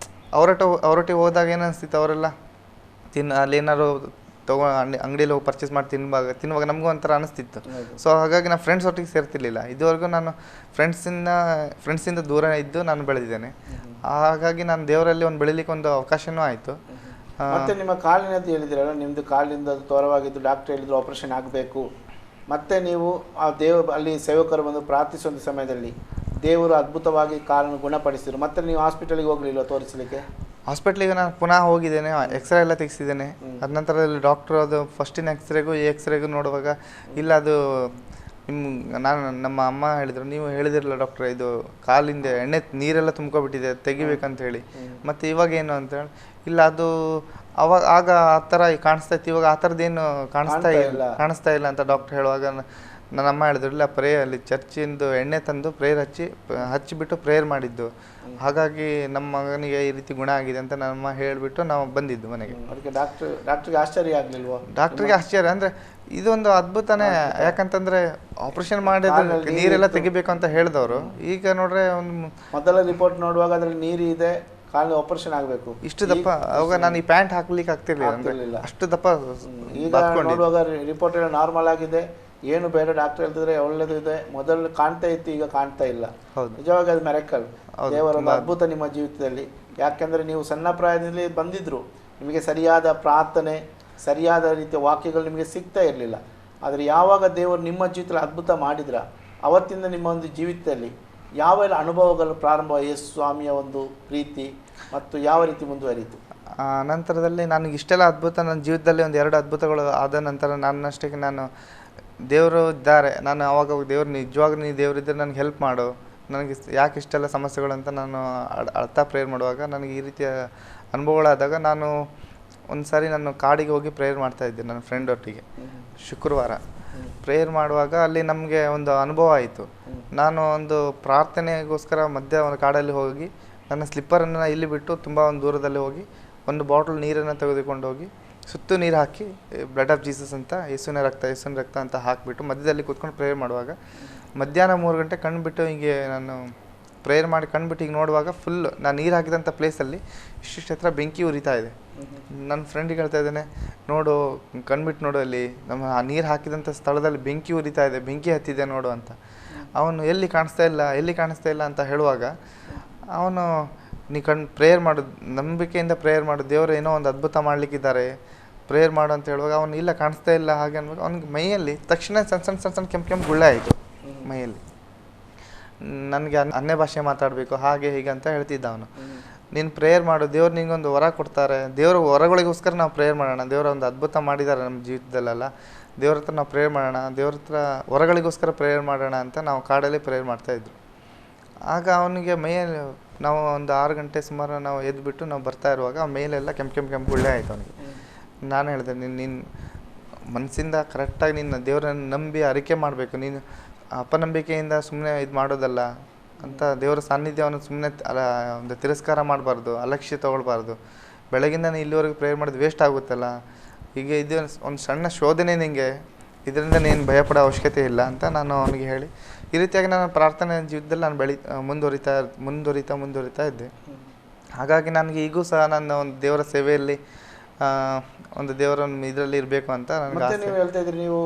ಅವರೊಟ್ಟಿಗೆ ಹೋದಾಗ ಏನು ಅನಿಸ್ತಿತ್ತು, ಅವರೆಲ್ಲ ಅಲ್ಲಿ ಏನಾದ್ರು ಅಂಗಡಿಯಲ್ಲಿ ಹೋಗಿ ಪರ್ಚೇಸ್ ಮಾಡಿ ತಿನ್ನುವಾಗ ನಮಗೂ ಒಂಥರ ಅನಿಸ್ತಿತ್ತು. ಸೊ ಹಾಗಾಗಿ ನಾನು ಫ್ರೆಂಡ್ಸ್ ಒಟ್ಟಿಗೆ ಸೇರ್ತಿರ್ಲಿಲ್ಲ. ಇದುವರೆಗೂ ನಾನು ಫ್ರೆಂಡ್ಸಿಂದ ದೂರ ಇದ್ದು ನಾನು ಬೆಳೆದಿದ್ದೇನೆ. ಹಾಗಾಗಿ ನಾನು ದೇವರಲ್ಲಿ ಬೆಳೀಲಿಕ್ಕೆ ಒಂದು ಅವಕಾಶನೂ ಆಯಿತು. ಮತ್ತೆ ನಿಮ್ಮ ಕಾಲಿನದ್ದು ಹೇಳಿದಿರಲ್ಲ, ನಿಮ್ಮದು ಕಾಲಿಂದ ತೋರವಾಗಿದ್ದು ಡಾಕ್ಟರ್ ಹೇಳಿದ್ರು ಆಪರೇಷನ್ ಆಗಬೇಕು. ಮತ್ತೆ ನೀವು ಆ ಅಲ್ಲಿ ಸೇವಕರು ಬಂದು ಪ್ರಾರ್ಥಿಸುವ ಸಮಯದಲ್ಲಿ ದೇವರು ಅದ್ಭುತವಾಗಿ ಕಾಲನ್ನು ಗುಣಪಡಿಸಿದ್ರು. ಮತ್ತೆ ನೀವು ಹಾಸ್ಪಿಟಲಿಗೆ ಹೋಗಲಿಲ್ಲ ತೋರಿಸಲಿಕ್ಕೆ? ಹಾಸ್ಪಿಟ್ಲಿಗೆ ನಾನು ಪುನಃ ಹೋಗಿದ್ದೇನೆ, ಎಕ್ಸ್ರೇ ಎಲ್ಲ ತೆಗೆಸಿದ್ದೇನೆ. ಅದ ನಂತರದಲ್ಲಿ ಡಾಕ್ಟ್ರು ಅದು ಫಸ್ಟಿನ ಎಕ್ಸ್ರೇಗೂ ನೋಡುವಾಗ ಇಲ್ಲ, ಅದು ನಮ್ಮ ಅಮ್ಮ ಹೇಳಿದರು, ನೀವು ಹೇಳಿದಿರಲ್ಲ ಡಾಕ್ಟ್ರೆ, ಇದು ಕಾಲಿಂದ ನೀರೆಲ್ಲ ತುಂಬ್ಕೊಬಿಟ್ಟಿದೆ, ತೆಗಿಬೇಕಂತ ಹೇಳಿ. ಮತ್ತು ಇವಾಗ ಏನು ಅಂತ ಹೇಳಿ, ಇಲ್ಲ ಅದು ಆಗ ಆ ಥರ ಕಾಣಿಸ್ತಾ ಇತ್ತು, ಇವಾಗ ಆ ಥರದ್ದೇನು ಕಾಣಿಸ್ತಾ ಇಲ್ಲ ಅಂತ ಡಾಕ್ಟ್ರ್ ಹೇಳುವಾಗ ನನ್ನ ಅಮ್ಮ ಹೇಳಿದ್ರು, ಇಲ್ಲ ಅಲ್ಲಿ ಚರ್ಚಿಂದು ಎಣ್ಣೆ ತಂದು ಹಚ್ಚಿಬಿಟ್ಟು ಪ್ರೇಯರ್ ಮಾಡಿದ್ದು, ಹಾಗಾಗಿ ನಮ್ಮ ಮಗನಿಗೆ ಈ ರೀತಿ ಗುಣ ಆಗಿದೆ ಅಂತ ನಮ್ಮಮ್ಮ ಹೇಳಿಬಿಟ್ಟು ನಾವು ಬಂದಿದ್ದು ಮನೆಗೆ. ಅದಕ್ಕೆ ಡಾಕ್ಟ್ರಿಗೆ ಆಶ್ಚರ್ಯ ಆಗಲಿಲ್ವಾ? ಡಾಕ್ಟ್ರಿಗೆ ಆಶ್ಚರ್ಯ ಅಂದರೆ ಇದೊಂದು ಅದ್ಭುತನೇ. ಯಾಕಂತಂದರೆ ಆಪರೇಷನ್ ಮಾಡಿದ್ರೆ ನೀರೆಲ್ಲ ತೆಗಿಬೇಕು ಅಂತ ಹೇಳಿದವರು, ಈಗ ನೋಡ್ರೆ ಒಂದು ಮೊದಲ ರಿಪೋರ್ಟ್ ನೋಡುವಾಗ ಅದರಲ್ಲಿ ನೀರು ಇದೆ, ಕಾಲಿನ ಆಪರೇಷನ್ ಆಗಬೇಕು. ಇಷ್ಟು ದಪ್ಪ, ಅವಾಗ ನಾನು ಈ ಪ್ಯಾಂಟ್ ಹಾಕ್ಲಿಕ್ಕೆ ಆಗ್ತಿರ್ಲಿಲ್ಲ, ಅಷ್ಟು ದಪ್ಪ. ಈಗ ನೋಡುವಾಗ ರಿಪೋರ್ಟ್ ಎಲ್ಲ ನಾರ್ಮಲ್ ಆಗಿದೆ, ಏನು ಬೇಡ ಡಾಕ್ಟರ್ ಹೇಳ್ತಿದ್ರೆ ಒಳ್ಳೇದು ಇದೆ. ಮೊದಲು ಕಾಣ್ತಾ ಇತ್ತು, ಈಗ ಕಾಣ್ತಾ ಇಲ್ಲ. ನಿಜವಾಗಿ ಅದು ಮೆರಕಲ್, ದೇವರ ಒಂದು ಅದ್ಭುತ ನಿಮ್ಮ ಜೀವಿತದಲ್ಲಿ. ಯಾಕೆಂದರೆ ನೀವು ಸಣ್ಣ ಪ್ರಾಯದಲ್ಲಿ ಬಂದಿದ್ರು, ನಿಮಗೆ ಸರಿಯಾದ ಪ್ರಾರ್ಥನೆ, ಸರಿಯಾದ ರೀತಿಯ ವಾಕ್ಯಗಳು ನಿಮಗೆ ಸಿಗ್ತಾ ಇರಲಿಲ್ಲ. ಆದರೆ ಯಾವಾಗ ದೇವರು ನಿಮ್ಮ ಜೀವಿತದಲ್ಲಿ ಅದ್ಭುತ ಮಾಡಿದ್ರ, ಅವತ್ತಿಂದ ನಿಮ್ಮ ಒಂದು ಜೀವಿತದಲ್ಲಿ ಯಾವೆಲ್ಲ ಅನುಭವಗಳು ಪ್ರಾರಂಭ, ಯೇಸು ಸ್ವಾಮಿಯ ಒಂದು ಪ್ರೀತಿ ಮತ್ತು ಯಾವ ರೀತಿ ಮುಂದುವರಿಯಿತು? ನಂತರದಲ್ಲಿ ನನಗೆ ಇಷ್ಟೆಲ್ಲ ಅದ್ಭುತ ನನ್ನ ಜೀವಿತದಲ್ಲಿ ಒಂದು 2 ಅದ್ಭುತಗಳು ಆದ ನಂತರ ನನ್ನಷ್ಟಕ್ಕೆ ನಾನು ದೇವರು ಇದ್ದಾರೆ, ನಾನು ಆವಾಗ ದೇವ್ರು ನಿಜವಾಗ್ಲೂ ನೀ ದೇವರಿದ್ದರೆ ನನಗೆ ಹೆಲ್ಪ್ ಮಾಡು, ನನಗೆ ಯಾಕೆ ಇಷ್ಟೆಲ್ಲ ಸಮಸ್ಯೆಗಳು ಅಂತ ನಾನು ಅಳ್ತಾ ಪ್ರೇಯರ್ ಮಾಡುವಾಗ ನನಗೆ ಈ ರೀತಿಯ ಅನುಭವಗಳಾದಾಗ ನಾನು ಒಂದು ಸಾರಿ ನಾನು ಕಾಡಿಗೆ ಹೋಗಿ ಪ್ರೇಯರ್ ಮಾಡ್ತಾಯಿದ್ದೆ ನನ್ನ ಫ್ರೆಂಡ್ ಒಟ್ಟಿಗೆ. ಶುಕ್ರವಾರ ಪ್ರೇಯರ್ ಮಾಡುವಾಗ ಅಲ್ಲಿ ನಮಗೆ ಒಂದು ಅನುಭವ ಆಯಿತು. ನಾನು ಒಂದು ಪ್ರಾರ್ಥನೆಗೋಸ್ಕರ ಒಂದು ಕಾಡಲ್ಲಿ ಹೋಗಿ ನನ್ನ ಸ್ಲಿಪ್ಪರನ್ನು ಇಲ್ಲಿ ಬಿಟ್ಟು ತುಂಬ ಒಂದು ದೂರದಲ್ಲಿ ಹೋಗಿ ಒಂದು ಬಾಟಲ್ ನೀರನ್ನು ತೆಗೆದುಕೊಂಡು ಹೋಗಿ ಸುತ್ತು ನೀರು ಹಾಕಿ ಬ್ಲಡ್ ಆಫ್ ಜೀಸಸ್ ಅಂತ ಯೇಸುವಿನ ರಕ್ತ ಅಂತ ಹಾಕಿಬಿಟ್ಟು ಮಧ್ಯದಲ್ಲಿ ಕೂತ್ಕೊಂಡು ಪ್ರೇಯರ್ ಮಾಡುವಾಗ ಮಧ್ಯಾಹ್ನ 3 ಗಂಟೆ ಕಣ್ಬಿಟ್ಟು ಹೀಗೆ ನಾನು ಪ್ರೇಯರ್ ಮಾಡಿ ಕಣ್ಬಿಟ್ಟು ಹೀಗೆ ನೋಡುವಾಗ ಫುಲ್ ನಾನು ನೀರು ಹಾಕಿದಂಥ ಪ್ಲೇಸಲ್ಲಿ ಇಷ್ಟಿಷ್ಟು ಹತ್ರ ಬೆಂಕಿ ಉರಿತಾ ಇದೆ. ನನ್ನ ಫ್ರೆಂಡಿಗೆ ಹೇಳ್ತಾ ಇದ್ದೇನೆ, ನೋಡು ಕಣ್ಬಿಟ್ಟು ನೋಡು, ಅಲ್ಲಿ ನಮ್ಮ ಆ ನೀರು ಹಾಕಿದಂಥ ಸ್ಥಳದಲ್ಲಿ ಬೆಂಕಿ ಉರಿತಾ ಇದೆ, ಬೆಂಕಿ ಹತ್ತಿದೆ ನೋಡು ಅಂತ. ಅವನು ಎಲ್ಲಿ ಕಾಣಿಸ್ತಾ ಇಲ್ಲ ಅಂತ ಹೇಳುವಾಗ ಅವನು ನೀ ಪ್ರೇಯರ್ ಮಾಡು, ನಂಬಿಕೆಯಿಂದ ಪ್ರೇಯರ್ ಮಾಡು, ದೇವರು ಏನೋ ಒಂದು ಅದ್ಭುತ ಮಾಡಲಿಕ್ಕಿದ್ದಾರೆ, ಪ್ರೇಯರ್ ಮಾಡು ಅಂತ ಹೇಳುವಾಗ ಅವನು ಇಲ್ಲ ಕಾಣಿಸ್ತಾ ಇಲ್ಲ ಹಾಗೆ ಅನ್ಬೇಕು. ಅವ್ನಿಗೆ ಮೈಯಲ್ಲಿ ತಕ್ಷಣ ಸಣ್ಣ ಕೆಂಪು ಗುಳ್ಳೆ ಆಯಿತು ಮೈಯಲ್ಲಿ. ನನಗೆ ಅನ್ಯ ಭಾಷೆ ಮಾತಾಡಬೇಕು ಹಾಗೆ ಹೀಗೆ ಅಂತ ಹೇಳ್ತಿದ್ದ ಅವನು. ನೀನು ಪ್ರೇಯರ್ ಮಾಡು, ದೇವ್ರು ನಿಂಗೊಂದು ವರ ಕೊಡ್ತಾರೆ, ದೇವ್ರ ವರಗಳಿಗೋಸ್ಕರ ನಾವು ಪ್ರೇಯರ್ ಮಾಡೋಣ, ದೇವರ ಒಂದು ಅದ್ಭುತ ಮಾಡಿದ್ದಾರೆ ನಮ್ಮ ಜೀವಿತದಲ್ಲೆಲ್ಲ, ದೇವ್ರ ಹತ್ರ ನಾವು ಪ್ರೇಯರ್ ಮಾಡೋಣ, ದೇವ್ರ ಹತ್ರ ವರಗಳಿಗೋಸ್ಕರ ಪ್ರೇಯರ್ ಮಾಡೋಣ ಅಂತ ನಾವು ಕಾಡಲ್ಲಿ ಪ್ರೇಯರ್ ಮಾಡ್ತಾಯಿದ್ರು. ಆಗ ಅವನಿಗೆ ಮೈಯಲ್ಲಿ ನಾವು ಒಂದು 6 ಗಂಟೆ ಸುಮಾರು ನಾವು ಎದ್ದುಬಿಟ್ಟು ನಾವು ಬರ್ತಾ ಇರುವಾಗ ಮೇಲೆಲ್ಲ ಕೆಂಪು ಗುಳ್ಳೆ ಆಯಿತು ಅವನಿಗೆ. ನಾನು ಹೇಳಿದೆ, ನೀನು ಮನಸ್ಸಿಂದ ಕರೆಕ್ಟಾಗಿ ನಿನ್ನ ದೇವರನ್ನು ನಂಬಿ ಅರಿಕೆ ಮಾಡಬೇಕು, ನೀನು ಅಪನಂಬಿಕೆಯಿಂದ ಸುಮ್ಮನೆ ಇದು ಮಾಡೋದಲ್ಲ ಅಂತ. ದೇವರ ಸಾನ್ನಿಧ್ಯವನ್ನು ಸುಮ್ಮನೆ ಒಂದು ತಿರಸ್ಕಾರ ಮಾಡಬಾರ್ದು, ಅಲಕ್ಷ್ಯ ತೊಗೊಳ್ಬಾರ್ದು. ಬೆಳಗಿಂದ ನೀನು ಇಲ್ಲಿವರೆಗೂ ಪ್ರೇಯರ್ ಮಾಡೋದು ವೇಸ್ಟ್ ಆಗುತ್ತಲ್ಲ, ಈಗ ಇದು ಒಂದು ಸಣ್ಣ ಶೋಧನೆ ನಿನಗೆ, ಇದರಿಂದ ನೀನು ಭಯಪಡೋ ಅವಶ್ಯಕತೆ ಇಲ್ಲ ಅಂತ ನಾನು ಅವನಿಗೆ ಹೇಳಿ, ಈ ರೀತಿಯಾಗಿ ನಾನು ಪ್ರಾರ್ಥನೆ ಜೀವಿತದಲ್ಲಿ ನಾನು ಮುಂದುವರಿತಾ ಇದ್ದೆ. ಹಾಗಾಗಿ ನನಗೆ ಈಗೂ ಸಹ ನನ್ನ ಒಂದು ದೇವರ ಸೇವೆಯಲ್ಲಿ ಒಂದು ದೇವರ ಇದರಲ್ಲಿ ಇರಬೇಕು ಅಂತ ನನಗೆ ಮತ್ತೆ ನೀವು ಹೇಳ್ತಾ ಇದ್ರಿ ನೀವು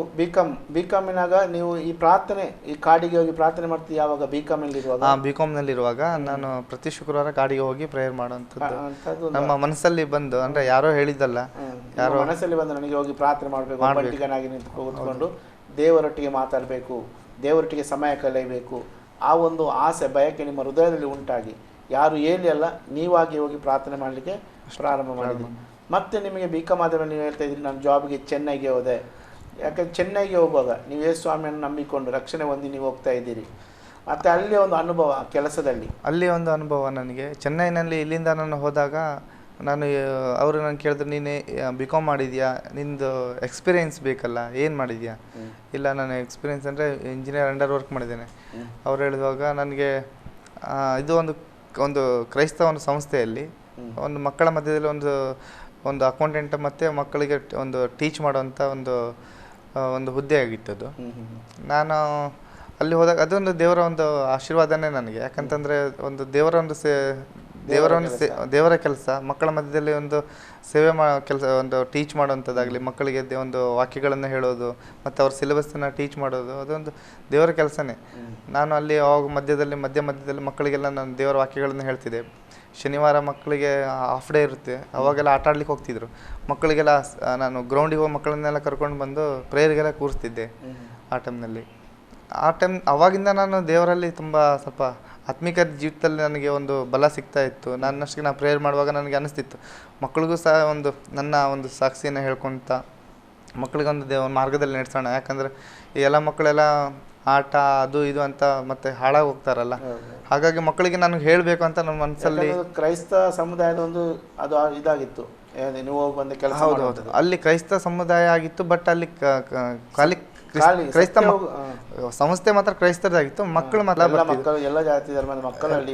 ಬಿ ಕಾಮಿನಾಗ ನೀವು ಈ ಪ್ರಾರ್ಥನೆ ಈ ಕಾಡಿಗೆ ಹೋಗಿ ಪ್ರಾರ್ಥನೆ ಮಾಡ್ತೀವಿ ಯಾವಾಗ ಬಿ ಕಾಮಲ್ಲಿರುವಾಗ? ಬಿ ಕಾಮ್ನಲ್ಲಿರುವಾಗ ನಾನು ಪ್ರತಿ ಶುಕ್ರವಾರ ಕಾಡಿಗೆ ಹೋಗಿ ಪ್ರೇಯರ್ ಮಾಡೋವಂಥದ್ದು ಅಂಥದ್ದು ನಮ್ಮ ಮನಸ್ಸಲ್ಲಿ ಬಂದು, ಅಂದರೆ ಯಾರೋ ಹೇಳಿದ್ದಲ್ಲ, ಯಾರೋ ಮನಸ್ಸಲ್ಲಿ ಬಂದು ನನಗೆ ಹೋಗಿ ಪ್ರಾರ್ಥನೆ ಮಾಡಬೇಕು, ಒಬ್ಬಂಟಿಗನಾಗಿ ನಿಂತು ಕೂತ್ಕೊಂಡು ದೇವರೊಟ್ಟಿಗೆ ಮಾತಾಡಬೇಕು, ದೇವರೊಟ್ಟಿಗೆ ಸಮಯ ಕಳೆಯಬೇಕು, ಆ ಒಂದು ಆಸೆ ಬಯಕೆ ನಿಮ್ಮ ಹೃದಯದಲ್ಲಿ ಉಂಟಾಗಿ ಯಾರು ಹೇಳಿ ಅಲ್ಲ ನೀವಾಗಿ ಹೋಗಿ ಪ್ರಾರ್ಥನೆ ಮಾಡಲಿಕ್ಕೆ ಪ್ರಾರಂಭ ಮಾಡಿದ್ರಿ. ಮತ್ತೆ ನಿಮಗೆ ಬಿ ಕಾಮ್ ಆದ ಮೇಲೆ ನೀವು ಹೇಳ್ತಾ ಇದ್ರಿ ನಾನು ಜಾಬ್ಗೆ ಚೆನ್ನೈಗೆ ಹೋದೆ. ಯಾಕಂದ್ರೆ ಚೆನ್ನೈಗೆ ಹೋಗುವಾಗ ನೀವು ಯೇಸು ಸ್ವಾಮಿಯನ್ನು ನಂಬಿಕೊಂಡು ರಕ್ಷಣೆ ಹೊಂದಿ ನೀವು ಹೋಗ್ತಾ ಇದ್ದೀರಿ. ಮತ್ತು ಅಲ್ಲಿ ಒಂದು ಅನುಭವ ಕೆಲಸದಲ್ಲಿ, ಅಲ್ಲಿ ಒಂದು ಅನುಭವ ನನಗೆ ಚೆನ್ನೈನಲ್ಲಿ ಇಲ್ಲಿಂದ ನಾನು ಹೋದಾಗ ಅವರು ನಾನು ಕೇಳಿದ್ರು, ನೀನು ಬಿ ಕಾಮ್ ಮಾಡಿದ್ಯಾ, ನಿಂದು ಎಕ್ಸ್ಪೀರಿಯೆನ್ಸ್ ಬೇಕಲ್ಲ, ಏನು ಮಾಡಿದ್ಯಾ? ಇಲ್ಲ, ನಾನು ಎಕ್ಸ್ಪೀರಿಯೆನ್ಸ್ ಅಂದರೆ ಇಂಜಿನಿಯರ್ ಅಂಡರ್ ವರ್ಕ್ ಮಾಡಿದ್ದೇನೆ. ಅವ್ರು ಹೇಳಿದಾಗ ನನಗೆ ಇದು ಒಂದು ಕ್ರೈಸ್ತ ಒಂದು ಸಂಸ್ಥೆಯಲ್ಲಿ ಒಂದು ಮಕ್ಕಳ ಮಧ್ಯದಲ್ಲಿ ಒಂದು ಅಕೌಂಟೆಂಟ್ ಮತ್ತು ಮಕ್ಕಳಿಗೆ ಒಂದು ಟೀಚ್ ಮಾಡೋವಂಥ ಒಂದು ಹುದ್ದೆ ಆಗಿತ್ತದು. ನಾನು ಅಲ್ಲಿ ಹೋದಾಗ ಅದೊಂದು ದೇವರ ಒಂದು ಆಶೀರ್ವಾದನೇ ನನಗೆ. ಯಾಕಂತಂದರೆ ಒಂದು ದೇವರ ಕೆಲಸ, ಮಕ್ಕಳ ಮಧ್ಯದಲ್ಲಿ ಒಂದು ಸೇವೆ ಕೆಲಸ, ಒಂದು ಟೀಚ್ ಮಾಡೋವಂಥದ್ದಾಗಲಿ, ಮಕ್ಕಳಿಗೆ ಒಂದು ವಾಕ್ಯಗಳನ್ನು ಹೇಳೋದು ಮತ್ತು ಅವ್ರ ಸಿಲೆಬಸ್ಸನ್ನು ಟೀಚ್ ಮಾಡೋದು, ಅದೊಂದು ದೇವರ ಕೆಲಸನೇ. ನಾನು ಅಲ್ಲಿ ಅವಾಗ ಮಧ್ಯದಲ್ಲಿ ಮಕ್ಕಳಿಗೆಲ್ಲ ನಾನು ದೇವರ ವಾಕ್ಯಗಳನ್ನು ಹೇಳ್ತಿದ್ದೆ. ಶನಿವಾರ ಮಕ್ಕಳಿಗೆ ಹಾಫ್ ಡೇ ಇರುತ್ತೆ, ಅವಾಗೆಲ್ಲ ಆಟ ಆಡ್ಲಿಕ್ಕೆ ಹೋಗ್ತಿದ್ರು. ಮಕ್ಕಳಿಗೆಲ್ಲ ನಾನು ಗ್ರೌಂಡಿಗೆ ಹೋಗಿ ಮಕ್ಕಳನ್ನೆಲ್ಲ ಕರ್ಕೊಂಡು ಬಂದು ಪ್ರೇಯರ್ಗೆಲ್ಲ ಕೂರಿಸ್ತಿದ್ದೆ ಆ ಟೈಮ್ನಲ್ಲಿ. ಅವಾಗಿಂದ ನಾನು ದೇವರಲ್ಲಿ ತುಂಬ ಸ್ವಲ್ಪ ಆತ್ಮಿಕ ಜೀವಿತದಲ್ಲಿ ನನಗೆ ಒಂದು ಬಲ ಸಿಗ್ತಾ ಇತ್ತು. ನನ್ನಷ್ಟಕ್ಕೆ ನಾನು ಪ್ರೇಯರ್ ಮಾಡುವಾಗ ನನಗೆ ಅನಿಸ್ತಿತ್ತು, ಮಕ್ಕಳಿಗೂ ಸಹ ನನ್ನ ಒಂದು ಸಾಕ್ಷಿಯನ್ನು ಹೇಳ್ಕೊತ ಮಕ್ಕಳಿಗೊಂದು ಮಾರ್ಗದಲ್ಲಿ ನಡೆಸೋಣ. ಯಾಕಂದರೆ ಈ ಎಲ್ಲ ಮಕ್ಕಳೆಲ್ಲ ಆಟ ಅದು ಇದು ಅಂತ ಮತ್ತೆ ಹಾಳಾಗಿ ಹೋಗ್ತಾರಲ್ಲ, ಹಾಗಾಗಿ ಮಕ್ಕಳಿಗೆ ನನಗೆ ಹೇಳಬೇಕು ಅಂತ ನನ್ನ ಮನಸ್ಸಲ್ಲಿ. ಕ್ರೈಸ್ತ ಸಮುದಾಯದ ಒಂದು ಅದು ಇದಾಗಿತ್ತು, ನೀವು ಬಂದ ಕೆಲಸ. ಹೌದು, ಅಲ್ಲಿ ಕ್ರೈಸ್ತ ಸಮುದಾಯ ಆಗಿತ್ತು. ಬಟ್ ಅಲ್ಲಿ ಕ್ರೈಸ್ತ ಸಂಸ್ಥೆ ಮಾತ್ರ ಕ್ರೈಸ್ತರಾಗಿತ್ತು, ಮಕ್ಕಳು ಮಾತ್ರ ಎಲ್ಲ ಜಾತಿ ಧರ್ಮದ ಮಕ್ಕಳಲ್ಲಿ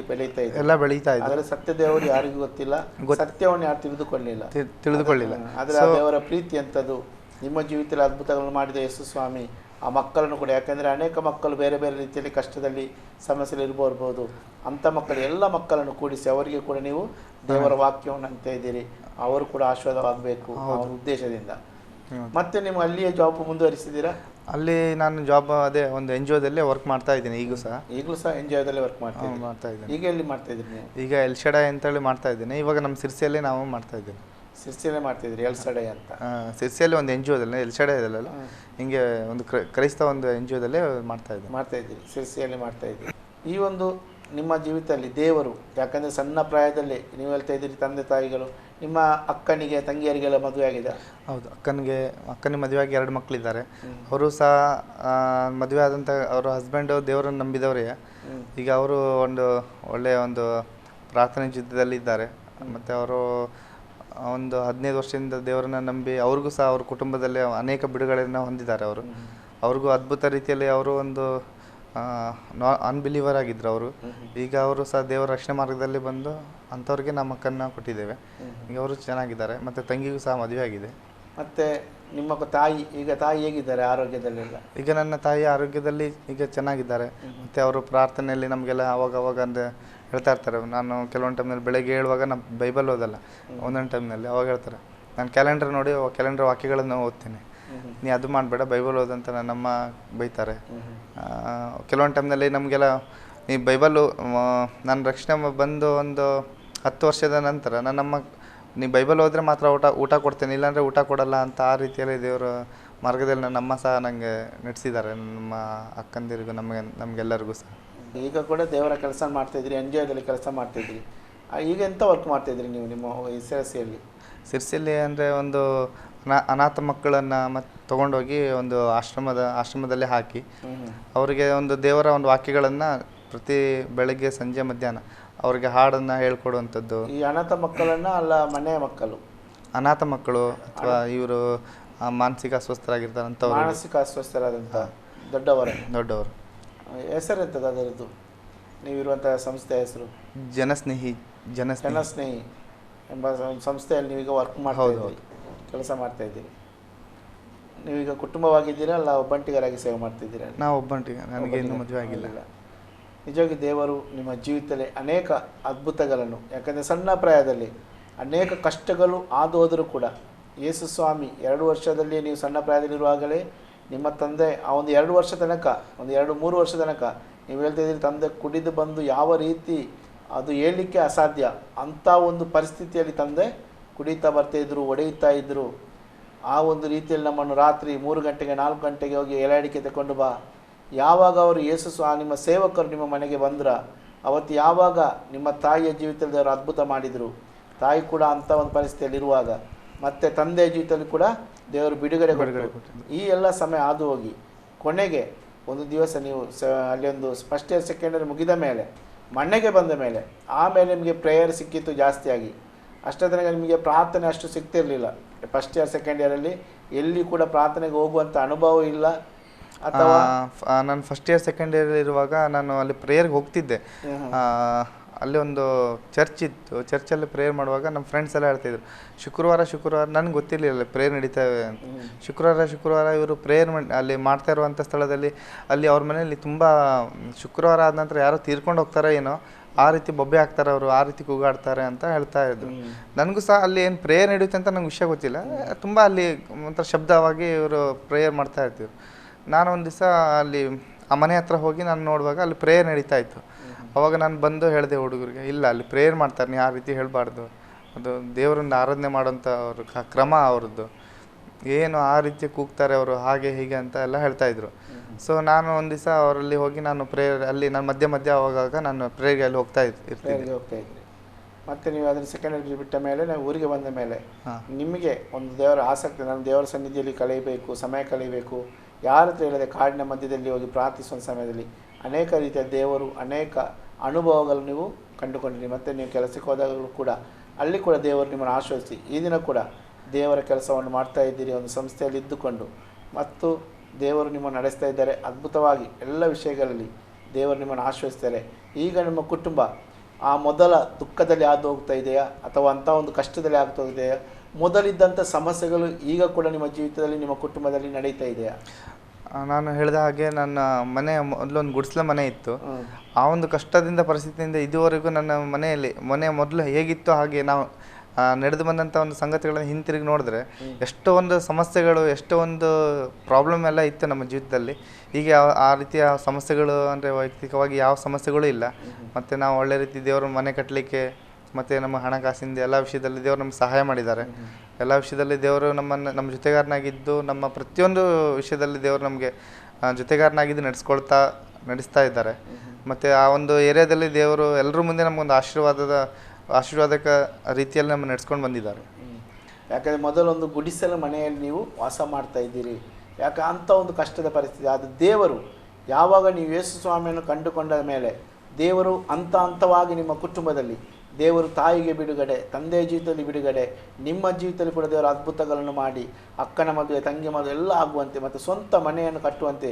ಎಲ್ಲ ಬೆಳೀತಾ ಇದ್ದಾರೆ. ಸತ್ಯ ದೇವರು ಯಾರಿಗೂ ಗೊತ್ತಿಲ್ಲ, ಸತ್ಯವನ್ನು ಯಾರು ತಿಳಿದುಕೊಳ್ಳಿಲ್ಲ. ಆದ್ರೆ ಆ ದೇವರ ಪ್ರೀತಿ ಅಂತದ್ದು ನಿಮ್ಮ ಜೀವಿತದಲ್ಲಿ ಅದ್ಭುತಗಳನ್ನು ಮಾಡಿದ ಯೇಸು ಸ್ವಾಮಿ ಆ ಮಕ್ಕಳನ್ನು ಕೂಡ, ಯಾಕಂದರೆ ಅನೇಕ ಮಕ್ಕಳು ಬೇರೆ ಬೇರೆ ರೀತಿಯಲ್ಲಿ ಕಷ್ಟದಲ್ಲಿ ಸಮಸ್ಯೆಯಲ್ಲಿ ಇರ್ಬೋದು, ಅಂಥ ಮಕ್ಕಳು ಎಲ್ಲ ಮಕ್ಕಳನ್ನು ಕೂಡಿಸಿ ಅವರಿಗೆ ಕೂಡ ನೀವು ದೇವರ ವಾಕ್ಯವನ್ನು ಅಂತ ಇದ್ದೀರಿ, ಅವರು ಕೂಡ ಆಶೀರ್ವಾದವಾಗಬೇಕು ಅವರ ಉದ್ದೇಶದಿಂದ. ಮತ್ತೆ ನೀವು ಅಲ್ಲಿಯೇ ಜಾಬ್ ಮುಂದುವರಿಸಿದ್ದೀರಾ? ಅಲ್ಲಿ ನಾನು ಜಾಬ್ ಒಂದು NGOದಲ್ಲಿ ವರ್ಕ್ ಮಾಡ್ತಾ ಇದ್ದೀನಿ. ಈಗಲೂ ಸಹ NGOದಲ್ಲಿ ವರ್ಕ್ ಮಾಡ್ತಾ ಇದ್ದೀನಿ. ಈಗ ಎಲ್ಲಿ ಮಾಡ್ತಾ ಇದ್ದೀರಿ ನೀವು? ಈಗ ಎಲ್ಶಡೈ ಅಂತೇಳಿ ಮಾಡ್ತಾ ಇದ್ದೀನಿ. ಇವಾಗ ನಮ್ಮ ಸಿರ್ಸಿಯಲ್ಲಿ ನಾವು ಮಾಡ್ತಾ ಇದ್ದೀನಿ. ಸಿರ್ಸಿಯಲ್ಲೇ ಮಾಡ್ತಿದ್ರಿ ಎಲ್ಶಡೈ ಅಂತ? ಸಿರ್ಸಿಯಲ್ಲಿ ಒಂದು NGOದಲ್ಲಿ, ಎಲ್ಶಡೈ ಇದಲ್ಲ, ಹಿಂಗೆ ಒಂದು ಕ್ರೈಸ್ತ ಒಂದು NGOದಲ್ಲೇ ಮಾಡ್ತಾ ಇದ್ದೀರಿ. ಸಿರ್ಸಿಯಲ್ಲಿ ಮಾಡ್ತಾ ಇದ್ದೀರಿ. ಈ ಒಂದು ನಿಮ್ಮ ಜೀವಿತದಲ್ಲಿ ದೇವರು, ಯಾಕಂದರೆ ಸಣ್ಣ ಪ್ರಾಯದಲ್ಲಿ ನೀವು ಹೇಳ್ತಾ ಇದ್ದೀರಿ ತಂದೆ ತಾಯಿಗಳು, ನಿಮ್ಮ ಅಕ್ಕನಿಗೆ ತಂಗಿಯರಿಗೆಲ್ಲ ಮದುವೆ ಆಗಿದೆ? ಹೌದು, ಅಕ್ಕನಿಗೆ ಮದುವೆ ಆಗಿ 2 ಮಕ್ಕಳಿದ್ದಾರೆ. ಅವರು ಸಹ ಮದುವೆ ಆದಂಥ ಅವರ ಹಸ್ಬೆಂಡು ದೇವರನ್ನು ನಂಬಿದವರೇ. ಈಗ ಅವರು ಒಂದು ಒಳ್ಳೆಯ ಒಂದು ಪ್ರಾರ್ಥನೆ ಜೀವಿತದಲ್ಲಿ ಇದ್ದಾರೆ. ಮತ್ತು ಅವರು ಒಂದು 15 ವರ್ಷದಿಂದ ದೇವರನ್ನ ನಂಬಿ ಅವ್ರಿಗೂ ಸಹ ಅವ್ರ ಕುಟುಂಬದಲ್ಲಿ ಅನೇಕ ಬಿಡುಗಡೆಯನ್ನು ಹೊಂದಿದ್ದಾರೆ. ಅವ್ರಿಗೂ ಅದ್ಭುತ ರೀತಿಯಲ್ಲಿ ಅವರು ಒಂದು ಅನ್ಬಿಲೀವರ್ ಆಗಿದ್ರು ಅವರು. ಈಗ ಅವರು ಸಹ ದೇವರ ರಕ್ಷಣೆ ಮಾರ್ಗದಲ್ಲಿ ಬಂದು ಅಂಥವ್ರಿಗೆ ನಮ್ಮ ಮಕ್ಕಳನ್ನ ಕೊಟ್ಟಿದ್ದೇವೆ. ಈಗ ಅವರು ಚೆನ್ನಾಗಿದ್ದಾರೆ. ಮತ್ತು ತಂಗಿಗೂ ಸಹ ಮದುವೆ ಆಗಿದೆ. ಮತ್ತು ನಿಮ್ಮ ತಾಯಿ ಹೇಗಿದ್ದಾರೆ ಆರೋಗ್ಯದಲ್ಲೆಲ್ಲ? ಈಗ ನನ್ನ ತಾಯಿ ಆರೋಗ್ಯದಲ್ಲಿ ಈಗ ಚೆನ್ನಾಗಿದ್ದಾರೆ. ಮತ್ತು ಅವರು ಪ್ರಾರ್ಥನೆಯಲ್ಲಿ ನಮಗೆಲ್ಲ ಅವಾಗ ಅಂದರೆ ಹೇಳ್ತಾ ಇರ್ತಾರೆ. ನಾನು ಕೆಲವೊಂದು ಟೈಮ್ನಲ್ಲಿ ಬೆಳಗ್ಗೆ ಹೇಳುವಾಗ ನಾನು ಬೈಬಲ್ ಓದಲ್ಲ, ಒಂದೊಂದು ಟೈಮ್ನಲ್ಲಿ ಅವಾಗ ಹೇಳ್ತಾರೆ, ನಾನು ಕ್ಯಾಲೆಂಡರ್ ನೋಡಿ ಕ್ಯಾಲೆಂಡರ್ ವಾಕ್ಯಗಳನ್ನು ಓದ್ತೀನಿ, ನೀ ಅದು ಮಾಡಬೇಡ ಬೈಬಲ್ ಓದಂತ ನನ್ನಮ್ಮ ಬೈತಾರೆ. ಕೆಲವೊಂದು ಟೈಮ್ನಲ್ಲಿ ನಮಗೆಲ್ಲ ನೀ ಬೈಬಲ್ಲು ನಾನು ರಕ್ಷಣೆ ಬಂದು ಒಂದು 10 ವರ್ಷದ ನಂತರ ನನ್ನಮ್ಮ ನೀ ಬೈಬಲ್ ಓದಿದ್ರೆ ಮಾತ್ರ ಊಟ ಕೊಡ್ತೇನೆ, ಇಲ್ಲಾಂದರೆ ಊಟ ಕೊಡಲ್ಲ ಅಂತ ಆ ರೀತಿಯಲ್ಲಿ ದೇವರ ಮಾರ್ಗದಲ್ಲಿ ನನ್ನಮ್ಮ ಸಹ ನನಗೆ ನಡೆಸಿದ್ದಾರೆ. ನಮ್ಮ ಅಕ್ಕಂದಿರಿಗೂ ನಮಗೆಲ್ಲರಿಗೂ ಸಹ. ಈಗ ಕೂಡ ದೇವರ ಕೆಲಸ ಮಾಡ್ತಾಯಿದ್ರಿ, NGOದಲ್ಲಿ ಕೆಲಸ ಮಾಡ್ತಾಯಿದ್ರಿ. ಈಗ ಎಂಥ ವರ್ಕ್ ಮಾಡ್ತಾಯಿದ್ರಿ ನೀವು ನಿಮ್ಮ ಸಿರ್ಸಿಯಲ್ಲಿ? ಅಂದರೆ ಒಂದು ಅನಾಥ ಮಕ್ಕಳನ್ನು ತೊಗೊಂಡೋಗಿ ಒಂದು ಆಶ್ರಮದಲ್ಲಿ ಹಾಕಿ ಅವರಿಗೆ ಒಂದು ದೇವರ ಒಂದು ವಾಕ್ಯಗಳನ್ನು ಪ್ರತಿ ಬೆಳಗ್ಗೆ ಸಂಜೆ ಮಧ್ಯಾಹ್ನ ಅವರಿಗೆ ಹಾಡನ್ನು ಹೇಳ್ಕೊಡುವಂಥದ್ದು. ಈ ಅನಾಥ ಮಕ್ಕಳನ್ನು ಅಲ್ಲ, ಮನೆಯ ಮಕ್ಕಳು, ಅನಾಥ ಮಕ್ಕಳು ಅಥವಾ ಇವರು ಮಾನಸಿಕ ಅಸ್ವಸ್ಥರಾಗಿರ್ತಾರೆ, ಮಾನಸಿಕ ಅಸ್ವಸ್ಥರಾದಂಥ ದೊಡ್ಡವರು. ಹೆಸರು ಎಂಥದ್ದು ಅದರದ್ದು ನೀವಿರುವಂಥ ಸಂಸ್ಥೆಯ ಹೆಸರು? ಜನಸ್ನೇಹಿ ಎಂಬ ಸಂಸ್ಥೆಯಲ್ಲಿ ನೀವೀಗ ವರ್ಕ್ ಮಾಡ್ತಾಯಿದ್ದೀರಿ, ಕೆಲಸ ಮಾಡ್ತಾಯಿದ್ದೀರಿ. ನೀವೀಗ ಕುಟುಂಬವಾಗಿದ್ದೀರಾ ಅಲ್ಲ ಒಬ್ಬಂಟಿಗರಾಗಿ ಸೇವೆ ಮಾಡ್ತಿದ್ದೀರಾ? ನಾವು ಒಬ್ಬಂಟಿಗ, ನನಗೆ ಇನ್ನೂ ಮದುವೆ ಆಗಿಲ್ಲ. ನಿಜವಾಗಿ ದೇವರು ನಿಮ್ಮ ಜೀವಿತದಲ್ಲಿ ಅನೇಕ ಅದ್ಭುತಗಳನ್ನು, ಯಾಕಂದರೆ ಸಣ್ಣ ಪ್ರಾಯದಲ್ಲಿ ಅನೇಕ ಕಷ್ಟಗಳು ಹಾದು ಹೋದರೂ ಕೂಡ ಯೇಸು ಸ್ವಾಮಿ 2 ವರ್ಷದಲ್ಲಿ ನೀವು ಸಣ್ಣ ಪ್ರಾಯದಲ್ಲಿರುವಾಗಲೇ ನಿಮ್ಮ ತಂದೆ ಆ ಒಂದು 2 ವರ್ಷ ತನಕ ಒಂದು 2-3 ವರ್ಷ ತನಕ ನೀವು ಹೇಳ್ತಾ ಇದ್ದೀರಿ ತಂದೆ ಕುಡಿದು ಬಂದು ಯಾವ ರೀತಿ ಅದು ಹೇಳಲಿಕ್ಕೆ ಅಸಾಧ್ಯ ಅಂಥ ಒಂದು ಪರಿಸ್ಥಿತಿಯಲ್ಲಿ ತಂದೆ ಕುಡಿತಾ ಬರ್ತಾಯಿದ್ರು, ಹೊಡೆಯುತ್ತಾ ಇದ್ದರು. ಆ ಒಂದು ರೀತಿಯಲ್ಲಿ ನಮ್ಮನ್ನು ರಾತ್ರಿ 3 ಗಂಟೆಗೆ 4 ಗಂಟೆಗೆ ಹೋಗಿ ಎಲೆ ಅಡಿಕೆ ತಗೊಂಡು ಬಾ. ಯಾವಾಗ ಅವರು ಯೇಸು ನಿಮ್ಮ ಸೇವಕರು ನಿಮ್ಮ ಮನೆಗೆ ಬಂದ್ರ ಅವತ್ತು ಯಾವಾಗ ನಿಮ್ಮ ತಾಯಿಯ ಜೀವಿತದಲ್ಲಿ ಅವರು ಅದ್ಭುತ ಮಾಡಿದರು, ತಾಯಿ ಕೂಡ ಅಂಥ ಒಂದು ಪರಿಸ್ಥಿತಿಯಲ್ಲಿ ಇರುವಾಗ ಮತ್ತು ತಂದೆಯ ಜೀವಿತದಲ್ಲಿ ಕೂಡ ದೇವರು ಬಿಡುಗಡೆ ಕೊಟ್ಟರು. ಈ ಎಲ್ಲ ಸಮಯ ಹಾದು ಹೋಗಿ ಕೊನೆಗೆ ಒಂದು ದಿವಸ ನೀವು ಅಲ್ಲಿ ಒಂದು ಫಸ್ಟ್ ಇಯರ್ ಸೆಕೆಂಡ್ ಇಯರ್ ಮುಗಿದ ಮೇಲೆ ಮನೆಗೆ ಬಂದ ಮೇಲೆ ಆಮೇಲೆ ನಿಮಗೆ ಪ್ರೇಯರ್ ಸಿಕ್ಕಿತ್ತು ಜಾಸ್ತಿಯಾಗಿ. ಅಷ್ಟೇ ತನಕ ನಿಮಗೆ ಪ್ರಾರ್ಥನೆ ಅಷ್ಟು ಸಿಗ್ತಿರಲಿಲ್ಲ. ಫಸ್ಟ್ ಇಯರ್ ಸೆಕೆಂಡ್ ಇಯರಲ್ಲಿ ಎಲ್ಲಿ ಕೂಡ ಪ್ರಾರ್ಥನೆಗೆ ಹೋಗುವಂಥ ಅನುಭವ ಇಲ್ಲ ಅಥವಾ ನಾನು ಫಸ್ಟ್ ಇಯರ್ ಸೆಕೆಂಡ್ ಇಯರ್ ಇರುವಾಗ ನಾನು ಅಲ್ಲಿ ಪ್ರೇಯರ್ಗೆ ಹೋಗ್ತಿದ್ದೆ. ಅಲ್ಲಿ ಒಂದು ಚರ್ಚ್ ಇತ್ತು, ಚರ್ಚಲ್ಲಿ ಪ್ರೇಯರ್ ಮಾಡುವಾಗ ನಮ್ಮ ಫ್ರೆಂಡ್ಸ್ ಎಲ್ಲ ಹೇಳ್ತಾಯಿದ್ರು ಶುಕ್ರವಾರ ನನಗೆ ಗೊತ್ತಿರಲಿಲ್ಲ ಪ್ರೇಯರ್ ನಡೀತಾವೆ ಅಂತ. ಶುಕ್ರವಾರ ಇವರು ಪ್ರೇಯರ್ ಅಲ್ಲಿ ಮಾಡ್ತಾ ಇರುವಂಥ ಸ್ಥಳದಲ್ಲಿ ಅಲ್ಲಿ ಅವ್ರ ಮನೆಯಲ್ಲಿ ತುಂಬ ಶುಕ್ರವಾರ ಆದ ನಂತರ ಯಾರೋ ತೀರ್ಕೊಂಡು ಹೋಗ್ತಾರೋ ಏನೋ ಆ ರೀತಿ ಬೊಬ್ಬೆ ಹಾಕ್ತಾರೆ ಅವರು, ಆ ರೀತಿ ಕೂಗಾಡ್ತಾರೆ ಅಂತ ಹೇಳ್ತಾ ಇದ್ರು. ನನಗೂ ಸಹ ಅಲ್ಲಿ ಏನು ಪ್ರೇಯರ್ ನಡೆಯುತ್ತೆ ಅಂತ ನಂಗೆ ವಿಷಯ ಗೊತ್ತಿಲ್ಲ. ತುಂಬ ಅಲ್ಲಿ ಒಂಥರ ಶಬ್ದವಾಗಿ ಇವರು ಪ್ರೇಯರ್ ಮಾಡ್ತಾ ಇರ್ತಿದ್ರು. ನಾನು ಒಂದು ದಿವಸ ಅಲ್ಲಿ ಆ ಮನೆ ಹತ್ರ ಹೋಗಿ ನಾನು ನೋಡುವಾಗ ಅಲ್ಲಿ ಪ್ರೇಯರ್ ನಡೀತಾ ಇತ್ತು. ಅವಾಗ ನಾನು ಬಂದು ಹೇಳಿದೆ ಹುಡುಗರಿಗೆ, ಇಲ್ಲ ಅಲ್ಲಿ ಪ್ರೇಯರ್ ಮಾಡ್ತಾರೆ, ನೀವು ಆ ರೀತಿ ಹೇಳಬಾರ್ದು, ಅದು ದೇವರನ್ನ ಆರಾಧನೆ ಮಾಡೋಂಥ ಅವ್ರ ಕ್ರಮ ಅವ್ರದ್ದು, ಏನು ಆ ರೀತಿ ಕೂಗ್ತಾರೆ ಅವರು ಹಾಗೆ ಹೀಗೆ ಅಂತ ಎಲ್ಲ ಹೇಳ್ತಾಯಿದ್ರು. ಸೊ ನಾನು ಒಂದು ದಿವಸ ಅವರಲ್ಲಿ ಹೋಗಿ ನಾನು ಪ್ರೇಯರ್ ಅಲ್ಲಿ ನಾನು ಮಧ್ಯೆ ಆವಾಗ ನಾನು ಪ್ರೇಯರ್ಗೆ ಅಲ್ಲಿ ಹೋಗ್ತಾ ಇದ್ದೆ. ಮತ್ತು ನೀವು ಅದನ್ನು ಸೆಕೆಂಡ್ ಇಯರ್ ಬಿಟ್ಟ ಮೇಲೆ ನಾವು ಊರಿಗೆ ಬಂದ ಮೇಲೆ ನಿಮಗೆ ಒಂದು ದೇವರ ಆಸಕ್ತಿ, ನಾನು ದೇವರ ಸನ್ನಿಧಿಯಲ್ಲಿ ಕಳೆಯಬೇಕು, ಸಮಯ ಕಳೆಯಬೇಕು, ಯಾರ ಹತ್ರ ಹೇಳದೆ ಕಾಡಿನ ಮಧ್ಯದಲ್ಲಿ ಹೋಗಿ ಪ್ರಾರ್ಥಿಸುವ ಸಮಯದಲ್ಲಿ ಅನೇಕ ರೀತಿಯ ದೇವರು ಅನೇಕ ಅನುಭವಗಳು ನೀವು ಕಂಡುಕೊಂಡಿರಿ. ಮತ್ತು ನೀವು ಕೆಲಸಕ್ಕೆ ಹೋದಾಗಲೂ ಕೂಡ ಅಲ್ಲಿ ಕೂಡ ದೇವರು ನಿಮ್ಮನ್ನು ಆಶ್ವಸಿಸಿ ಈ ದಿನ ಕೂಡ ದೇವರ ಕೆಲಸವನ್ನು ಮಾಡ್ತಾ ಇದ್ದೀರಿ ಒಂದು ಸಂಸ್ಥೆಯಲ್ಲಿ ಇದ್ದುಕೊಂಡು, ಮತ್ತು ದೇವರು ನಿಮ್ಮನ್ನು ನಡೆಸ್ತಾ ಇದ್ದಾರೆ ಅದ್ಭುತವಾಗಿ ಎಲ್ಲ ವಿಷಯಗಳಲ್ಲಿ ದೇವರು ನಿಮ್ಮನ್ನು ಆಶ್ವಸಿಸ್ತಾರೆ. ಈಗ ನಿಮ್ಮ ಕುಟುಂಬ ಆ ಮೊದಲ ದುಃಖದಲ್ಲಿ ಹಾದು ಹೋಗ್ತಾ ಇದೆಯಾ ಅಥವಾ ಅಂಥ ಒಂದು ಕಷ್ಟದಲ್ಲಿ ಆಗ್ತಾ ಇದೆಯಾ? ಮೊದಲಿದ್ದಂಥ ಸಮಸ್ಯೆಗಳು ಈಗ ಕೂಡ ನಿಮ್ಮ ಜೀವಿತದಲ್ಲಿ ನಿಮ್ಮ ಕುಟುಂಬದಲ್ಲಿ ನಡೀತಾ ಇದೆಯಾ? ನಾನು ಹೇಳಿದ ಹಾಗೆ ನನ್ನ ಮನೆ ಮೊದಲೊಂದು ಗುಡಿಸಲ ಮನೆ ಇತ್ತು. ಆ ಒಂದು ಕಷ್ಟದಿಂದ ಪರಿಸ್ಥಿತಿಯಿಂದ ಇದುವರೆಗೂ ನನ್ನ ಮನೆ ಮೊದಲು ಹೇಗಿತ್ತು ಹಾಗೆ ನಾವು ನಡೆದು ಬಂದಂಥ ಒಂದು ಸಂಗತಿಗಳನ್ನು ಹಿಂತಿರುಗಿ ನೋಡಿದ್ರೆ ಎಷ್ಟೋ ಒಂದು ಸಮಸ್ಯೆಗಳು, ಎಷ್ಟೋ ಒಂದು ಪ್ರಾಬ್ಲಮ್ ಎಲ್ಲ ಇತ್ತು ನಮ್ಮ ಜೀವಿತದಲ್ಲಿ. ಹೀಗೆ ಆ ರೀತಿಯ ಸಮಸ್ಯೆಗಳು ಅಂದರೆ ವೈಯಕ್ತಿಕವಾಗಿ ಯಾವ ಸಮಸ್ಯೆಗಳೂ ಇಲ್ಲ. ಮತ್ತು ನಾವು ಒಳ್ಳೆ ರೀತಿ ದೇವರ ಮನೆ ಕಟ್ಟಲಿಕ್ಕೆ ಮತ್ತು ನಮ್ಮ ಹಣಕಾಸಿಂದ ಎಲ್ಲ ವಿಷಯದಲ್ಲಿ ದೇವರು ನಮ್ಗೆ ಸಹಾಯ ಮಾಡಿದ್ದಾರೆ. ಎಲ್ಲ ವಿಷಯದಲ್ಲಿ ದೇವರು ನಮ್ಮ ಜೊತೆಗಾರನಾಗಿದ್ದು ನಮ್ಮ ಪ್ರತಿಯೊಂದು ವಿಷಯದಲ್ಲಿ ದೇವರು ನಮಗೆ ಜೊತೆಗಾರನಾಗಿದ್ದು ನಡೆಸ್ತಾ ಇದ್ದಾರೆ. ಮತ್ತು ಆ ಒಂದು ಏರಿಯಾದಲ್ಲಿ ದೇವರು ಎಲ್ಲರ ಮುಂದೆ ನಮಗೊಂದು ಆಶೀರ್ವಾದಕ ರೀತಿಯಲ್ಲಿ ನಮ್ಮ ನಡೆಸ್ಕೊಂಡು ಬಂದಿದ್ದಾರೆ. ಯಾಕಂದರೆ ಮೊದಲೊಂದು ಗುಡಿಸಲ ಮನೆಯಲ್ಲಿ ನೀವು ವಾಸ ಮಾಡ್ತಾ ಇದ್ದೀರಿ. ಯಾಕೆ ಅಂಥ ಒಂದು ಕಷ್ಟದ ಪರಿಸ್ಥಿತಿ ಅದು ದೇವರು ಯಾವಾಗ ನೀವು ಯೇಸು ಸ್ವಾಮಿಯನ್ನು ಕಂಡುಕೊಂಡ ಮೇಲೆ ದೇವರು ಹಂತವಾಗಿ ನಿಮ್ಮ ಕುಟುಂಬದಲ್ಲಿ ದೇವರು ತಾಯಿಗೆ ಬಿಡುಗಡೆ, ತಂದೆಯ ಜೀವಿತದಲ್ಲಿ ಬಿಡುಗಡೆ, ನಿಮ್ಮ ಜೀವಿತದಲ್ಲಿ ಕೂಡ ದೇವರ ಅದ್ಭುತಗಳನ್ನು ಮಾಡಿ ಅಕ್ಕನ ಮದುವೆ, ತಂಗಿ ಮದುವೆ ಎಲ್ಲ ಆಗುವಂತೆ ಮತ್ತು ಸ್ವಂತ ಮನೆಯನ್ನು ಕಟ್ಟುವಂತೆ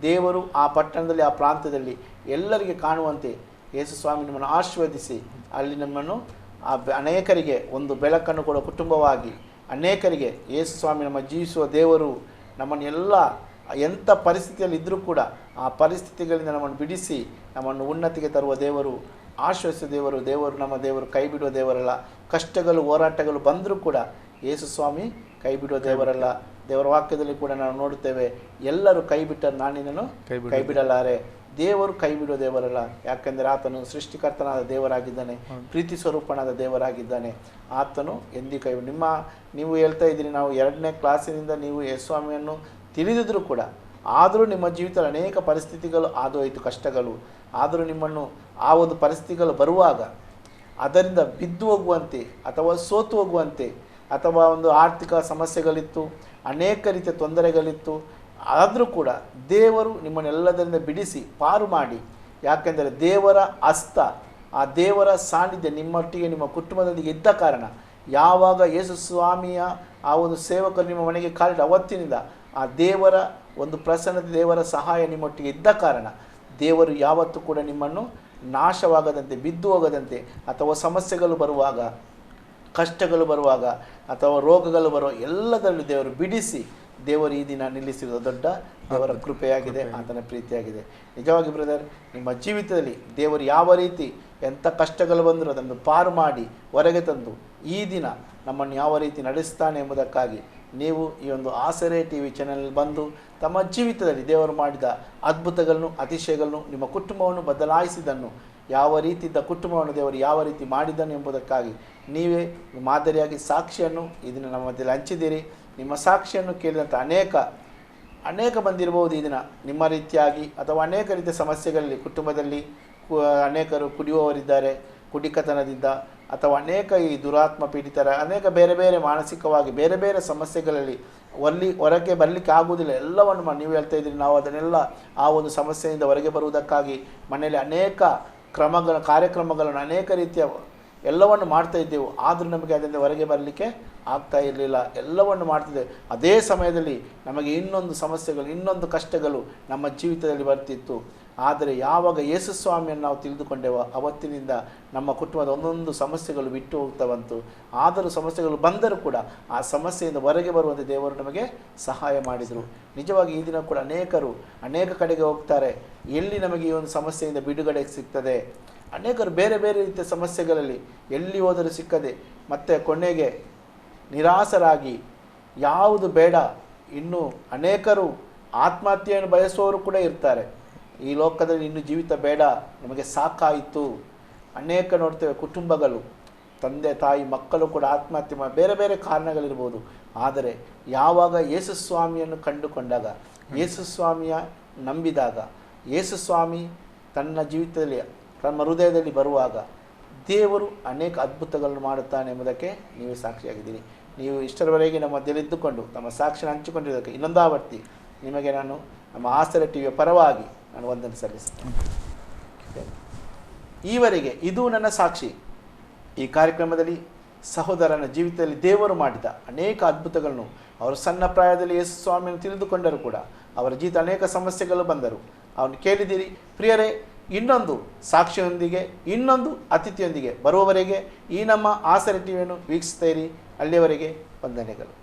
ದೇವರು ಆ ಪಟ್ಟಣದಲ್ಲಿ ಆ ಪ್ರಾಂತ್ಯದಲ್ಲಿ ಎಲ್ಲರಿಗೆ ಕಾಣುವಂತೆ ಯೇಸು ಸ್ವಾಮಿ ನಿಮ್ಮನ್ನು ಆಶೀರ್ವದಿಸಿ ಅಲ್ಲಿ ನಮ್ಮನ್ನು ಅನೇಕರಿಗೆ ಒಂದು ಬೆಳಕನ್ನು ಕೊಡುವ ಕುಟುಂಬವಾಗಿ ಅನೇಕರಿಗೆ ಯೇಸು ಸ್ವಾಮಿ ನಮ್ಮ ಜೀವಿಸುವ ದೇವರು ನಮ್ಮನ್ನು ಎಲ್ಲ ಎಂಥ ಪರಿಸ್ಥಿತಿಯಲ್ಲಿ ಇದ್ದರೂ ಕೂಡ ಆ ಪರಿಸ್ಥಿತಿಗಳಿಂದ ನಮ್ಮನ್ನು ಬಿಡಿಸಿ ನಮ್ಮನ್ನು ಉನ್ನತಿಗೆ ತರುವ ದೇವರು, ಆಶ್ವಸಿಸುವ ದೇವರು ನಮ್ಮ ದೇವರು ಕೈ ಬಿಡುವ ದೇವರಲ್ಲ. ಕಷ್ಟಗಳು ಹೋರಾಟಗಳು ಬಂದರೂ ಕೂಡ ಯೇಸು ಸ್ವಾಮಿ ಕೈ ಬಿಡುವ ದೇವರಲ್ಲ. ದೇವರ ವಾಕ್ಯದಲ್ಲಿ ಕೂಡ ನಾವು ನೋಡುತ್ತೇವೆ, ಎಲ್ಲರೂ ಕೈ ಬಿಟ್ಟರು ನಾನು ನಿನ್ನನ್ನು ಕೈ ಬಿಡಲಾರೆ. ದೇವರು ಕೈ ಬಿಡುವ ದೇವರಲ್ಲ. ಯಾಕೆಂದರೆ ಆತನು ಸೃಷ್ಟಿಕರ್ತನಾದ ದೇವರಾಗಿದ್ದಾನೆ, ಪ್ರೀತಿ ಸ್ವರೂಪನಾದ ದೇವರಾಗಿದ್ದಾನೆ. ಆತನು ಎಂದಿ ಕೈ ನೀವು ಹೇಳ್ತಾ ಇದ್ದೀರಿ ನಾವು 2ನೇ ಕ್ಲಾಸಿನಿಂದ ನೀವು ಯೇಸು ಸ್ವಾಮಿಯನ್ನು ತಿಳಿದಿದ್ರು ಕೂಡ ಆದರೂ ನಿಮ್ಮ ಜೀವಿತದಲ್ಲಿ ಅನೇಕ ಪರಿಸ್ಥಿತಿಗಳು ಹಾದು ಹೋಯಿತು, ಕಷ್ಟಗಳು. ಆದರೂ ನಿಮ್ಮನ್ನು ಆ ಒಂದು ಪರಿಸ್ಥಿತಿಗಳು ಬರುವಾಗ ಅದರಿಂದ ಬಿದ್ದು ಹೋಗುವಂತೆ ಅಥವಾ ಸೋತು ಹೋಗುವಂತೆ ಅಥವಾ ಒಂದು ಆರ್ಥಿಕ ಸಮಸ್ಯೆಗಳಿತ್ತು, ಅನೇಕ ರೀತಿಯ ತೊಂದರೆಗಳಿತ್ತು, ಆದರೂ ಕೂಡ ದೇವರು ನಿಮ್ಮನ್ನೆಲ್ಲದರಿಂದ ಬಿಡಿಸಿ ಪಾರು ಮಾಡಿ. ಯಾಕೆಂದರೆ ದೇವರ ಹಸ್ತ, ಆ ದೇವರ ಸಾನ್ನಿಧ್ಯ ನಿಮ್ಮೊಟ್ಟಿಗೆ ನಿಮ್ಮ ಕುಟುಂಬದೊಂದಿಗೆ ಇದ್ದ ಕಾರಣ ಯಾವಾಗ ಯೇಸು ಸ್ವಾಮಿಯ ಆ ಒಂದು ಸೇವಕರು ನಿಮ್ಮ ಮನೆಗೆ ಕಾಲಿಡ ಅವತ್ತಿನಿಂದ ಆ ದೇವರ ಒಂದು ಪ್ರಸನ್ನತೆ, ದೇವರ ಸಹಾಯ ನಿಮ್ಮೊಟ್ಟಿಗೆ ಇದ್ದ ಕಾರಣ ದೇವರು ಯಾವತ್ತೂ ಕೂಡ ನಿಮ್ಮನ್ನು ನಾಶವಾಗದಂತೆ, ಬಿದ್ದು ಹೋಗದಂತೆ ಅಥವಾ ಸಮಸ್ಯೆಗಳು ಬರುವಾಗ, ಕಷ್ಟಗಳು ಬರುವಾಗ ಅಥವಾ ರೋಗಗಳು ಬರುವ ಎಲ್ಲದರಲ್ಲೂ ದೇವರು ಬಿಡಿಸಿ ದೇವರು ಈ ದಿನ ನಿಲ್ಲಿಸಿರೋದು ದೊಡ್ಡ ದೇವರ ಕೃಪೆಯಾಗಿದೆ, ಆತನ ಪ್ರೀತಿಯಾಗಿದೆ. ನಿಜವಾಗಿ ಬ್ರದರ್, ನಿಮ್ಮ ಜೀವಿತದಲ್ಲಿ ದೇವರು ಯಾವ ರೀತಿ ಎಂಥ ಕಷ್ಟಗಳು ಬಂದರೂ ಅದನ್ನು ಪಾರು ಮಾಡಿ ಹೊರಗೆ ತಂದು ಈ ದಿನ ನಮ್ಮನ್ನು ಯಾವ ರೀತಿ ನಡೆಸ್ತಾನೆ ಎಂಬುದಕ್ಕಾಗಿ ನೀವು ಈ ಒಂದು ಆಸರೆ ಟಿ ವಿ ಚಾನೆಲ್ ಬಂದು ತಮ್ಮ ಜೀವಿತದಲ್ಲಿ ದೇವರು ಮಾಡಿದ ಅದ್ಭುತಗಳನ್ನು, ಅತಿಶಯಗಳನ್ನು, ನಿಮ್ಮ ಕುಟುಂಬವನ್ನು ಬದಲಾಯಿಸಿದನ್ನು, ಯಾವ ರೀತಿಯಿಂದ ಕುಟುಂಬವನ್ನು ದೇವರು ಯಾವ ರೀತಿ ಮಾಡಿದನು ಎಂಬುದಕ್ಕಾಗಿ ನೀವೇ ಮಾದರಿಯಾಗಿ ಸಾಕ್ಷಿಯನ್ನು ಇದನ್ನು ನಮ್ಮ ಮಧ್ಯದಲ್ಲಿ ಹಂಚಿದ್ದೀರಿ. ನಿಮ್ಮ ಸಾಕ್ಷಿಯನ್ನು ಕೇಳಿದಂಥ ಅನೇಕ ಬಂದಿರಬಹುದು ಈ ದಿನ ನಿಮ್ಮ ರೀತಿಯಾಗಿ, ಅಥವಾ ಅನೇಕ ರೀತಿಯ ಸಮಸ್ಯೆಗಳಲ್ಲಿ ಕುಟುಂಬದಲ್ಲಿ ಅನೇಕರು ಕುಡಿಯುವವರಿದ್ದಾರೆ, ಕುಡಿಕತನದಿಂದ, ಅಥವಾ ಅನೇಕ ಈ ದುರಾತ್ಮ ಪೀಡಿತರ, ಅನೇಕ ಬೇರೆ ಬೇರೆ ಮಾನಸಿಕವಾಗಿ ಬೇರೆ ಬೇರೆ ಸಮಸ್ಯೆಗಳಲ್ಲಿ ಹೊರಗೆ ಬರಲಿಕ್ಕೆ ಆಗುವುದಿಲ್ಲ. ಎಲ್ಲವನ್ನು ನೀವು ಹೇಳ್ತಾ ಇದ್ದೀರಿ, ನಾವು ಅದನ್ನೆಲ್ಲ ಆ ಒಂದು ಸಮಸ್ಯೆಯಿಂದ ಹೊರಗೆ ಬರುವುದಕ್ಕಾಗಿ ಮನೆಯಲ್ಲಿ ಅನೇಕ ಕಾರ್ಯಕ್ರಮಗಳನ್ನು ಅನೇಕ ರೀತಿಯ ಎಲ್ಲವನ್ನು ಮಾಡ್ತಾ ಇದ್ದೆವು. ಆದರೂ ನಮಗೆ ಅದರಿಂದ ಹೊರಗೆ ಬರಲಿಕ್ಕೆ ಆಗ್ತಾ ಇರಲಿಲ್ಲ. ಎಲ್ಲವನ್ನು ಮಾಡ್ತಿದ್ದೆ. ಅದೇ ಸಮಯದಲ್ಲಿ ನಮಗೆ ಇನ್ನೊಂದು ಸಮಸ್ಯೆಗಳು, ಇನ್ನೊಂದು ಕಷ್ಟಗಳು ನಮ್ಮ ಜೀವಿತದಲ್ಲಿ ಬರ್ತಿತ್ತು. ಆದರೆ ಯಾವಾಗ ಯೇಸು ಸ್ವಾಮಿಯನ್ನು ನಾವು ತಿಳಿದುಕೊಂಡೆವೋ ಅವತ್ತಿನಿಂದ ನಮ್ಮ ಕುಟುಂಬದ ಒಂದೊಂದು ಸಮಸ್ಯೆಗಳು ಬಿಟ್ಟು ಹೋಗ್ತಾ ಬಂತು. ಆದರೂ ಸಮಸ್ಯೆಗಳು ಬಂದರೂ ಕೂಡ ಆ ಸಮಸ್ಯೆಯಿಂದ ಹೊರಗೆ ಬರುವಂತೆ ದೇವರು ನಮಗೆ ಸಹಾಯ ಮಾಡಿದರು. ನಿಜವಾಗಿ ಈ ದಿನ ಕೂಡ ಅನೇಕರು ಅನೇಕ ಕಡೆಗೆ ಹೋಗ್ತಾರೆ, ಎಲ್ಲಿ ನಮಗೆ ಈ ಒಂದು ಸಮಸ್ಯೆಯಿಂದ ಬಿಡುಗಡೆ ಸಿಗ್ತದೆ. ಅನೇಕರು ಬೇರೆ ಬೇರೆ ರೀತಿಯ ಸಮಸ್ಯೆಗಳಲ್ಲಿ ಎಲ್ಲಿ ಹೋದರೂ ಸಿಕ್ಕದೆ ಮತ್ತು ಕೊನೆಗೆ ನಿರಾಸರಾಗಿ ಯಾವುದು ಬೇಡ, ಇನ್ನು ಅನೇಕರು ಆತ್ಮಹತ್ಯೆಯನ್ನು ಬಯಸುವವರು ಕೂಡ ಇರ್ತಾರೆ. ಈ ಲೋಕದಲ್ಲಿ ಇನ್ನು ಜೀವಿತ ಬೇಡ, ನಮಗೆ ಸಾಕಾಯಿತು. ಅನೇಕ ನೋಡ್ತೇವೆ ಕುಟುಂಬಗಳು, ತಂದೆ ತಾಯಿ ಮಕ್ಕಳು ಕೂಡ ಆತ್ಮಹತ್ಯೆ ಬೇರೆ ಬೇರೆ ಕಾರಣಗಳಿರ್ಬೋದು. ಆದರೆ ಯಾವಾಗ ಯೇಸು ಸ್ವಾಮಿಯನ್ನು ಕಂಡುಕೊಂಡಾಗ, ಯೇಸು ಸ್ವಾಮಿಯ ನಂಬಿದಾಗ, ಯೇಸು ಸ್ವಾಮಿ ತನ್ನ ಜೀವಿತದಲ್ಲಿ ತಮ್ಮ ಹೃದಯದಲ್ಲಿ ಬರುವಾಗ ದೇವರು ಅನೇಕ ಅದ್ಭುತಗಳನ್ನು ಮಾಡುತ್ತಾನೆ ಎಂಬುದಕ್ಕೆ ನೀವು ಸಾಕ್ಷಿಯಾಗಿದ್ದೀರಿ. ನೀವು ಇಷ್ಟರವರೆಗೆ ನಮ್ಮ ಮಧ್ಯದಲ್ಲಿದ್ದುಕೊಂಡು ತಮ್ಮ ಸಾಕ್ಷಿಯನ್ನು ಹಂಚಿಕೊಂಡಿದ್ದಕ್ಕೆ ಇನ್ನೊಂದು ಆವರ್ತಿ ನಿಮಗೆ ನಾನು ನಮ್ಮ ಆಸರೆ ಟಿ ವಿಯ ಪರವಾಗಿ ನಾನು ವಂದನೆ ಸಲ್ಲಿಸ್ತೇನೆ. ಈವರೆಗೆ ಇದು ನನ್ನ ಸಾಕ್ಷಿ. ಈ ಕಾರ್ಯಕ್ರಮದಲ್ಲಿ ಸಹೋದರನ ಜೀವಿತದಲ್ಲಿ ದೇವರು ಮಾಡಿದ ಅನೇಕ ಅದ್ಭುತಗಳನ್ನು, ಅವರು ಸಣ್ಣ ಪ್ರಾಯದಲ್ಲಿ ಯೇಸು ಸ್ವಾಮಿಯನ್ನು ತಿಳಿದುಕೊಂಡರೂ ಕೂಡ ಅವರ ಜೀವಿತ ಅನೇಕ ಸಮಸ್ಯೆಗಳು ಬಂದರು. ಅವನು ಕೇಳಿದ್ದೀರಿ. ಪ್ರಿಯರೇ, ಇನ್ನೊಂದು ಸಾಕ್ಷಿಯೊಂದಿಗೆ, ಇನ್ನೊಂದು ಅತಿಥಿಯೊಂದಿಗೆ ಬರುವವರೆಗೆ ಈ ನಮ್ಮ ಆಸರೆ ಟಿವಿಯನ್ನು ವೀಕ್ಷಿಸ್ತಾ ಇರಿ. ಅಲ್ಲಿಯವರೆಗೆ ವಂದನೆಗಳು.